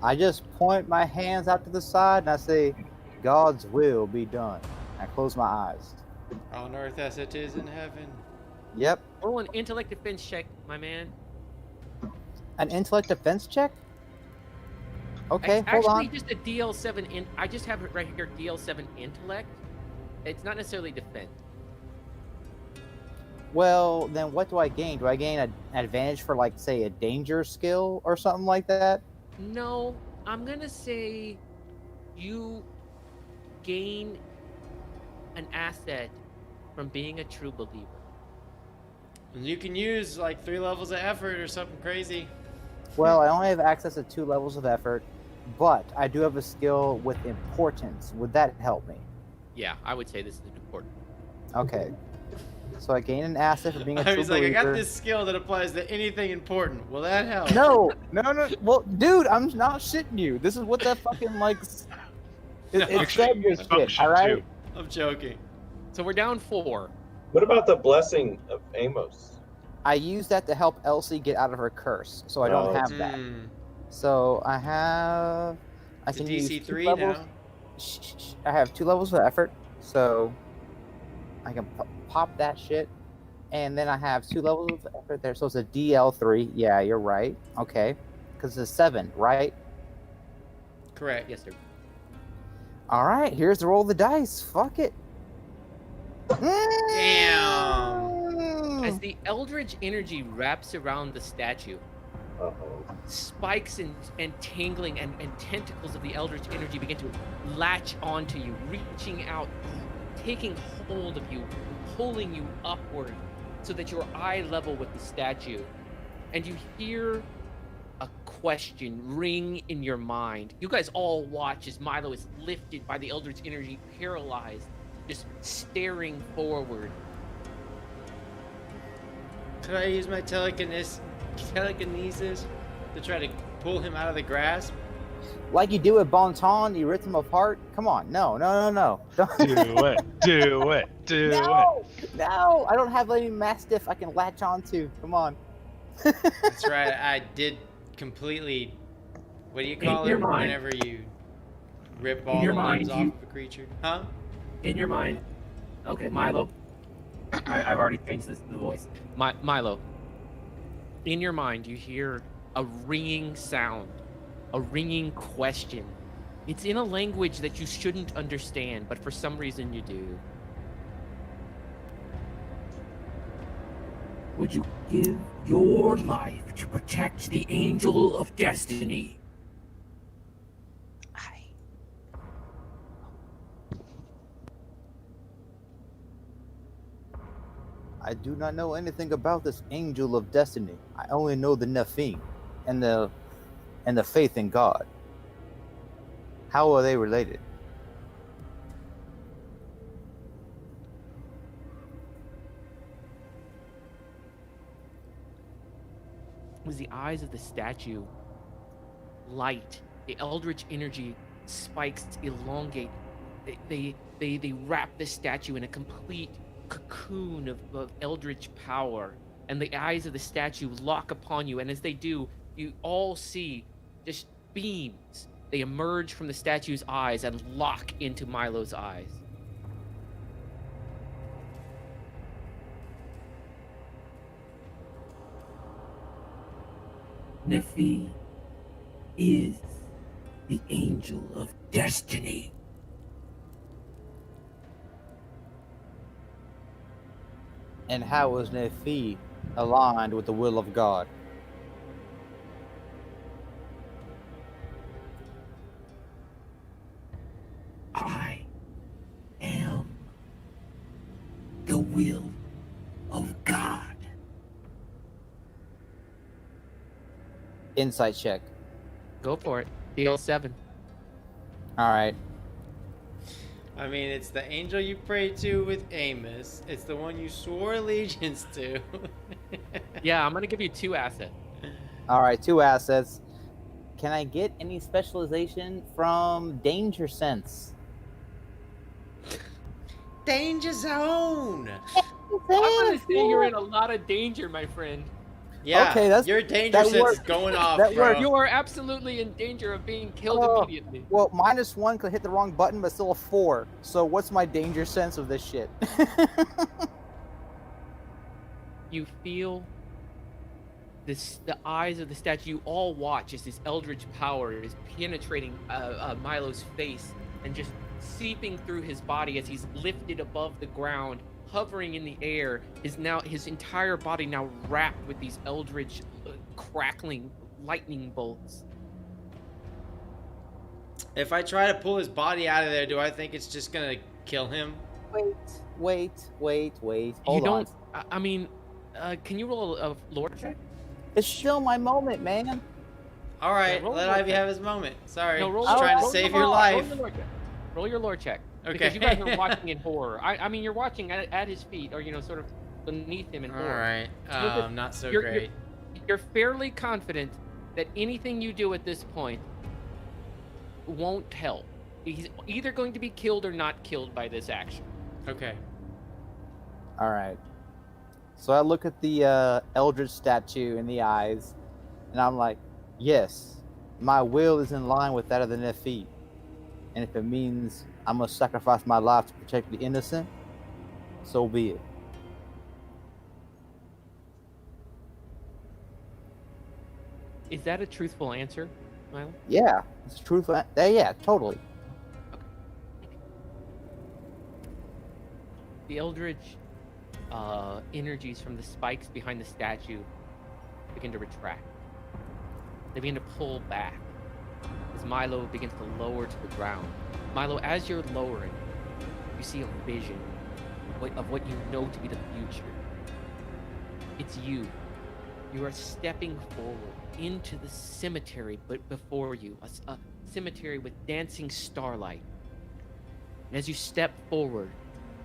I just point my hands out to the side and I say, God's will be done. I close my eyes. On earth as it is in heaven. Yep. Roll an intellect defense check, my man. An intellect defense check? Okay, It's hold actually on. just a DL7 I just have it right here, DL7 intellect. It's not necessarily defense. Well, then what do I gain? Do I gain an advantage for, like, say, a danger skill or something like that? No, I'm gonna say you gain an asset from being a true believer. And you can use like 3 levels of effort or something crazy. Well, I only have access to 2 levels of effort, but I do have a skill with importance. Would that help me? Yeah, I would say this is important. Okay. So I gain an asset for being a true He's like, I got believer. this skill that applies to anything important. Will that help? No. Well, dude, I'm not shitting you. This is what that fucking like. No. It said this I'm shit. shit All right. too. I'm joking. So we're down 4. What about the blessing of Amos? I use that to help Elsie get out of her curse, so I don't Oh, have that. So I have. I It's a can use DC 2 3 levels. now. I have 2 levels of effort, so I can pop that shit, and then I have 2 levels of effort there. So it's a DL3. Yeah, you're right. Okay, because it's a 7, right? Correct. Yes, sir. All right, here's the roll of the dice. Fuck it. Damn. As the eldritch energy wraps around the statue, uh-oh. spikes and tangling and tentacles of the eldritch energy begin to latch onto you, reaching out, taking hold of you, pulling you upward so that you're eye level with the statue. And you hear a question ring in your mind. You guys all watch as Milo is lifted by the eldritch energy, paralyzed, just staring forward. Could I use my telekinesis to try to pull him out of the grasp? Like you do with Bonton, the Rhythm of Heart. Come on, no. Don't- Do it. Do it. Do No, no, I don't have any Mastiff I can latch onto. Come on. That's right. I did completely. What do you call your it mind. whenever you rip all your the limbs mind, off of a creature? Huh? In your mind. Okay, Milo. I've already changed the voice. Milo, in your mind, you hear a ringing sound, a ringing question. It's in a language that you shouldn't understand, but for some reason you do. Would you give your life to protect the angel of destiny? I do not know anything about this angel of destiny. I only know the Nephilim and the faith in God. How are they related? As the eyes of the statue light, the eldritch energy spikes elongate. They wrap the statue in a complete cocoon of eldritch power, and the eyes of the statue lock upon you, and as they do, you all see just beams. They emerge from the statue's eyes and lock into Milo's eyes. Nephi is the angel of destiny. And how is Nephi aligned with the will of God? I am the will of God. Insight check. Go for it. DL7. All right. I mean, it's the angel you pray to with Amos. It's the one you swore allegiance to. Yeah, I'm gonna give you 2 assets. All right, 2 assets. Can I get any specialization from Danger Sense? Danger zone. I'm gonna say you're in a lot of danger, my friend. Yeah. Okay, that's- your danger that sense is worked. going off, That bro. worked. You are absolutely in danger of being killed Oh. immediately. Well, -1 could hit the wrong button, but still a 4. So what's my danger sense of this shit? You feel the eyes of the statue. You all watch as this eldritch power is penetrating Milo's face and just seeping through his body as he's lifted above the ground, hovering in the air. His entire body now wrapped with these eldritch crackling lightning bolts. If I try to pull his body out of there, do I think it's just gonna kill him? Wait. You Hold on. don't. I mean, can you roll a lore check? It's still my moment, man. All right, Yeah, roll let a lore Ivy check. have his moment. Sorry, No, roll. just trying to roll save your your lore- life. Roll your lore check. Roll your lore check. Because you guys are watching in horror. I mean, you're watching at his feet, or sort of beneath him in All horror. right. Not so you're- great. You're fairly confident that anything you do at this point won't help. He's either going to be killed or not killed by this action. Okay. All right. So I look at the Eldritch statue in the eyes, and I'm like, yes, my will is in line with that of the Nephi. And if it means I must sacrifice my life to protect the innocent, so be it. Is that a truthful answer, Milo? Yeah, it's truthful. Yeah, totally. The eldritch energies from the spikes behind the statue begin to retract. They begin to pull back as Milo begins to lower to the ground. Milo, as you're lowering, you see a vision of what you know to be the future. It's you. You are stepping forward into the cemetery, but before you, a cemetery with dancing starlight. And as you step forward,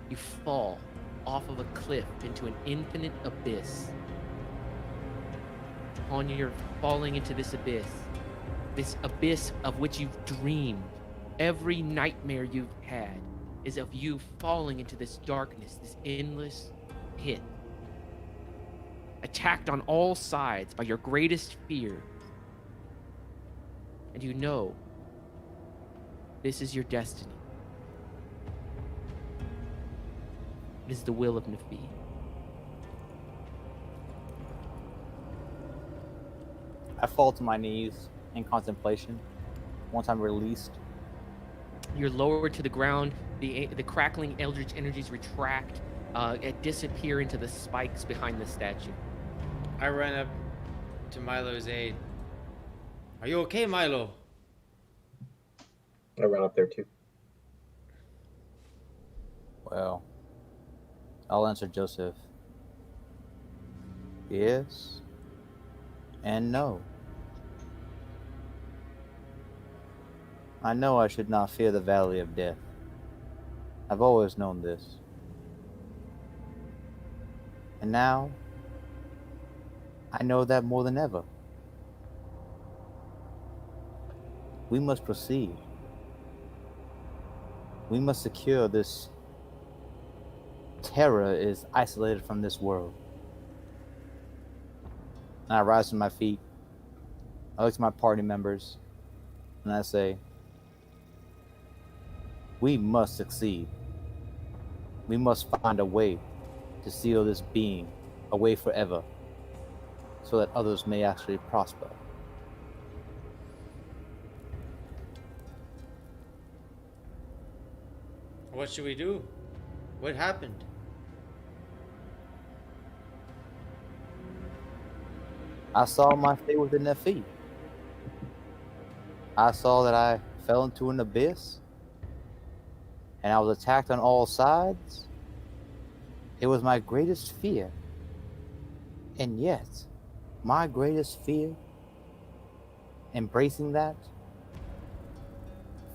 you fall off of a cliff into an infinite abyss. On your falling into this abyss of which you've dreamed, every nightmare you've had is of you falling into this darkness, this endless pit, attacked on all sides by your greatest fear. And you know this is your destiny. It is the will of Nephi. I fall to my knees in contemplation once I'm released. You're lowered to the ground. The crackling eldritch energies retract and disappear into the spikes behind the statue. I run up to Milo's aid. Are you okay, Milo? I run up there too. Well, I'll answer Joseph. Yes and no. I know I should not fear the valley of death. I've always known this. And now, I know that more than ever. We must proceed. We must secure this. Terror is isolated from this world. And I rise to my feet. I look to my party members. And I say, we must succeed. We must find a way to seal this being away forever, so that others may actually prosper. What should we do? What happened? I saw my fate with the Nephi. I saw that I fell into an abyss, and I was attacked on all sides. It was my greatest fear. And yet, my greatest fear, embracing that,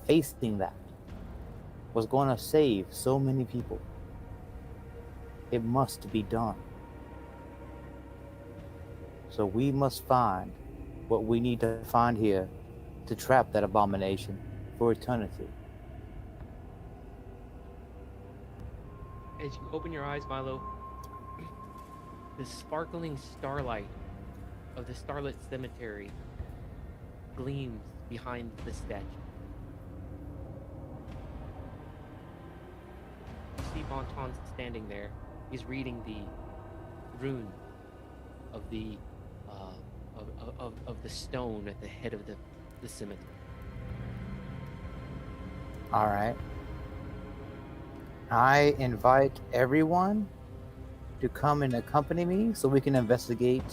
facing that, was going to save so many people. It must be done. So we must find what we need to find here to trap that abomination for eternity. As you open your eyes, Milo, the sparkling starlight of the starlit cemetery gleams behind the statue. You see Bonton standing there. He's reading the rune of the of the stone at the head of the cemetery. All right. I invite everyone to come and accompany me so we can investigate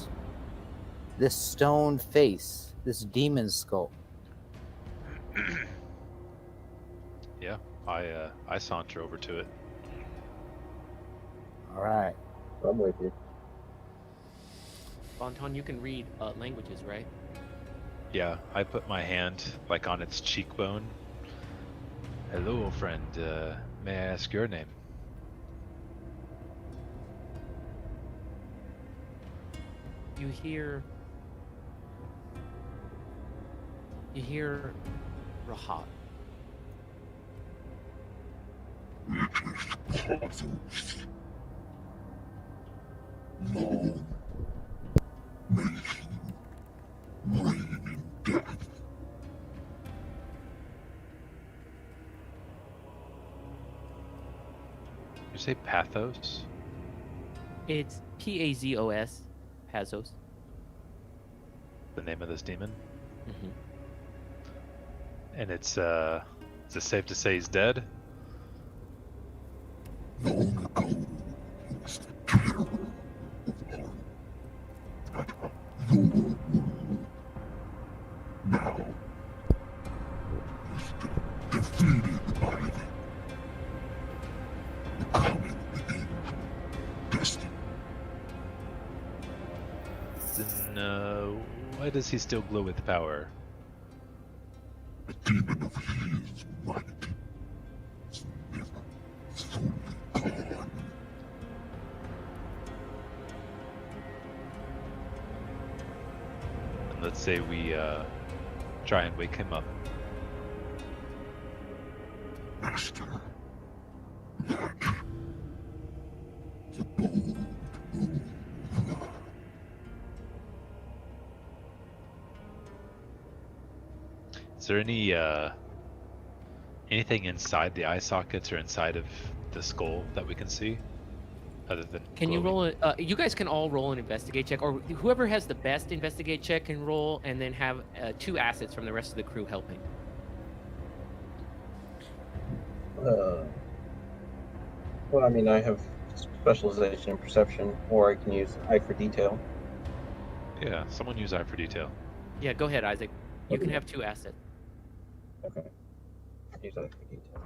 this stone face, this demon skull. Yeah, I saunter over to it. All right. I'm with you. Bonton, you can read languages, right? Yeah, I put my hand like on its cheekbone, Hello, friend. May I ask your name? You hear Rahab. You say Pathos? It's Pazos, Pazos. The name of this demon? Mm-hmm. And it's is it safe to say he's dead? Then why does he still glow with power? And let's say we try and wake him up. Is there any anything inside the eye sockets or inside of the skull that we can see, other than? Can you glowing? roll you guys can all roll an investigate check, or whoever has the best investigate check can roll, and then have 2 assets from the rest of the crew helping. Well, I mean, I have specialization in perception, or I can use eye for detail. Yeah, someone use eye for detail. Yeah, go ahead, Isaac. You can Okay. have 2 assets. Okay. Use eye for detail.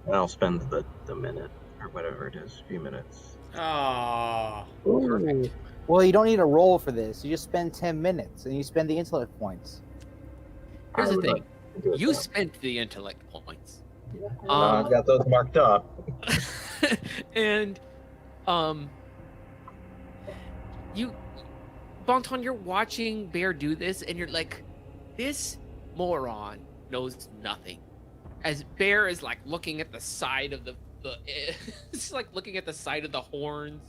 And I'll spend the minute or whatever it is, few minutes. Oh. Perfect. Well, you don't need a roll for this. You just spend 10 minutes and you spend the intellect points. Here's I the would thing. like to do it You now. spent the intellect points. I've got those marked up. And you Bonton, you're watching Bear do this, and you're like, this moron knows nothing. As Bear is like looking at the side of the it's like looking at the side of the horns,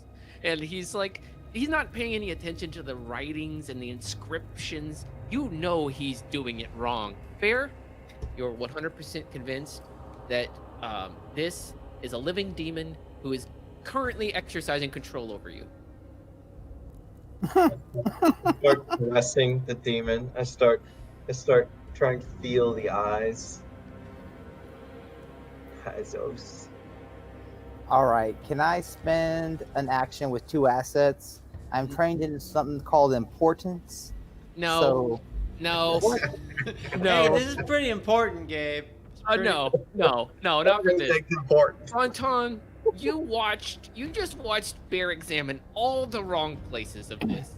and he's not paying any attention to the writings and the inscriptions. You know he's doing it wrong. Bear, you're 100% convinced that this is a living demon who is currently exercising control over you. I start caressing the demon. I start trying to feel the eyes. Pazos. All right. Can I spend an action with 2 assets? I'm trained in something called importance. No, no, Hey, no, this is pretty important, Gabe. It's pretty- no, not for this. Everything's important. Bonton, you just watched Bear examine all the wrong places of this.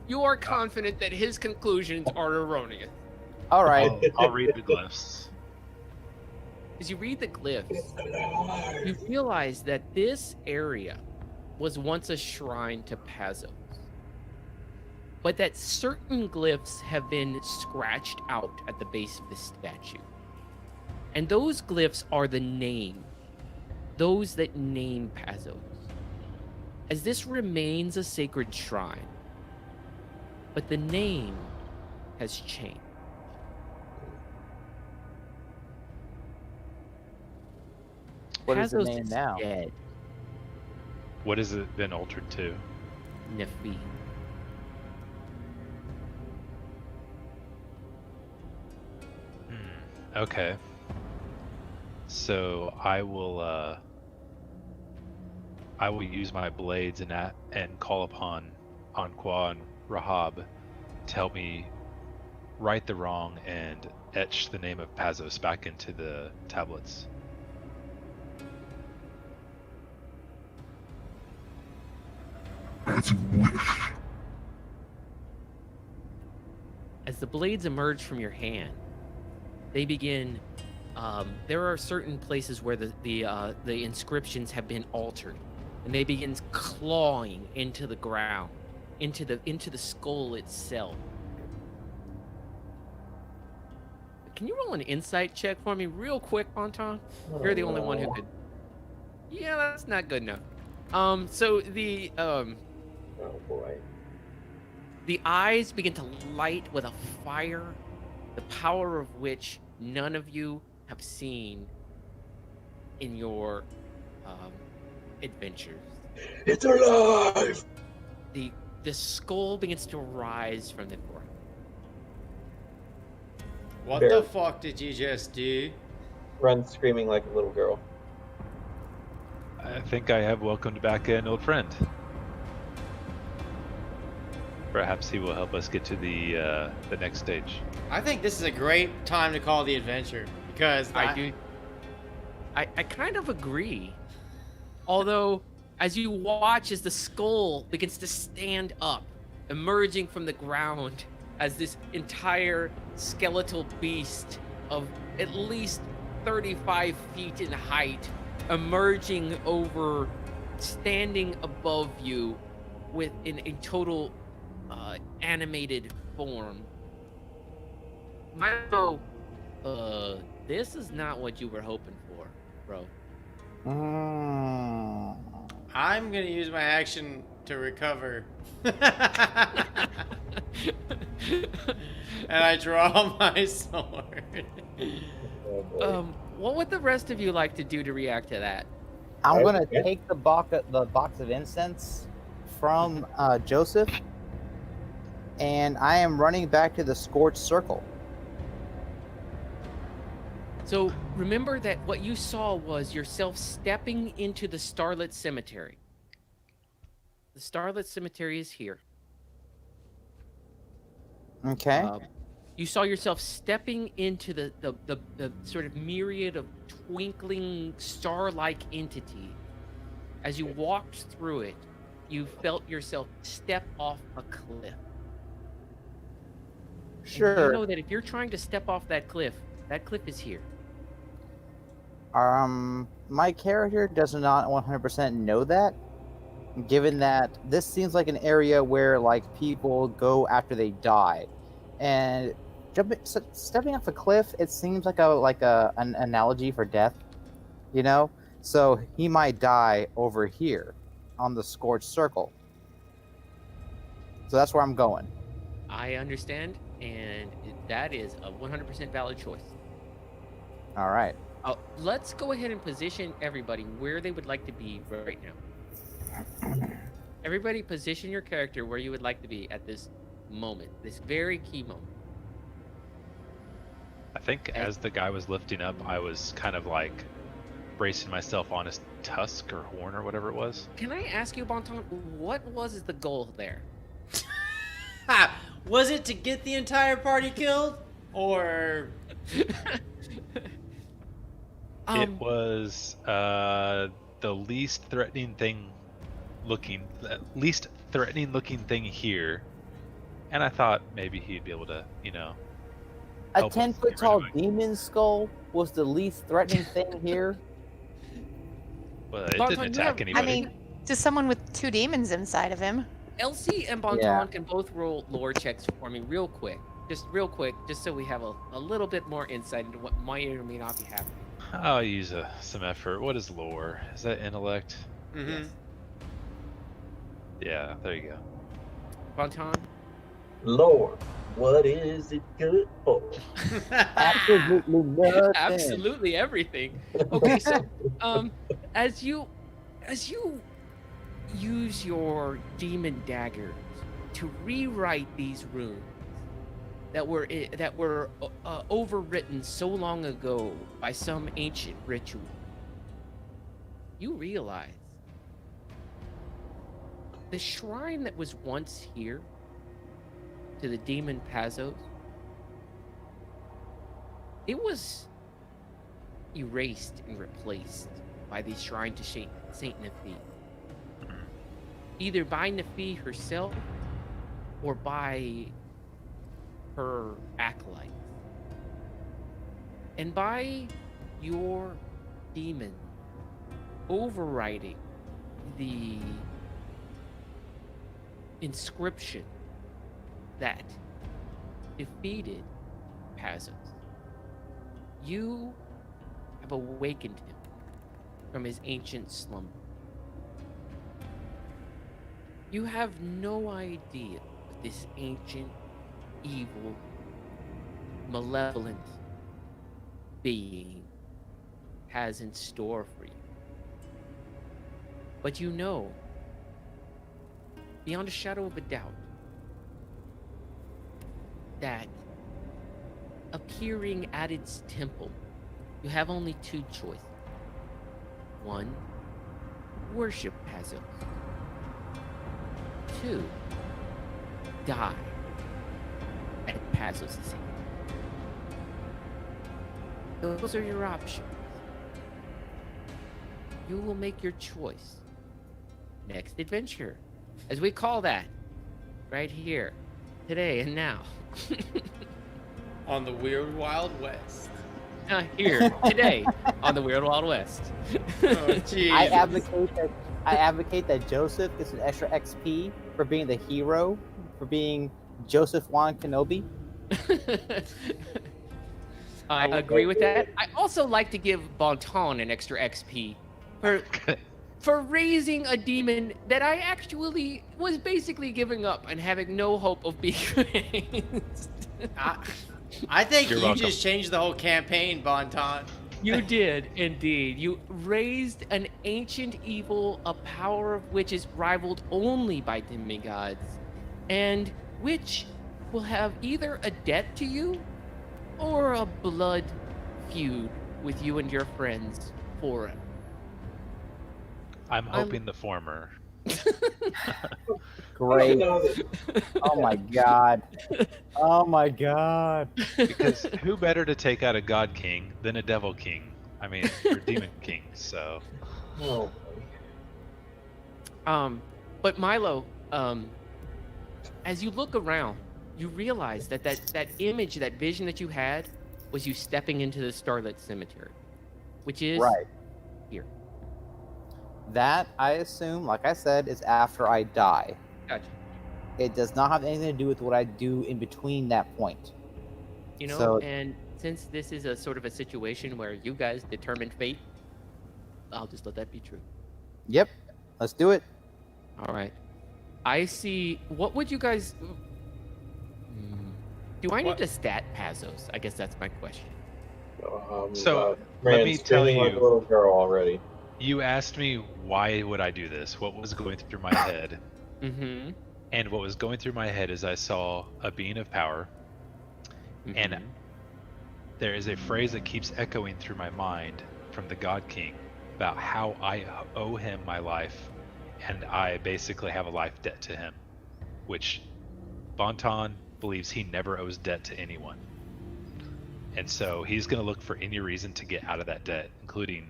You are confident that his conclusions are erroneous. All right. I'll read the glyphs. As you read the glyphs, you realize that this area was once a shrine to Pazos, but that certain glyphs have been scratched out at the base of the statue. And those glyphs are those that name Pazos. As this remains a sacred shrine, but the name has changed. What is the Pazos name is now? dead. What has it been altered to? Nephi. Okay. So I will use my blades and call upon Anqua and Rahab to help me right the wrong and etch the name of Pazos back into the tablets. as you wish. As the blades emerge from your hand, they begin. There are certain places where the inscriptions have been altered, and they begin clawing into the ground, into the skull itself. Can you roll an insight check for me, real quick, Bonton? You're the only one who could. Yeah, that's not good enough. So Oh boy. the eyes begin to light with a fire, the power of which none of you have seen in your adventures. It's alive! The skull begins to rise from the ground. What Bear. the fuck did you just do? Runs screaming like a little girl. I think I have welcomed back an old friend. Perhaps he will help us get to the next stage. I think this is a great time to call the adventure because I kind of agree. Although, as you watch as the skull begins to stand up, emerging from the ground as this entire skeletal beast of at least 35 feet in height, emerging over, standing above you in a total animated form. Milo, this is not what you were hoping for, bro. I'm gonna use my action to recover. And I draw my sword. Oh boy. What would the rest of you like to do to react to that? I'm gonna Okay. take the box of incense from Joseph, and I am running back to the scorched circle. So remember that what you saw was yourself stepping into the Starlit Cemetery. The Starlit Cemetery is here. Okay. You saw yourself stepping into the sort of myriad of twinkling star-like entity. As you walked through it, you felt yourself step off a cliff. And Sure. you know that if you're trying to step off that cliff is here. My character does not 100% know that, given that this seems like an area where like people go after they die, and stepping off a cliff, it seems like an analogy for death, you know. So he might die over here, on the scorched circle. So that's where I'm going. I understand, and that is a 100% valid choice. All right. Let's go ahead and position everybody where they would like to be right now. Everybody position your character where you would like to be at this moment, this very key moment. I think as the guy was lifting up, I was kind of like bracing myself on his tusk or horn or whatever it was. Can I ask you, Bonton, what was the goal there? Was it to get the entire party killed? Or It was the least threatening looking thing here, and I thought maybe he'd be able to, A help us 10-foot get rid tall of it. demon skull was the least threatening thing here. Well, it Bonton, didn't you attack have- anybody. I mean, to someone with 2 demons inside of him. Elsie and Bonton Yeah. can both roll lore checks for me real quick. Just real quick, just so we have a little bit more insight into what might or may not be happening. I'll use some effort. What is lore? Is that intellect? Mhm. Yeah, there you go. Bonton? Lord, what is it good for? Absolutely nothing. Absolutely everything. Okay, so as you use your demon daggers to rewrite these runes that were overwritten so long ago by some ancient ritual, you realize the shrine that was once here to the demon Pazos, it was erased and replaced by the shrine to Saint Nefi. either by Nefi herself or by her acolytes. And by your demon overriding the inscription that defeated Pazos, you have awakened him from his ancient slumber. You have no idea what this ancient, evil, malevolent being has in store for you. But you know, beyond a shadow of a doubt, that appearing at its temple, you have only two choices. One, worship Pazos. Two, die at Pazos' hand. Those are your options. You will make your choice. Next adventure, as we call that, right here, today and now. On the Weird Wild West. Here, today, on the Weird Wild West. Oh, jeez. I advocate that Joseph gets an extra XP for being the hero, for being Joseph Juan Kenobi. I agree with that. I also like to give Bonton an extra XP for raising a demon that I actually was basically giving up and having no hope of being raised. I think You're you welcome. just changed the whole campaign, Bonton. You did, indeed. You raised an ancient evil, a power of which is rivaled only by demigods, and which will have either a debt to you or a blood feud with you and your friends forever. I'm hoping the former. Great. Oh my god. Oh my god. Because who better to take out a god king than a devil king? I mean, or demon king. So Oh, But Milo, as you look around, you realize that image, that vision that you had, was you stepping into the Starlit Cemetery, which is Right. here. That, I assume, like I said, is after I die. Gotcha. It does not have anything to do with what I do in between that point. You know, So- and since this is a sort of a situation where you guys determine fate, I'll just let that be true. Yep. Let's do it. All right. I see. What would you guys? Do I need What? to stat Pazos? I guess that's my question. So, Rand's let me tell screaming like a you- little girl already. you asked me why would I do this? What was going through my head? Mm-hmm. And what was going through my head is I saw a being of power, and there is a phrase that keeps echoing through my mind from the God King about how I owe him my life, and I basically have a life debt to him, which Bonton believes he never owes debt to anyone. And so he's going to look for any reason to get out of that debt, including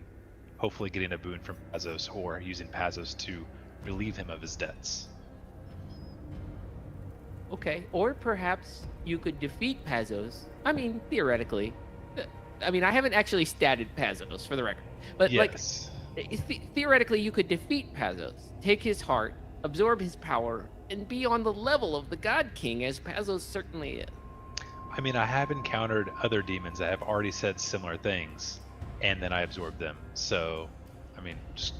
hopefully getting a boon from Pazos or using Pazos to relieve him of his debts. Okay, or perhaps you could defeat Pazos. I mean, theoretically. I mean, I haven't actually statted Pazos for the record, but Yes. theoretically, you could defeat Pazos, take his heart, absorb his power, and be on the level of the God King, as Pazos certainly is. I mean, I have encountered other demons that have already said similar things, and then I absorbed them. So, I mean, just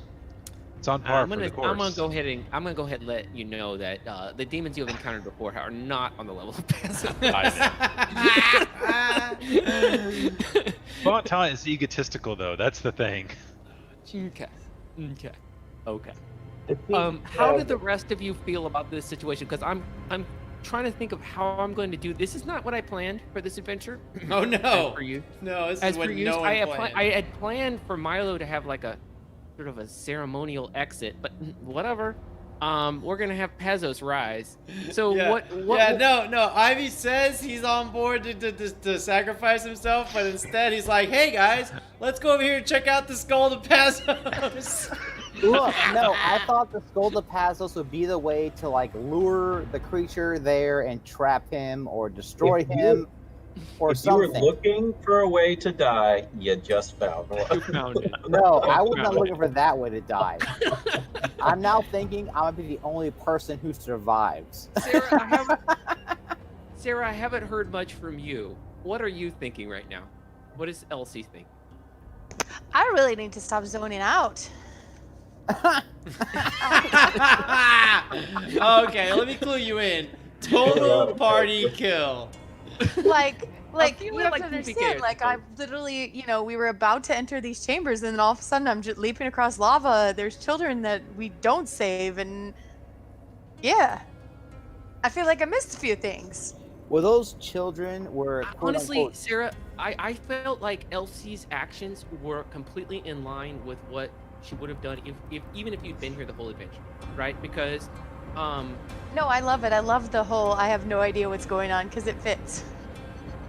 it's on par I'm for gonna the course. I'm gonna go ahead and let you know that the demons you've encountered before are not on the level of Pazos. Bonton is egotistical, though. That's the thing. Okay. Okay. Defeat How did Pazos. the rest of you feel about this situation? Because I'm trying to think of how I'm going to do. This is not what I planned for this adventure. Oh As no! for you, No, this as is what for you, no one planned. I had planned for Milo to have like a sort of a ceremonial exit, but whatever. We're gonna have Pazos rise. So Yeah. what? No. Ivy says he's on board to sacrifice himself, but instead he's like, "Hey guys, let's go over here and check out the skull of Pazos." Look, no, I thought the Skull de Pazos would be the way to like lure the creature there and trap him or destroy If you- him or If you were something. looking for a way to die, you just found You one. found it. No, I Just was not found looking it. for that way to die. I'm now thinking I'm gonna be the only person who survives. Sarah, I haven't heard much from you. What are you thinking right now? What does Elsie think? I really need to stop zoning out. Okay, let me clue you in. Total party kill. Like feeling you have like to PPK understand. is Like fun. I'm literally, we were about to enter these chambers, and then all of a sudden I'm just leaping across lava. There's children that we don't save, and yeah, I feel like I missed a few things. Well, those children were quote Honestly, unquote, Sarah, I felt like Elsie's actions were completely in line with what she would have done if even if you'd been here the whole adventure, right? Because, No, I love it. I love the whole I have no idea what's going on because it fits.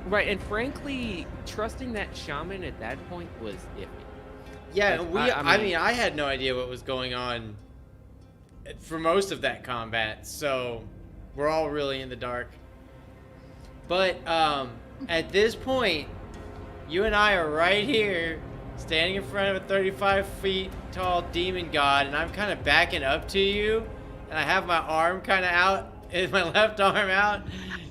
right, and frankly, trusting that shaman at that point was iffy. Yeah, Like, I mean, I had no idea what was going on for most of that combat, so we're all really in the dark. But at this point, you and I are right here, standing in front of a 35 feet tall demon god, and I'm kind of backing up to you, and I have my arm kind of out, my left arm out.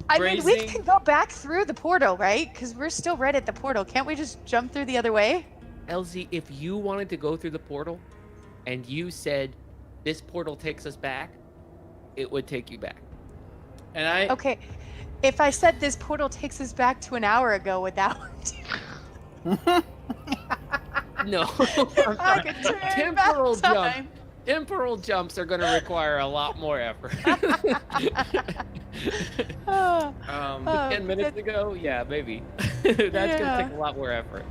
I mean, we bracing. can go back through the portal, right? Because we're still right at the portal. Can't we just jump through the other way? Elsie, if you wanted to go through the portal, and you said this portal takes us back, it would take you back. And I Okay, if I said this portal takes us back to an hour ago, would that No, I could turn temporal back jump. time. Temporal jumps are going to require a lot more effort. Oh, 10 minutes that- ago, yeah, maybe. That's going to Yeah. take a lot more effort.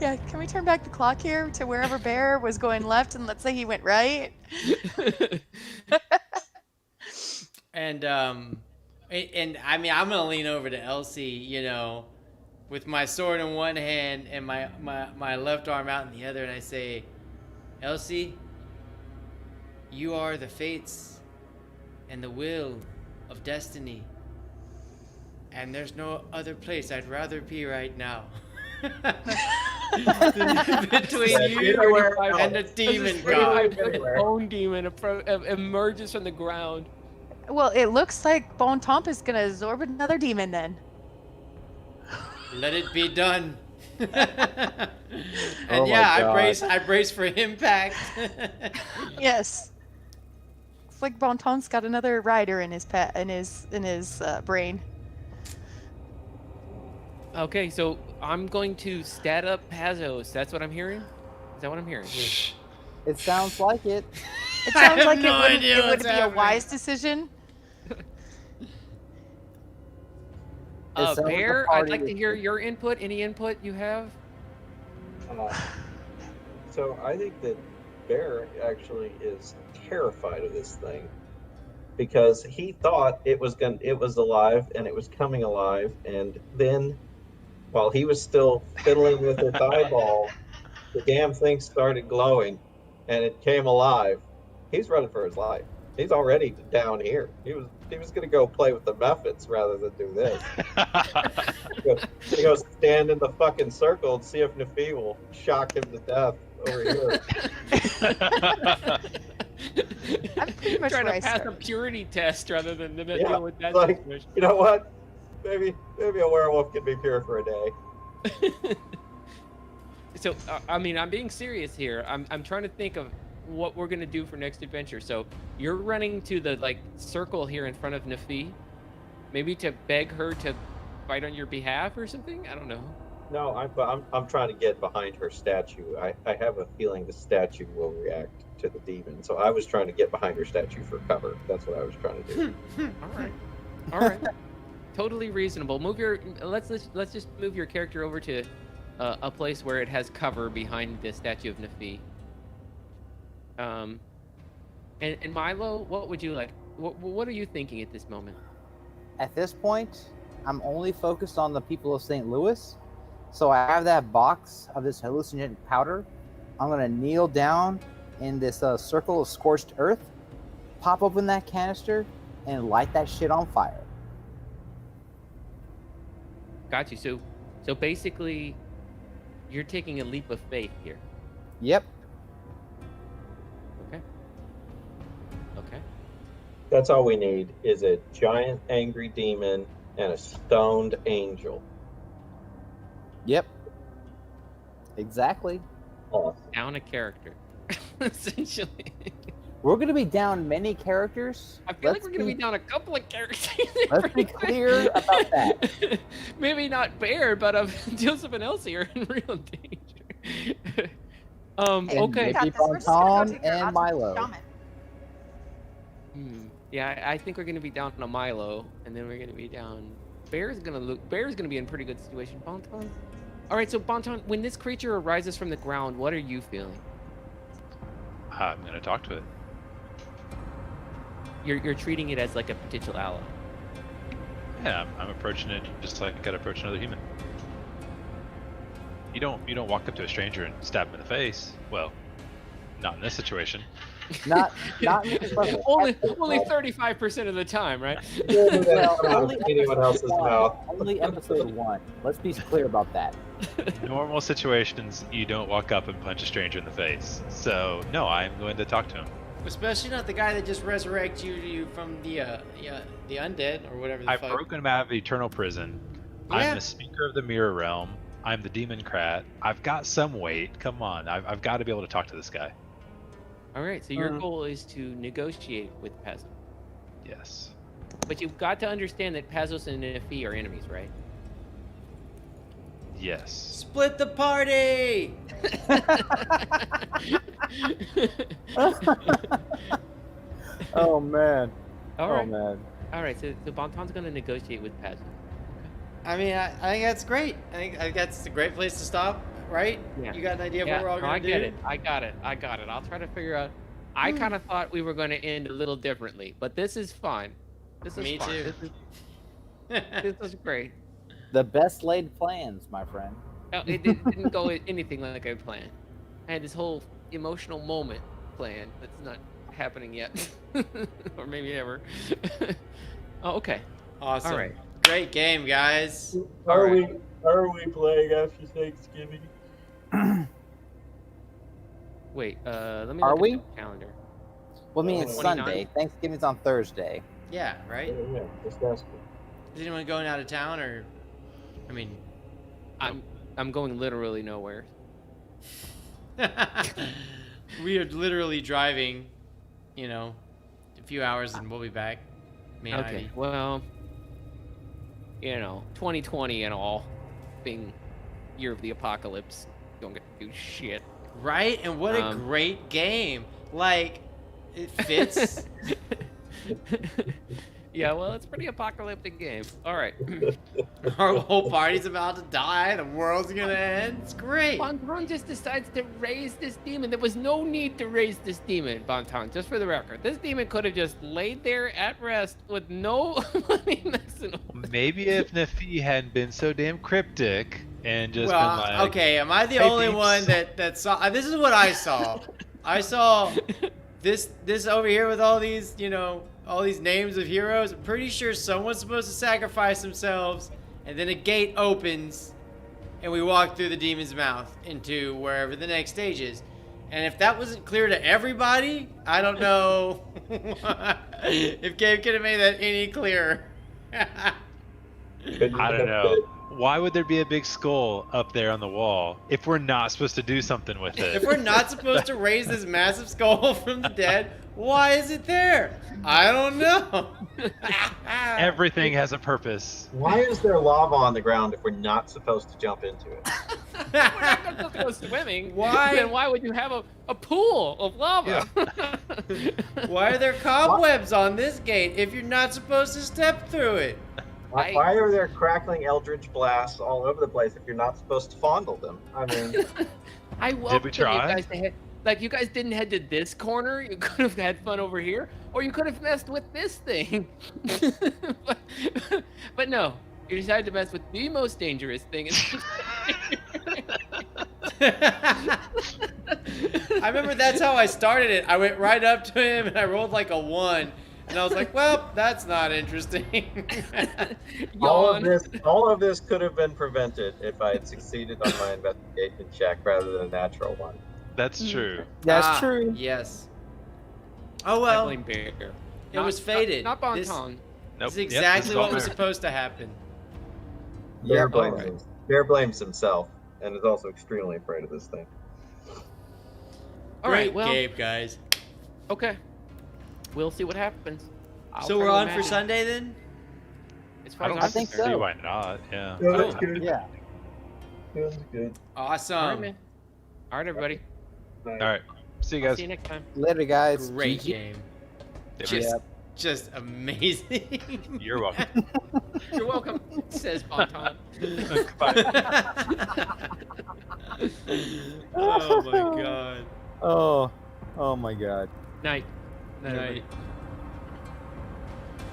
yeah, can we turn back the clock here to wherever Bear was going left, and let's say he went right? And I mean, I'm gonna lean over to Elsie, with my sword in one hand and my left arm out in the other, and I say, Elsie, you are the fates and the will of destiny, and there's no other place I'd rather be right now. Between you and the demon god. Bone demon emerges from the ground. Well, it looks like Bon Tomp is gonna absorb another demon then. Let it be done. And Oh my yeah, God. I brace for impact. Yes. Looks like Bon Tomp's got another rider in his brain. Okay, so I'm going to stat up Pazos. That's what I'm hearing? Is that what I'm hearing? it sounds like it. It I sounds have like no idea it would what's be a happening. wise decision. sounds like the Bear, I'd party like to is- hear your input. Any input you have? So I think that Bear actually is terrified of this thing because he thought it was alive and it was coming alive, and then while he was still fiddling with its eyeball, the damn thing started glowing and it came alive. He's running for his life. He's already down here. He was gonna go play with the Muffets rather than do this. He goes stand in the fucking circle and see if Nafee will shock him to death over here. I'm pretty much Trying where to I pass a started. purity test rather than Yeah, deal with that like, situation. you know what? Maybe a werewolf can be pure for a day. So, I mean, I'm being serious here. I'm trying to think of what we're gonna do for next adventure. So you're running to the circle here in front of Nafee, maybe to beg her to fight on your behalf or something. I don't know. No, I'm trying to get behind her statue. I have a feeling the statue will react to the demon. So I was trying to get behind her statue for cover. That's what I was trying to do. All right. Totally reasonable. Let's just move your character over to a place where it has cover behind the statue of Nafee. And Milo, what would you like? What are you thinking at this moment? At this point, I'm only focused on the people of St. Louis. So I have that box of this hallucinogenic powder. I'm gonna kneel down in this circle of scorched earth, pop open that canister, and light that shit on fire. Got you. So basically, you're taking a leap of faith here. Yep. Okay. That's all we need is a giant angry demon and a stoned angel. Yep. Exactly. Awesome. Down a character, essentially. We're going to be down many characters. I feel like we're gonna be down a couple of characters. Let's be clear about that. Maybe not Bear, but Joseph and Elsie are in real danger. And Okay. got Maybe this. We're just gonna go Bonton take your and odds with the Milo. shaman. Yeah, I think we're gonna be down to Milo, and then we're gonna be down. Bear's gonna be in a pretty good situation. Bonton. All right, so Bonton, when this creature arises from the ground, what are you feeling? I'm gonna talk to it. You're treating it as like a potential ally. Yeah, I'm approaching it just like I'd approach another human. You don't walk up to a stranger and stab him in the face. Well, not in this situation. Not in this level. only 35% of the time, right? Well, only Anyone else's mouth. Only episode 1. Let's be clear about that. Normal situations, you don't walk up and punch a stranger in the face. So no, I'm going to talk to him. Especially not the guy that just resurrects you from the undead or whatever the I've fuck. broken him out of eternal prison. Yeah. I'm the speaker of the mirror realm. I'm the demon crat. I've got some weight. Come on, I've got to be able to talk to this guy. All right, so your goal is to negotiate with Pazos. Yes. But you've got to understand that Pazos and Nefi are enemies, right? Yes. Split the party! Oh man. All right. Oh man. All right, so Bonton's going to negotiate with Pazos. I mean, I think that's great. I think that's a great place to stop, right? Yeah. You got an idea of what we're all no, gonna I do? get it. I got it. I'll try to figure out. I Hmm. kind of thought we were going to end a little differently, but this is fine. This is Me fine. too. This is great. The best laid plans, my friend. No, it didn't go anything like I planned. I had this whole emotional moment planned that's not happening yet, or maybe ever. Oh, okay. Awesome. All right. Great game, guys. Are right. we playing after Thanksgiving? Wait. Let me. Are look we? At the calendar. Well, I mean, it's 29? Sunday. Thanksgiving's on Thursday. Yeah, right? Yeah, just asking. Is anyone going out of town or? I mean, I'm going literally nowhere. we are literally driving, a few hours and we'll be back. Me and Okay. Ivy. Well, 2020 and all, being year of the apocalypse, don't get to do shit. Right? And what a Um, great game. Like, it fits. Yeah, well, it's a pretty apocalyptic game. All right. Our whole party's about to die. The world's gonna end. It's great. Bonton just decides to raise this demon. There was no need to raise this demon, Bonton, just for the record. This demon could have just laid there at rest with no money messing with it. Maybe if Nefi hadn't been so damn cryptic and just Well, been like, okay, am I the "Hey, only peeps." one that saw? This is what I saw. I saw this over here with all these, all these names of heroes. I'm pretty sure someone's supposed to sacrifice themselves, and then a gate opens, and we walk through the demon's mouth into wherever the next stage is. And if that wasn't clear to everybody, I don't know if Gabe could have made that any clearer. Couldn't I don't have know. fit. Why would there be a big skull up there on the wall if we're not supposed to do something with it? If we're not supposed to raise this massive skull from the dead, why is it there? I don't know. Everything has a purpose. Why is there lava on the ground if we're not supposed to jump into it? We're not supposed to go swimming. Why? Then why would you have a pool of lava? Why are there cobwebs on this gate if you're not supposed to step through it? Why are there crackling eldritch blasts all over the place if you're not supposed to fondle them? I mean, I welcome we try? you guys to head. Like, you guys didn't head to this corner. You could have had fun over here, or you could have messed with this thing. but no, you decided to mess with the most dangerous thing. I remember that's how I started it. I went right up to him and I rolled like a 1. And I was like, well, that's not interesting. All of this could have been prevented if I had succeeded on my investigation check rather than a natural one. That's true. That's true. Yes. Oh I well. blame Bear. It was fated. Not This Bonton. Nope. is Yep, exactly this is what all was fair. supposed to happen. Bear alright. Bear blames himself and is also extremely afraid of this thing. All right, Great well, Gabe, guys. okay. We'll see what happens. I'll So try we're to on for imagine. Sunday then? As I far as don't I'm think see concerned. so. why not. Yeah. Yeah, that's good. Yeah. Feels good. Awesome. All right, man. All right, everybody. All right. See you I'll guys. see you next time. Later, guys. Great GG. game. Yep. Just, just amazing. You're welcome. You're welcome, says Bonton. Goodbye. Oh my god. Oh my god. Night. Night.